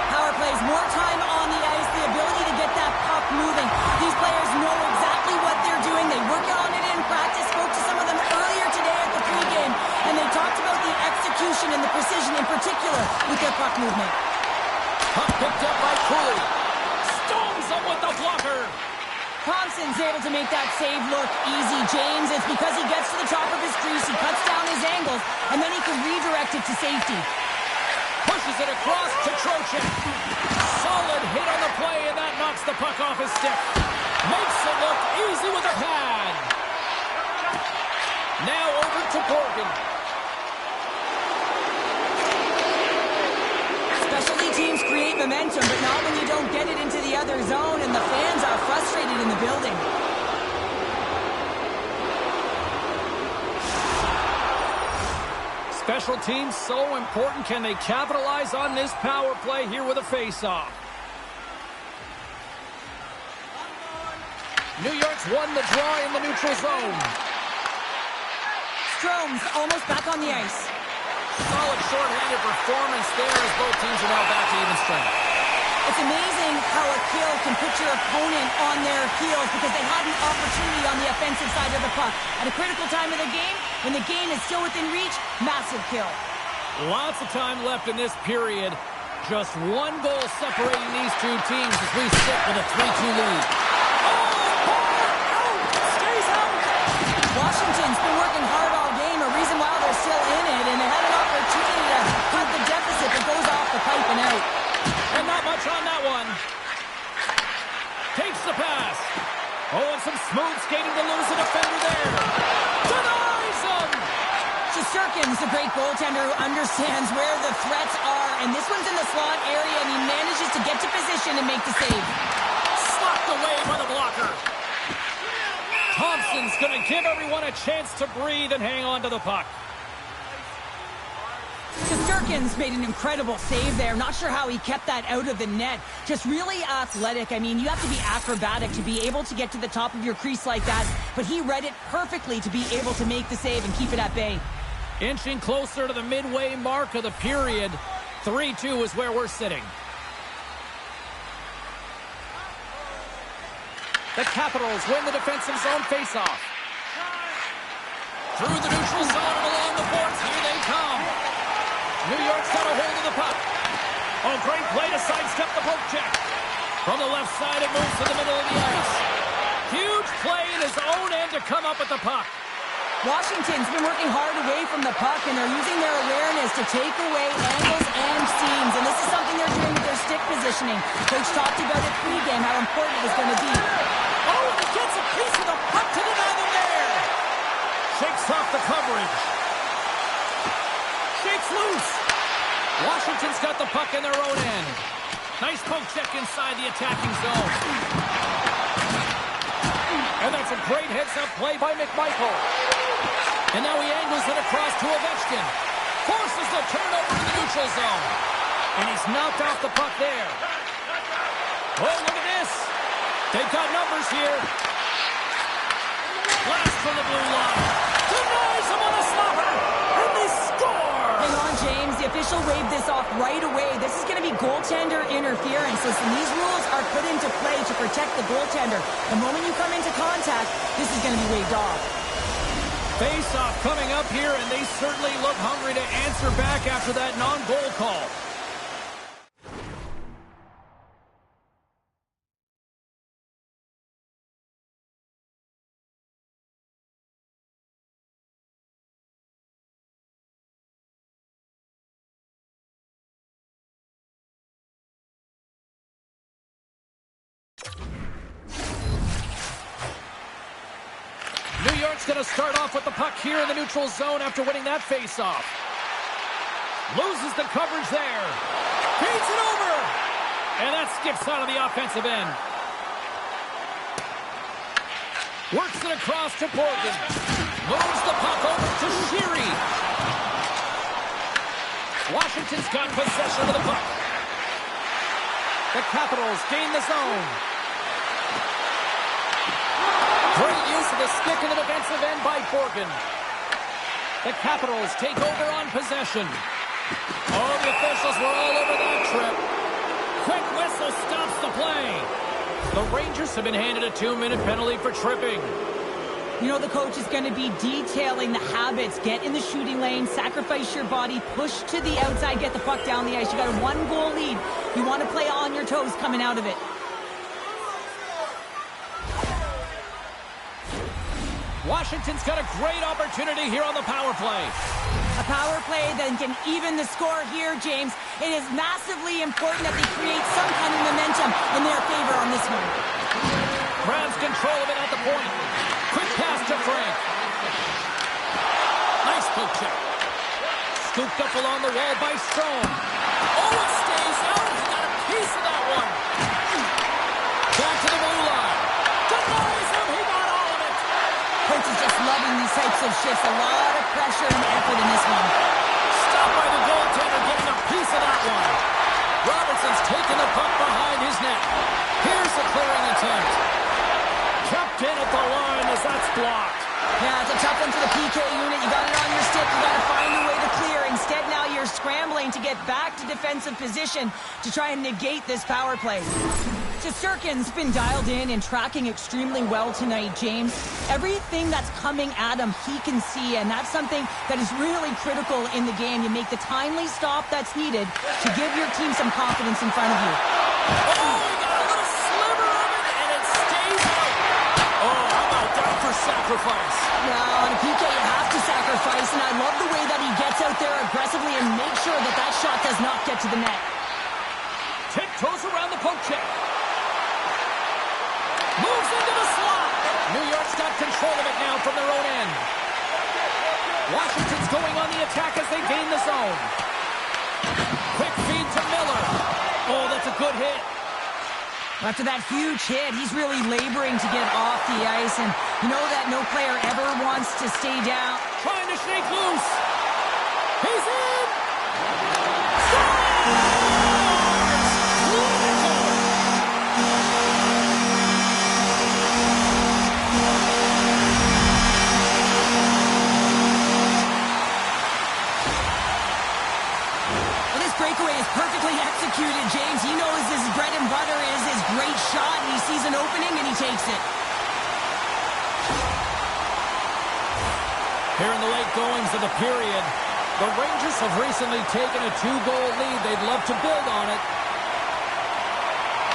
Power plays, more time on the ice, the ability to get that puck moving. These players know exactly what they're doing. They work on it in practice. Spoke to some of them earlier today at the pregame, and they talked about the execution and the precision in particular with their puck movement. Puck picked up by Cooley. Stones up with the blocker. Thompson's able to make that save look easy, James. It's because he gets to the top of his crease, he cuts down his angles, and then he can redirect it to safety. Pushes it across to Trocheck. Solid hit on the play, and that knocks the puck off his stick. Makes it look easy with a pad. Now over to Gorgon. Specialty teams create momentum, but not when you don't get it into the other zone, and the fans are frustrated in the building. Special teams so important. Can they capitalize on this power play here with a face-off? New York's won the draw in the neutral zone. Strome's almost back on the ice. Solid short-handed performance there as both teams are now back to even strength. It's amazing how a kill can put your opponent on their heels because they had an opportunity on the offensive side of the puck. At a critical time of the game, when the game is still within reach, massive kill. Lots of time left in this period. Just 1 goal separating these 2 teams as we sit with a 3-2 lead. Stays out. Washington's been working hard all game, a reason why they're still in it, and they had an opportunity to cut the deficit that goes off the pipe and out. And not much on that one. Takes the pass. Oh, and some smooth skating to lose a defender there. Denies him. Shesterkin's a great goaltender who understands where the threats are, and this one's in the slot area, and he manages to get to position and make the save. Slapped away by the blocker. Thompson's going to give everyone a chance to breathe and hang on to the puck. Shesterkin's made an incredible save there. Not sure how he kept that out of the net. Just really athletic. I mean, you have to be acrobatic to be able to get to the top of your crease like that, but he read it perfectly to be able to make the save and keep it at bay. Inching closer to the midway mark of the period. 3-2 is where we're sitting. The Capitals win the defensive zone faceoff. Through the neutral zone and along the boards, here they come. New York's got a hold of the puck. Oh, great play to sidestep the poke check. From the left side, it moves to the middle of the ice. Huge play in his own end to come up with the puck. Washington's been working hard away from the puck, and they're using their awareness to take away angles and seams, and this is something they're doing with their stick positioning. Coach talked about it pregame, how important it was going to be. Oh, and he gets a piece of the puck to deny them there. Shakes off the coverage. Shakes loose. Washington's got the puck in their own end. Nice poke check inside the attacking zone. And that's a great heads-up play by McMichael. And now he angles it across to Ovechkin. Forces the turnover to the neutral zone. And he's knocked off the puck there. Oh, look at this. They've got numbers here. Blast from the blue line. Denies him on a slapper. And they score. Hang on, James. The official waved this off right away. This is going to be goaltender interference. Listen, these rules are put into play to protect the goaltender. The moment you come into contact, this is going to be waved off. Face-off coming up here, and they certainly look hungry to answer back after that non-goal call. New York's going to start off with the puck here in the neutral zone after winning that face-off. Loses the coverage there. Feeds it over. And that skips out of the offensive end. Works it across to Borgen. Moves the puck over to Sheary. Washington's got possession of the puck. The Capitals gain the zone. Great use of the stick in the defensive end by Borgen. The Capitals take over on possession. Oh, the officials were all over that trip. Quick whistle stops the play. The Rangers have been handed a 2-minute penalty for tripping. You know, the coach is going to be detailing the habits. Get in the shooting lane, sacrifice your body, push to the outside, get the puck down the ice. You got a 1-goal lead. You want to play on your toes coming out of it. Washington's got a great opportunity here on the power play. A power play that can even the score here, James. It is massively important that they create some kind of momentum in their favor on this one. Grabs control of it at the point. Quick pass to Frank. Nice poke check. Scooped up along the wall by Strome. Oh, it stays out. He got a piece of that one. Back to the blue line. Denies him. He got all of it. Coach is just loving these types of shifts. A lot of pressure and effort in this one. Stopped by the goaltender, getting a piece of that one. Robertson's taking the puck behind his net. Here's the clearing attempt. Kept in at the line as that's blocked. Yeah, it's a tough one for the PK unit. You got it on your stick. You got to find a way to clear. Instead, now you're scrambling to get back to defensive position to try and negate this power play. Shesterkin's been dialed in and tracking extremely well tonight, James. Everything that's coming at him, he can see, and that's something that is really critical in the game. You make the timely stop that's needed to give your team some confidence in front of you. Oh, he got a little sliver of it, and it stays out. Oh, how about that for sacrifice? Yeah, on a PK, you have to sacrifice, and I love the way that he gets out there aggressively and makes sure that that shot does not get to the net. Tiptoes around the poke check. Moves into the slot. New York's got control of it now from their own end. Washington's going on the attack as they gain the zone. Quick feed to Miller. Oh, that's a good hit. After that huge hit, he's really laboring to get off the ice, and you know that no player ever wants to stay down. Trying to shake loose. He's in. Breakaway is perfectly executed, James. He knows his bread and butter is his great shot, and he sees an opening, and he takes it. Here in the late goings of the period, the Rangers have recently taken a 2-goal lead. They'd love to build on it.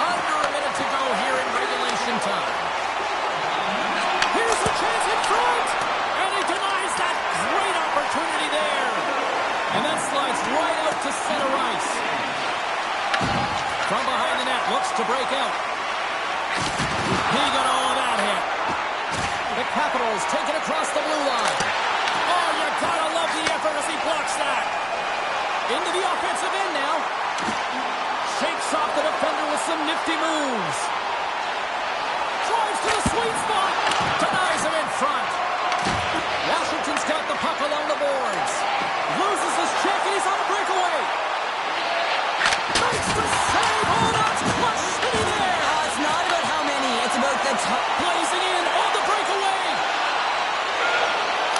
Under a minute to go here in regulation time. Here's the chance in front, and he denies that great opportunity there. And that slides right out to center ice. From behind the net, looks to break out. He got all of that hit. The Capitals take it across the blue line. Oh, you gotta love the effort as he blocks that. Into the offensive end now. Shakes off the defender with some nifty moves. Drives to the sweet spot. Denies him in front. Washington's got the puck along the boards. Loses his check, and he's on a breakaway. Makes the save. Oh, that's clutch city there. It's not about how many. It's about the top. Blazing in on the breakaway.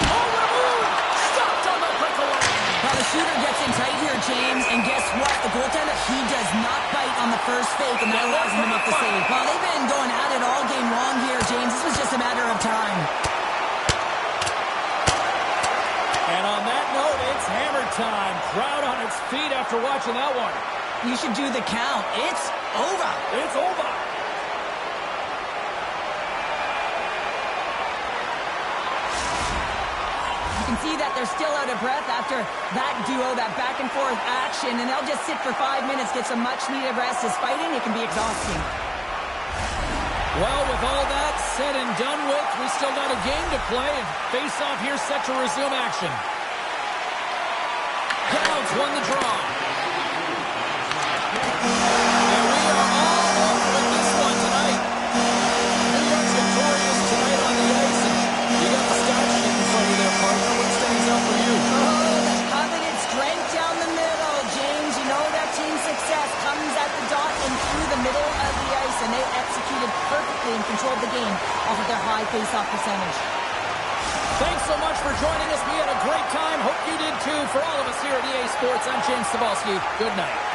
Oh, removed. Stopped on the breakaway. Now the shooter gets in tight here, James, and guess what? The goaltender, he does not bite on the first fake, and that allows him to make the save. Well, they've been going at it all game long here, James. This was just a matter of time. time. Crowd on its feet after watching that one. You should do the count. It's over. It's over. You can see that they're still out of breath after that duo, that back and forth action, and they'll just sit for 5 minutes, get some much needed rest, as fighting, it can be exhausting. Well, with all that said and done with, we still got a game to play. Face-off here set to resume action. Downs won the draw. And we are all over with this one tonight. New York's victorious tonight on the ice. And you got the stat sheet in front of their partner. What stands out for you? Oh, the coveted strength down the middle, James. You know that team success comes at the dot and through the middle of the ice, and they executed perfectly and controlled the game off of their high face-off percentage. Thanks so much for joining us. We had a great time. Hope you did too. For all of us here at EA Sports, I'm James Cebulski. Good night.